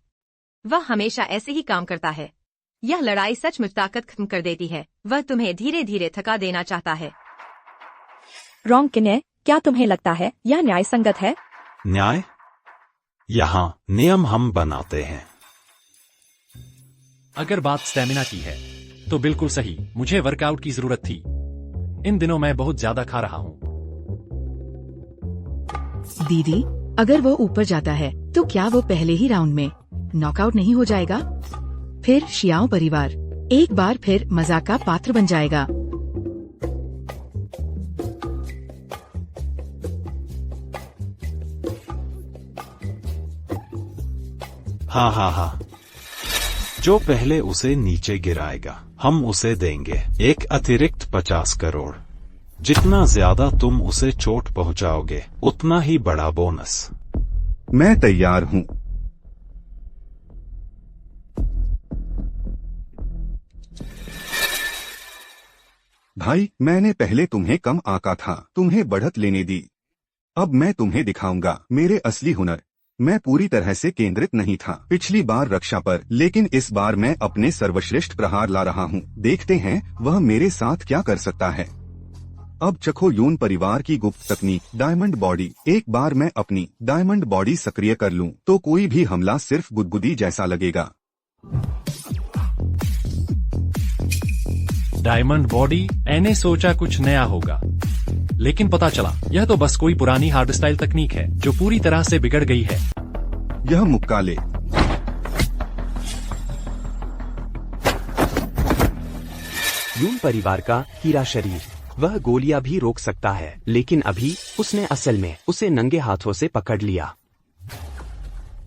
वह हमेशा ऐसे ही काम करता है। यह लड़ाई सचमुच ताकत खत्म कर देती है। वह तुम्हें धीरे धीरे थका देना चाहता है। रोंग किन्हे, क्या तुम्हें लगता है यह न्याय संगत है? न्याय? यहाँ नियम हम बनाते हैं। अगर बात स्टेमिना की है तो बिल्कुल सही, मुझे वर्कआउट की जरूरत थी। इन दिनों मैं बहुत ज्यादा खा रहा हूँ। दीदी, अगर वो ऊपर जाता है तो क्या वो पहले ही राउंड में नॉकआउट नहीं हो जाएगा? फिर शियाओ परिवार एक बार फिर मजाक का पात्र बन जाएगा। हाँ हाँ हाँ, जो पहले उसे नीचे गिराएगा हम उसे देंगे एक अतिरिक्त 50 करोड़। जितना ज्यादा तुम उसे चोट पहुंचाओगे उतना ही बड़ा बोनस। मैं तैयार हूँ। भाई, मैंने पहले तुम्हें कम आंका था, तुम्हें बढ़त लेने दी। अब मैं तुम्हें दिखाऊंगा मेरे असली हुनर। मैं पूरी तरह से केंद्रित नहीं था पिछली बार रक्षा पर, लेकिन इस बार मैं अपने सर्वश्रेष्ठ प्रहार ला रहा हूँ। देखते हैं वह मेरे साथ क्या कर सकता है। अब चखो यून परिवार की गुप्त तकनीक डायमंड बॉडी। एक बार मैं अपनी डायमंड बॉडी सक्रिय कर लूं तो कोई भी हमला सिर्फ गुदगुदी जैसा लगेगा। डायमंड बॉडी, मैंने सोचा कुछ नया होगा, लेकिन पता चला यह तो बस कोई पुरानी हार्ड स्टाइल तकनीक है जो पूरी तरह से बिगड़ गई है। यह मुक्का ले। यून परिवार का हीरा शरीर, वह गोलियां भी रोक सकता है, लेकिन अभी उसने असल में उसे नंगे हाथों से पकड़ लिया।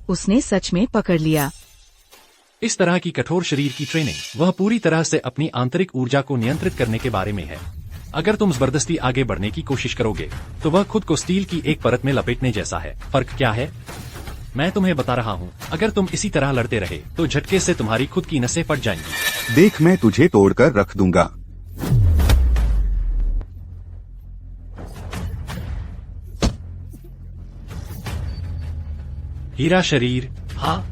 उसने सच में पकड़ लिया। इस तरह की कठोर शरीर की ट्रेनिंग वह पूरी तरह से अपनी आंतरिक ऊर्जा को नियंत्रित करने के बारे में है। अगर तुम जबरदस्ती आगे बढ़ने की कोशिश करोगे तो वह खुद को स्टील की एक परत में लपेटने जैसा है। फर्क क्या है? मैं तुम्हें बता रहा हूँ, अगर तुम इसी तरह लड़ते रहे तो झटके से तुम्हारी खुद की नसें फट जाएंगी। देख, मैं तुझे तोड़कर रख दूंगा। हीरा शरीर, हाँ,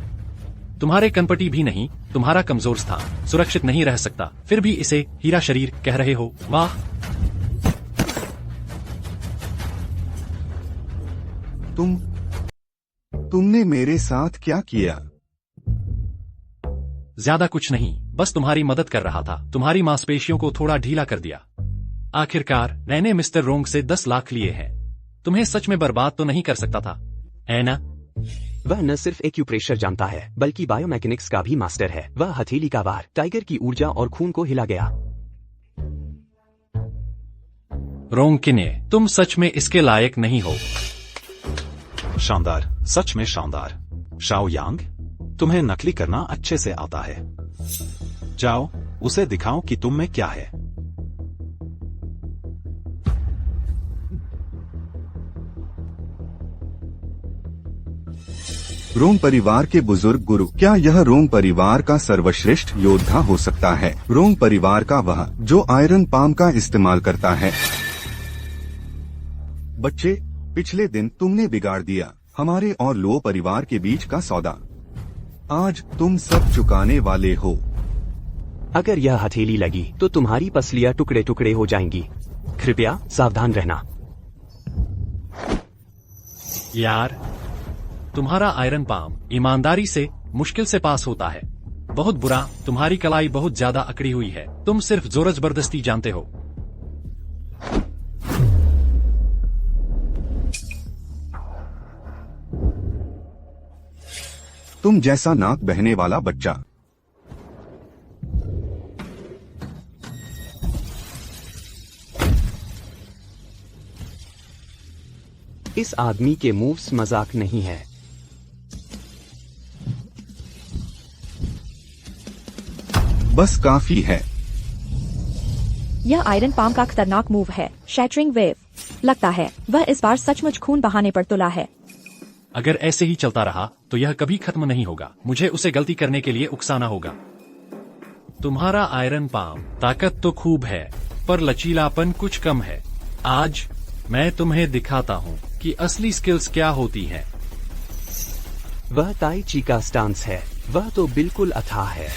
तुम्हारे कनपटी भी नहीं, तुम्हारा कमजोर स्थान सुरक्षित नहीं रह सकता, फिर भी इसे हीरा शरीर कह रहे हो। वाह! तुमने मेरे साथ क्या किया? ज्यादा कुछ नहीं, बस तुम्हारी मदद कर रहा था। तुम्हारी मांसपेशियों को थोड़ा ढीला कर दिया। आखिरकार मैंने मिस्टर रोंग से 10 लाख लिए हैं। तुम्हें सच में बर्बाद तो नहीं कर सकता था, है ना? वह न सिर्फ एक्यूप्रेशर जानता है बल्कि बायोमैकेनिक्स का भी मास्टर है। वह हथेली का वार टाइगर की ऊर्जा और खून को हिला गया। रोंग किने, तुम सच में इसके लायक नहीं हो। शानदार, सच में शानदार। शाओ यांग, तुम्हें नकली करना अच्छे से आता है। जाओ, उसे दिखाओ कि तुम में क्या है। रोंग परिवार के बुजुर्ग गुरु, क्या यह रोंग परिवार का सर्वश्रेष्ठ योद्धा हो सकता है? रोंग परिवार का वह जो आयरन पाम का इस्तेमाल करता है। बच्चे, पिछले दिन तुमने बिगाड़ दिया हमारे और लो परिवार के बीच का सौदा। आज तुम सब चुकाने वाले हो। अगर यह हथेली लगी तो तुम्हारी पसलियां टुकड़े टुकड़े हो जाएंगी। कृपया सावधान रहना। यार, तुम्हारा आयरन पाम ईमानदारी से मुश्किल से पास होता है। बहुत बुरा, तुम्हारी कलाई बहुत ज्यादा अकड़ी हुई है। तुम सिर्फ जोर जबरदस्ती जानते हो। तुम जैसा नाक बहने वाला बच्चा। इस आदमी के मूव्स मजाक नहीं है। बस काफी है। यह आयरन पाम का खतरनाक मूव है, शैटरिंग वेव। लगता है वह इस बार सचमुच खून बहाने पर तुला है। अगर ऐसे ही चलता रहा तो यह कभी खत्म नहीं होगा। मुझे उसे गलती करने के लिए उकसाना होगा। तुम्हारा आयरन पाम ताकत तो खूब है, पर लचीलापन कुछ कम है। आज मैं तुम्हें दिखाता हूँ कि असली स्किल्स क्या होती हैं। वह ताई ची का स्टांस है। वह तो बिल्कुल अथाह है।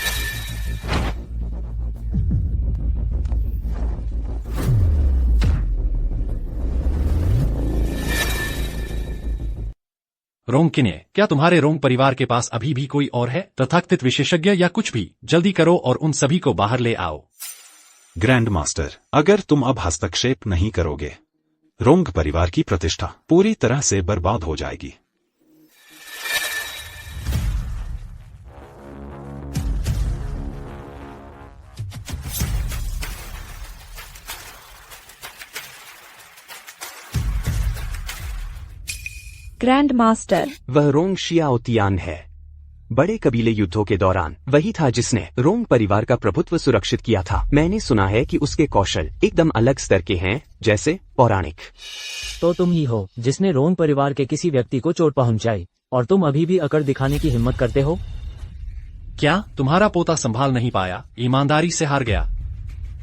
रोंग किने, क्या तुम्हारे रोंग परिवार के पास अभी भी कोई और है? तथाकथित विशेषज्ञ या कुछ भी? जल्दी करो और उन सभी को बाहर ले आओ। ग्रैंड मास्टर, अगर तुम अब हस्तक्षेप नहीं करोगे, रोंग परिवार की प्रतिष्ठा पूरी तरह से बर्बाद हो जाएगी। ग्रैंड मास्टर, वह रोंग शियाओतियान है। बड़े कबीले युद्धों के दौरान वही था जिसने रोंग परिवार का प्रभुत्व सुरक्षित किया था। मैंने सुना है कि उसके कौशल एकदम अलग स्तर के हैं, जैसे पौराणिक। तो तुम ही हो जिसने रोंग परिवार के किसी व्यक्ति को चोट पहुंचाई, और तुम अभी भी अकड़ दिखाने की हिम्मत करते हो? क्या तुम्हारा पोता संभाल नहीं पाया, ईमानदारी से हार गया?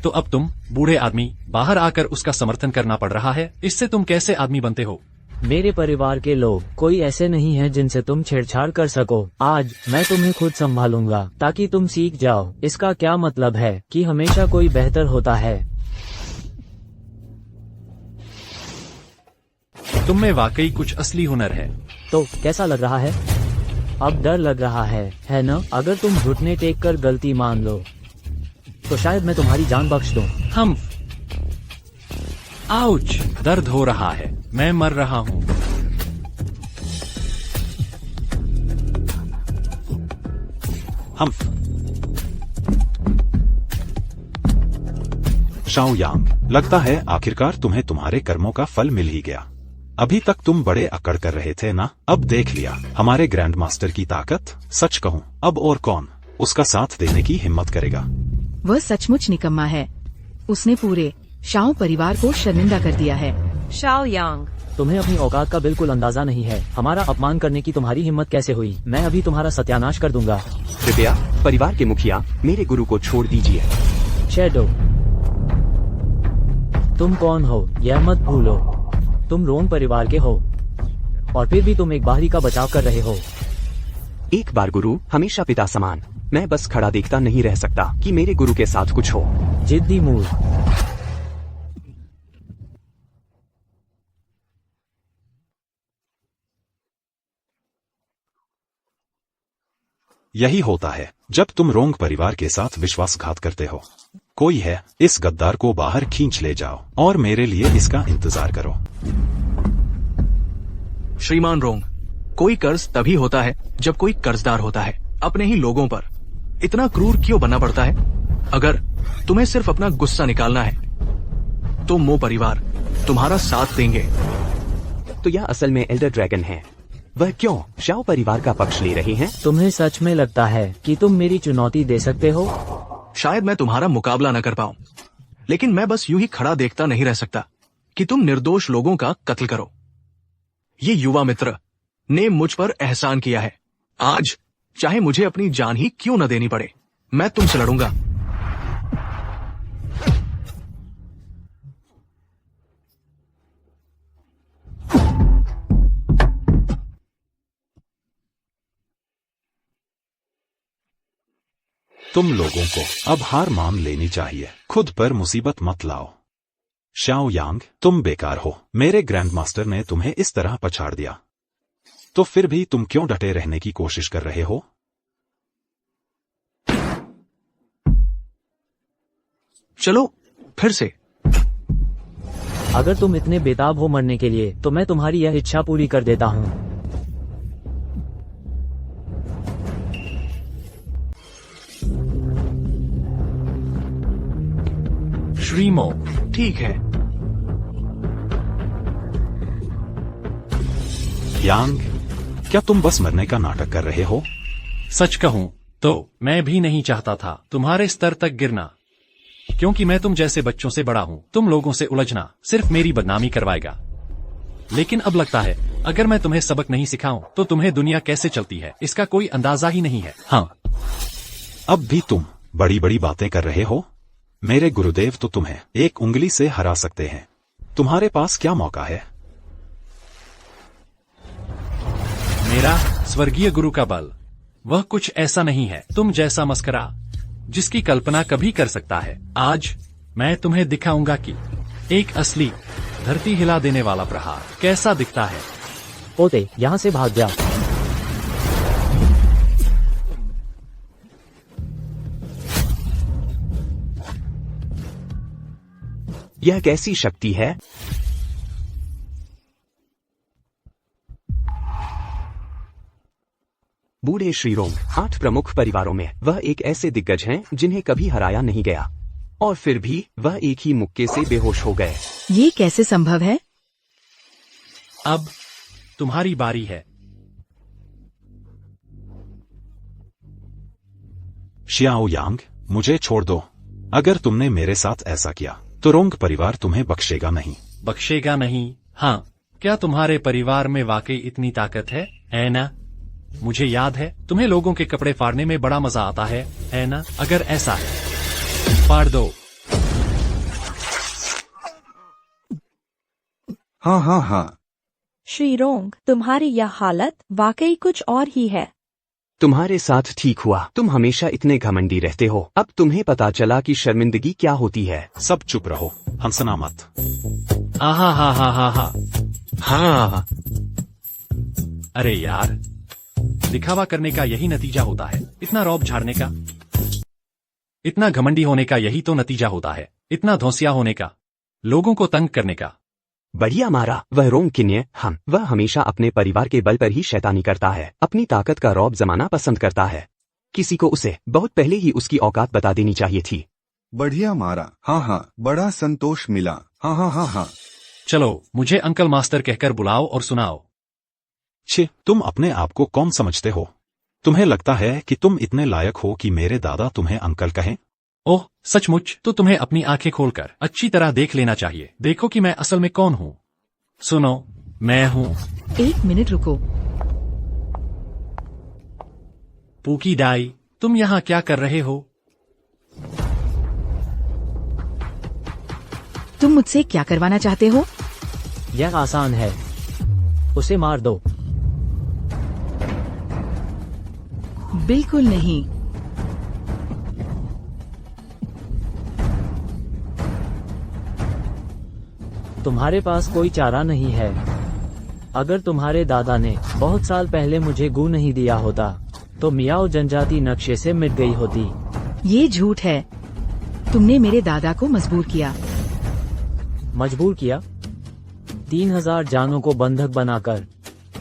तो अब तुम बूढ़े आदमी बाहर आकर उसका समर्थन करना पड़ रहा है। इससे तुम कैसे आदमी बनते हो? मेरे परिवार के लोग कोई ऐसे नहीं हैं जिनसे तुम छेड़छाड़ कर सको। आज मैं तुम्हें खुद संभालूंगा ताकि तुम सीख जाओ इसका क्या मतलब है कि हमेशा कोई बेहतर होता है। तुम में वाकई कुछ असली हुनर है। तो कैसा लग रहा है? अब डर लग रहा है न? अगर तुम घुटने टेक कर गलती मान लो तो शायद मैं तुम्हारी जान बख्श दूं। हम आउच, दर्द हो रहा है, मैं मर रहा हूँ। हम्फ। शाओ यांग, लगता है आखिरकार तुम्हें तुम्हारे कर्मों का फल मिल ही गया। अभी तक तुम बड़े अकड़ कर रहे थे ना? अब देख लिया हमारे ग्रैंड मास्टर की ताकत। सच कहूँ, अब और कौन उसका साथ देने की हिम्मत करेगा? वह सचमुच निकम्मा है। उसने पूरे शाओ परिवार को शर्मिंदा कर दिया है। शाओ यांग, तुम्हें अपनी औकात का बिल्कुल अंदाजा नहीं है। हमारा अपमान करने की तुम्हारी हिम्मत कैसे हुई? मैं अभी तुम्हारा सत्यानाश कर दूंगा। कृपया परिवार के मुखिया मेरे गुरु को छोड़ दीजिए। शैडो, तुम कौन हो यह मत भूलो। तुम रोंग परिवार के हो और फिर भी तुम एक बाहरी का बचाव कर रहे हो। एक बार गुरु हमेशा पिता समान। मैं बस खड़ा देखता नहीं रह सकता कि मेरे गुरु के साथ कुछ हो। जिद्दी मूल। यही होता है जब तुम रोंग परिवार के साथ विश्वासघात करते हो। कोई है, इस गद्दार को बाहर खींच ले जाओ और मेरे लिए इसका इंतजार करो। श्रीमान रोंग, कोई कर्ज तभी होता है जब कोई कर्जदार होता है। अपने ही लोगों पर इतना क्रूर क्यों बनना पड़ता है? अगर तुम्हें सिर्फ अपना गुस्सा निकालना है तो मो परिवार तुम्हारा साथ देंगे। तो यह असल में एल्डर ड्रैगन है। वह क्यों शाओ परिवार का पक्ष ले रहे हैं? तुम्हें सच में लगता है कि तुम मेरी चुनौती दे सकते हो? शायद मैं तुम्हारा मुकाबला न कर पाऊं, लेकिन मैं बस यूं ही खड़ा देखता नहीं रह सकता कि तुम निर्दोष लोगों का कत्ल करो। ये युवा मित्र ने मुझ पर एहसान किया है। आज चाहे मुझे अपनी जान ही क्यों न देनी पड़े, मैं तुमसे लड़ूंगा। तुम लोगों को अब हार मान लेनी चाहिए। खुद पर मुसीबत मत लाओ। शाओ यांग, तुम बेकार हो। मेरे ग्रैंड मास्टर ने तुम्हें इस तरह पछाड़ दिया, तो फिर भी तुम क्यों डटे रहने की कोशिश कर रहे हो? चलो फिर से। अगर तुम इतने बेताब हो मरने के लिए तो मैं तुम्हारी यह इच्छा पूरी कर देता हूँ। श्रीमो, ठीक है। यांग, क्या तुम बस मरने का नाटक कर रहे हो? सच कहूं तो मैं भी नहीं चाहता था तुम्हारे स्तर तक गिरना, क्योंकि मैं तुम जैसे बच्चों से बड़ा हूं। तुम लोगों से उलझना सिर्फ मेरी बदनामी करवाएगा। लेकिन अब लगता है अगर मैं तुम्हें सबक नहीं सिखाऊं तो तुम्हें दुनिया कैसे चलती है इसका कोई अंदाजा ही नहीं है। हाँ, अब भी तुम बड़ी बड़ी बातें कर रहे हो। मेरे गुरुदेव तो तुम्हें एक उंगली से हरा सकते हैं। तुम्हारे पास क्या मौका है? मेरा स्वर्गीय गुरु का बल वह कुछ ऐसा नहीं है तुम जैसा मस्करा जिसकी कल्पना कभी कर सकता है। आज मैं तुम्हें दिखाऊंगा कि एक असली धरती हिला देने वाला प्रहार कैसा दिखता है। पोते, यहाँ से भाग जा। यह कैसी शक्ति है? बूढ़े श्रीरोंग 8 प्रमुख परिवारों में वह एक ऐसे दिग्गज हैं जिन्हें कभी हराया नहीं गया, और फिर भी वह एक ही मुक्के से बेहोश हो गए। ये कैसे संभव है? अब तुम्हारी बारी है। शियाओ यांग, मुझे छोड़ दो। अगर तुमने मेरे साथ ऐसा किया तो रोंग परिवार तुम्हें बख्शेगा नहीं। बख्शेगा नहीं? हाँ, क्या तुम्हारे परिवार में वाकई इतनी ताकत है ना? मुझे याद है तुम्हें लोगों के कपड़े फाड़ने में बड़ा मजा आता है ना? अगर ऐसा है, फाड़ दो। हाँ हाँ हाँ। श्रीरोंग, तुम्हारी यह हालत वाकई कुछ और ही है। तुम्हारे साथ ठीक हुआ। तुम हमेशा इतने घमंडी रहते हो। अब तुम्हें पता चला कि शर्मिंदगी क्या होती है। सब चुप रहो, हंसना मत। आहा हा हा हा हा। हाँ, अरे यार, दिखावा करने का यही नतीजा होता है। इतना रौब झाड़ने का, इतना घमंडी होने का यही तो नतीजा होता है। इतना धौंसिया होने का, लोगों को तंग करने का। बढ़िया मारा। वह रोंग किन्य वह हमेशा अपने परिवार के बल पर ही शैतानी करता है। अपनी ताकत का रौब जमाना पसंद करता है। किसी को उसे बहुत पहले ही उसकी औकात बता देनी चाहिए थी। बढ़िया मारा। हाँ हाँ, बड़ा संतोष मिला। हाँ हाँ हाँ हाँ। चलो, मुझे अंकल मास्टर कहकर बुलाओ और सुनाओ। छे, तुम अपने आप को कौन समझते हो? तुम्हें लगता है कि तुम इतने लायक हो कि मेरे दादा तुम्हें अंकल कहें? ओह सचमुच, तो तुम्हें अपनी आंखें खोलकर अच्छी तरह देख लेना चाहिए। देखो कि मैं असल में कौन हूँ। सुनो, मैं हूँ 1 मिनट रुको। पूकी डाई, तुम यहाँ क्या कर रहे हो? तुम मुझसे क्या करवाना चाहते हो? यह आसान है, उसे मार दो। बिल्कुल नहीं। तुम्हारे पास कोई चारा नहीं है। अगर तुम्हारे दादा ने बहुत साल पहले मुझे गू नहीं दिया होता तो मियाओ जनजाति नक्शे से मिट गई होती। ये झूठ है। तुमने मेरे दादा को मजबूर किया। मजबूर किया? 3000 जानों को बंधक बनाकर,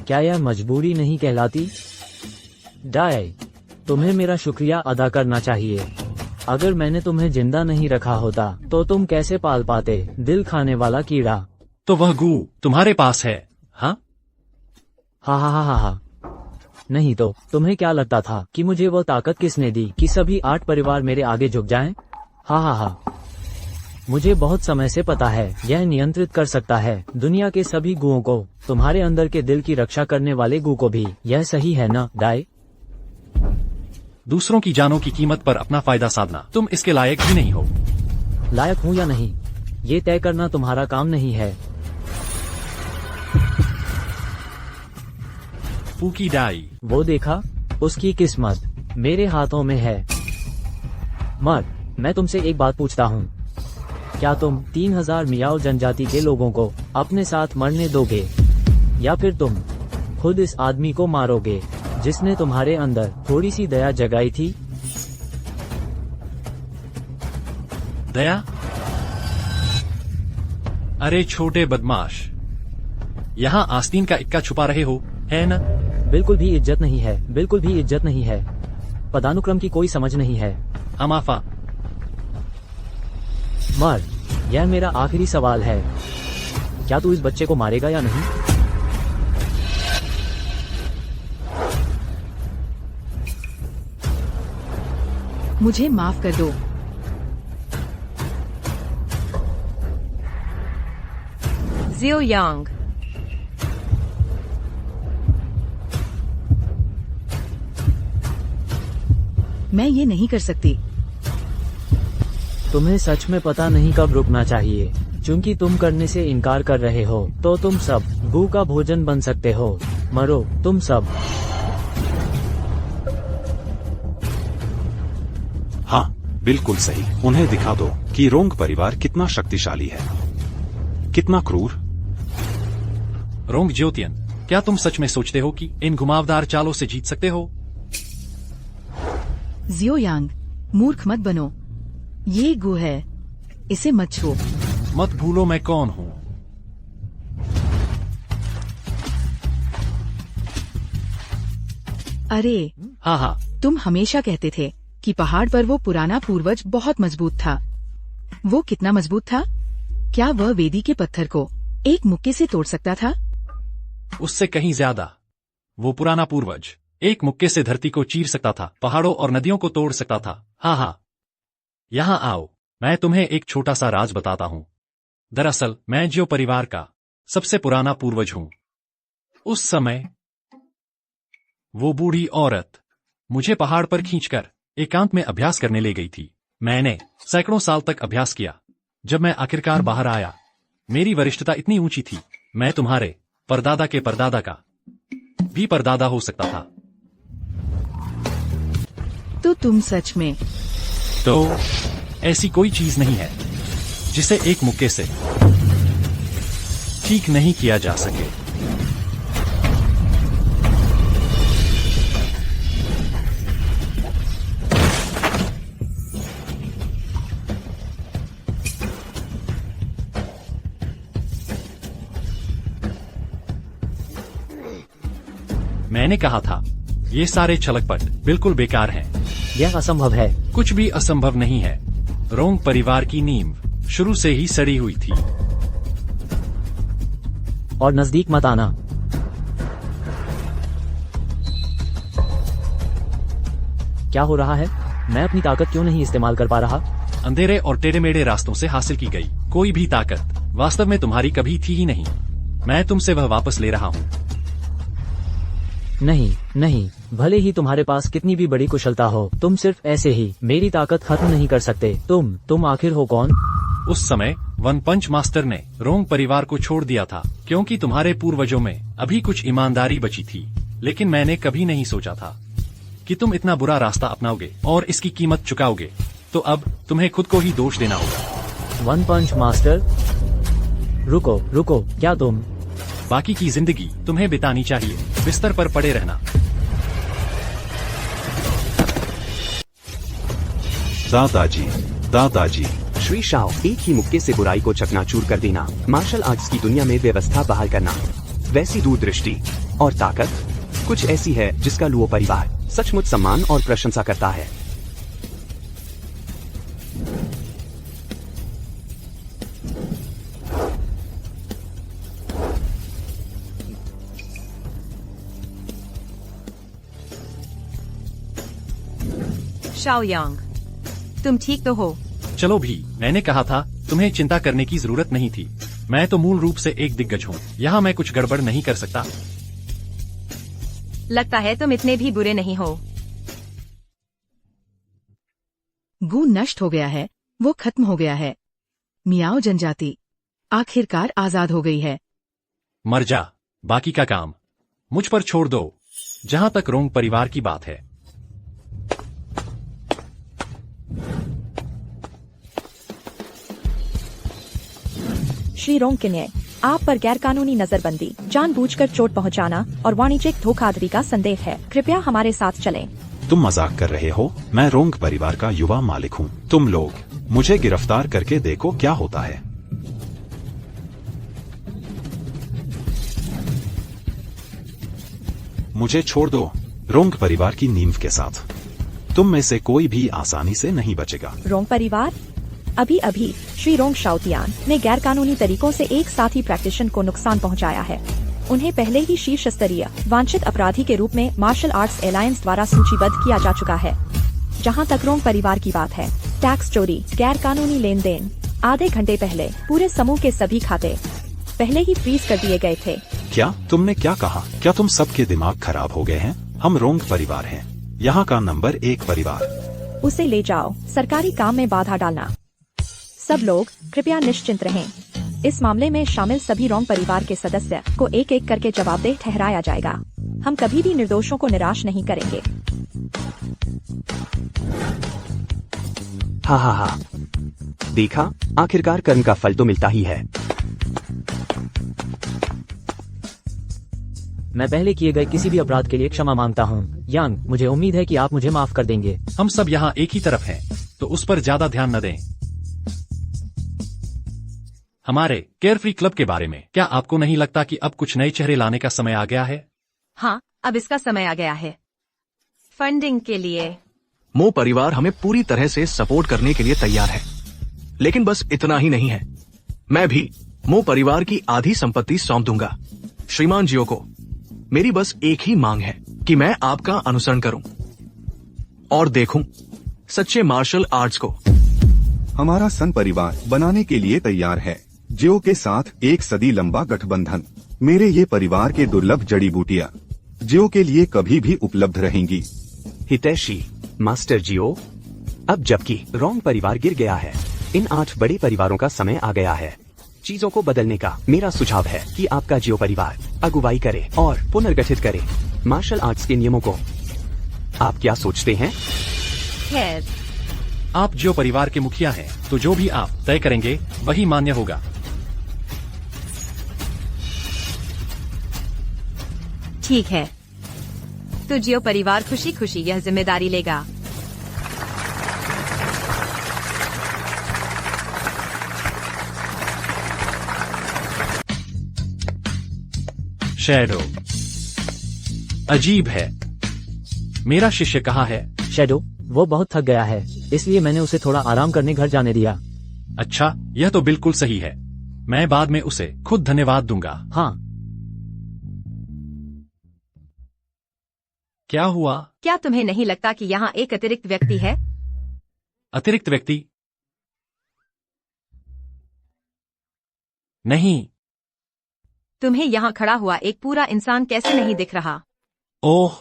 क्या यह मजबूरी नहीं कहलाती? डाई, तुम्हें मेरा शुक्रिया अदा करना चाहिए। अगर मैंने तुम्हें जिंदा नहीं रखा होता तो तुम कैसे पाल पाते दिल खाने वाला कीड़ा? तो वह गू तुम्हारे पास है? हाँ हा। नहीं तो तुम्हें क्या लगता था कि मुझे वो ताकत किसने दी कि सभी 8 परिवार मेरे आगे झुक जाएं? हा। मुझे बहुत समय से पता है यह नियंत्रित कर सकता है दुनिया के सभी गुओं को, तुम्हारे अंदर के दिल की रक्षा करने वाले गू को भी। यह सही है ना डाई? दूसरों की जानों की कीमत पर अपना फायदा साधना, तुम इसके लायक भी नहीं हो। लायक हूँ या नहीं, ये तय करना तुम्हारा काम नहीं है। पूकी डाई, वो देखा, उसकी किस्मत मेरे हाथों में है। मर, मैं तुमसे एक बात पूछता हूँ, क्या तुम 3000 मियाओ जनजाति के लोगों को अपने साथ मरने दोगे या फिर तुम खुद इस आदमी को मारोगे जिसने तुम्हारे अंदर थोड़ी सी दया जगाई थी? दया? अरे छोटे बदमाश, यहाँ आस्तीन का इक्का छुपा रहे हो, है न? बिल्कुल भी इज्जत नहीं है, बिल्कुल भी इज्जत नहीं है। पदानुक्रम की कोई समझ नहीं है। अमाफा, मर, यह मेरा आखिरी सवाल है, क्या तू इस बच्चे को मारेगा या नहीं? मुझे माफ कर दो। जियो यांग, मैं ये नहीं कर सकती। तुम्हें सच में पता नहीं कब रुकना चाहिए, क्योंकि तुम करने से इनकार कर रहे हो तो तुम सब गू का भोजन बन सकते हो। मरो तुम सब। हाँ, बिल्कुल सही। उन्हें दिखा दो कि रोंग परिवार कितना शक्तिशाली है, कितना क्रूर। रोंग ज्योतियन, क्या तुम सच में सोचते हो कि इन घुमावदार चालों से जीत सकते हो? जियो यांग, मूर्ख मत बनो। ये गु है, इसे मत छुओ। मत भूलो मैं कौन हूँ। अरे हाँ, तुम हमेशा कहते थे कि पहाड़ पर वो पुराना पूर्वज बहुत मजबूत था। वो कितना मजबूत था? क्या वह वेदी के पत्थर को एक मुक्के से तोड़ सकता था? उससे कहीं ज्यादा। वो पुराना पूर्वज एक मुक्के से धरती को चीर सकता था, पहाड़ों और नदियों को तोड़ सकता था। हाँ, यहाँ आओ, मैं तुम्हें एक छोटा सा राज बताता हूँ। दरअसल मैं जियो परिवार का सबसे पुराना पूर्वज हूँ। उस समय वो बूढ़ी औरत मुझे पहाड़ पर खींचकर एकांत में अभ्यास करने ले गई थी। मैंने सैकड़ों साल तक अभ्यास किया। जब मैं आखिरकार बाहर आया, मेरी वरिष्ठता इतनी ऊंची थी, मैं तुम्हारे परदादा के परदादा का भी परदादा हो सकता था। तो तुम सच में? तो ऐसी कोई चीज नहीं है जिसे एक मुक्के से ठीक नहीं किया जा सके। मैंने कहा था, ये सारे छलकपट बिल्कुल बेकार हैं। यह असंभव है। कुछ भी असंभव नहीं है। रोंग परिवार की नींव शुरू से ही सड़ी हुई थी। और नजदीक मत आना। क्या हो रहा है? मैं अपनी ताकत क्यों नहीं इस्तेमाल कर पा रहा? अंधेरे और टेढ़े मेढ़े रास्तों से हासिल की गई कोई भी ताकत वास्तव में तुम्हारी कभी थी ही नहीं। मैं तुमसे वह वापस ले रहा हूँ। नहीं नहीं, भले ही तुम्हारे पास कितनी भी बड़ी कुशलता हो, तुम सिर्फ ऐसे ही मेरी ताकत खत्म नहीं कर सकते। तुम आखिर हो कौन? उस समय वन पंच मास्टर ने रोंग परिवार को छोड़ दिया था क्योंकि तुम्हारे पूर्वजों में अभी कुछ ईमानदारी बची थी, लेकिन मैंने कभी नहीं सोचा था कि तुम इतना बुरा रास्ता अपनाओगे और इसकी कीमत चुकाओगे। तो अब तुम्हें खुद को ही दोष देना होगा। वन पंच मास्टर, रुको, क्या तुम? बाकी की जिंदगी तुम्हें बितानी चाहिए बिस्तर पर पड़े रहना। दादाजी। श्री शाओ, एक ही मुक्के से बुराई को चकनाचूर कर देना, मार्शल आर्ट्स की दुनिया में व्यवस्था बहाल करना, वैसी दूरदृष्टि और ताकत कुछ ऐसी है जिसका लुओ परिवार सचमुच सम्मान और प्रशंसा करता है। शाओ यांग, तुम ठीक तो हो? चलो भी, मैंने कहा था तुम्हें चिंता करने की जरूरत नहीं थी। मैं तो मूल रूप से एक दिग्गज हूँ, यहाँ मैं कुछ गड़बड़ नहीं कर सकता। लगता है तुम इतने भी बुरे नहीं हो। गू नष्ट हो गया है, वो खत्म हो गया है। मियाओ जनजाति आखिरकार आजाद हो गई है। मर जा, बाकी का काम मुझ पर छोड़ दो। जहाँ तक रोंग परिवार की बात है, श्री रोंग किन्ये, आप पर गैरकानूनी नजरबंदी, जानबूझकर चोट पहुंचाना और वाणिज्यिक धोखाधड़ी का संदेह है। कृपया हमारे साथ चलें। तुम मजाक कर रहे हो? मैं रोंग परिवार का युवा मालिक हूँ। तुम लोग मुझे गिरफ्तार करके देखो क्या होता है। मुझे छोड़ दो। रोंग परिवार की नींव के साथ तुम में से कोई भी आसानी से नहीं बचेगा। रोंग परिवार? अभी श्री रोंग शाओतियान ने गैरकानूनी तरीकों से एक साथी प्रैक्टिशनर को नुकसान पहुंचाया है। उन्हें पहले ही शीर्ष स्तरीय वांछित अपराधी के रूप में मार्शल आर्ट्स एलायंस द्वारा सूचीबद्ध किया जा चुका है। जहां तक रोंग परिवार की बात है, टैक्स चोरी, गैरकानूनी लेन देन, आधे घंटे पहले पूरे समूह के सभी खाते पहले ही फ्रीज कर दिए गए थे। क्या तुमने क्या कहा? क्या तुम सबके दिमाग खराब हो गए हैं? हम रोंग परिवार हैं, यहाँ का नंबर 1 परिवार। उसे ले जाओ। सरकारी काम में बाधा डालना। सब लोग कृपया निश्चिंत रहें। इस मामले में शामिल सभी रोंग परिवार के सदस्य को एक एक करके जवाबदेह ठहराया जाएगा। हम कभी भी निर्दोषों को निराश नहीं करेंगे। हा। देखा, आखिरकार कर्म का फल तो मिलता ही है। मैं पहले किए गए किसी भी अपराध के लिए क्षमा मांगता हूँ। यांग, मुझे उम्मीद है कि आप मुझे माफ कर देंगे। हम सब यहाँ एक ही तरफ हैं, तो उस पर ज्यादा ध्यान न दें। हमारे केयरफ्री क्लब के बारे में क्या आपको नहीं लगता कि अब कुछ नए चेहरे लाने का समय आ गया है? हाँ, अब इसका समय आ गया है। फंडिंग के लिए मो परिवार हमें पूरी तरह से सपोर्ट करने के लिए तैयार है, लेकिन बस इतना ही नहीं है। मैं भी मो परिवार की आधी संपत्ति सौंप दूंगा। श्रीमान जियो को मेरी बस एक ही मांग है कि मैं आपका अनुसरण करूं और देखूं सच्चे मार्शल आर्ट्स को। हमारा सन परिवार बनाने के लिए तैयार है। जियो के साथ 1 सदी लंबा गठबंधन। मेरे ये परिवार के दुर्लभ जड़ी बूटियाँ जियो के लिए कभी भी उपलब्ध रहेंगी। हितैषी, मास्टर जियो, अब जबकि रोंग परिवार गिर गया है, इन 8 बड़े परिवारों का समय आ गया है। चीजों को बदलने का मेरा सुझाव है कि आपका जियो परिवार अगुवाई करे और पुनर्गठित करे मार्शल आर्ट्स के नियमों को। आप क्या सोचते हैं? खैर, आप जो परिवार के मुखिया हैं, तो जो भी आप तय करेंगे वही मान्य होगा। ठीक है, तो जियो परिवार खुशी खुशी यह जिम्मेदारी लेगा। शैडो, अजीब है। मेरा शिष्य कहाँ है? शैडो, वो बहुत थक गया है, इसलिए मैंने उसे थोड़ा आराम करने घर जाने दिया। अच्छा, यह तो बिल्कुल सही है। मैं बाद में उसे खुद धन्यवाद दूंगा। हाँ। क्या हुआ? क्या तुम्हें नहीं लगता कि यहाँ एक अतिरिक्त व्यक्ति है? अतिरिक्त व्यक्ति? नहीं। तुम्हें यहाँ खड़ा हुआ एक पूरा इंसान कैसे नहीं दिख रहा? ओह,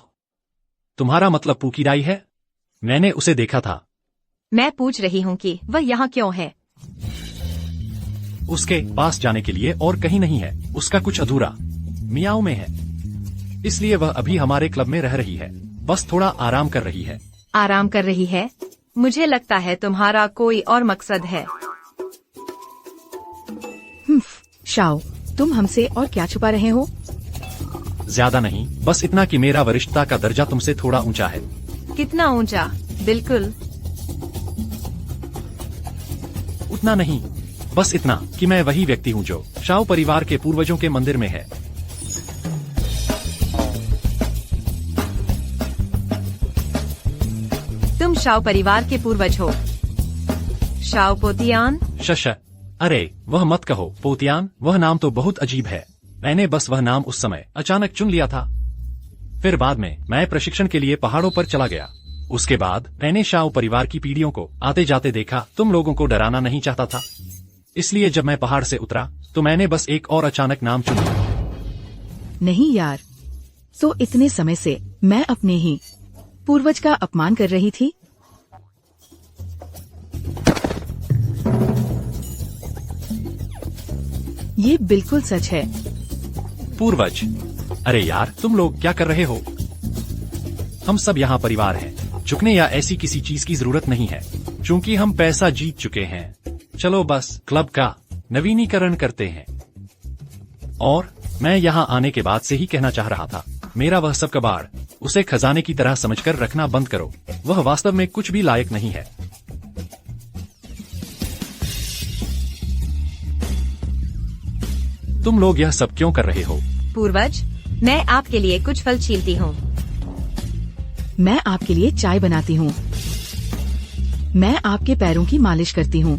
तुम्हारा मतलब पूकीराई है? मैंने उसे देखा था। मैं पूछ रही हूँ कि वह यहाँ क्यों है? उसके पास जाने के लिए और कहीं नहीं है। उसका कुछ अधूरा मियाओ में है, इसलिए वह अभी हमारे क्लब में रह रही है। बस थोड़ा आराम कर रही है। आराम कर रही है? मुझे लगता है तुम्हारा कोई और मकसद है। शाओ, तुम हमसे और क्या छुपा रहे हो? ज्यादा नहीं, बस इतना कि मेरा वरिष्ठता का दर्जा तुमसे थोड़ा ऊंचा है। कितना ऊंचा? बिल्कुल उतना नहीं, बस इतना कि मैं वही व्यक्ति हूँ जो शाओ परिवार के पूर्वजों के मंदिर में है। तुम शाओ परिवार के पूर्वज हो? शाओ पोतियान? शश, अरे वह मत कहो पोतियान, वह नाम तो बहुत अजीब है। मैंने बस वह नाम उस समय अचानक चुन लिया था। फिर बाद में मैं प्रशिक्षण के लिए पहाड़ों पर चला गया। उसके बाद मैंने शाओ परिवार की पीढ़ियों को आते जाते देखा। तुम लोगों को डराना नहीं चाहता था, इसलिए जब मैं पहाड़ से उतरा तो मैंने बस एक और अचानक नाम चुन लिया। नहीं यार, तो इतने समय से मैं अपने ही पूर्वज का अपमान कर रही थी। ये बिल्कुल सच है। पूर्वज? अरे यार, तुम लोग क्या कर रहे हो? हम सब यहाँ परिवार हैं। झुकने या ऐसी किसी चीज की जरूरत नहीं है, क्योंकि हम पैसा जीत चुके हैं। चलो बस क्लब का नवीनीकरण करते हैं। और मैं यहाँ आने के बाद से ही कहना चाह रहा था, मेरा वह सब कबाड़ उसे खजाने की तरह समझकर रखना बंद करो। वह वास्तव में कुछ भी लायक नहीं है। तुम लोग यह सब क्यों कर रहे हो? पूर्वज, मैं आपके लिए कुछ फल छीलती हूँ। मैं आपके लिए चाय बनाती हूँ। मैं आपके पैरों की मालिश करती हूँ।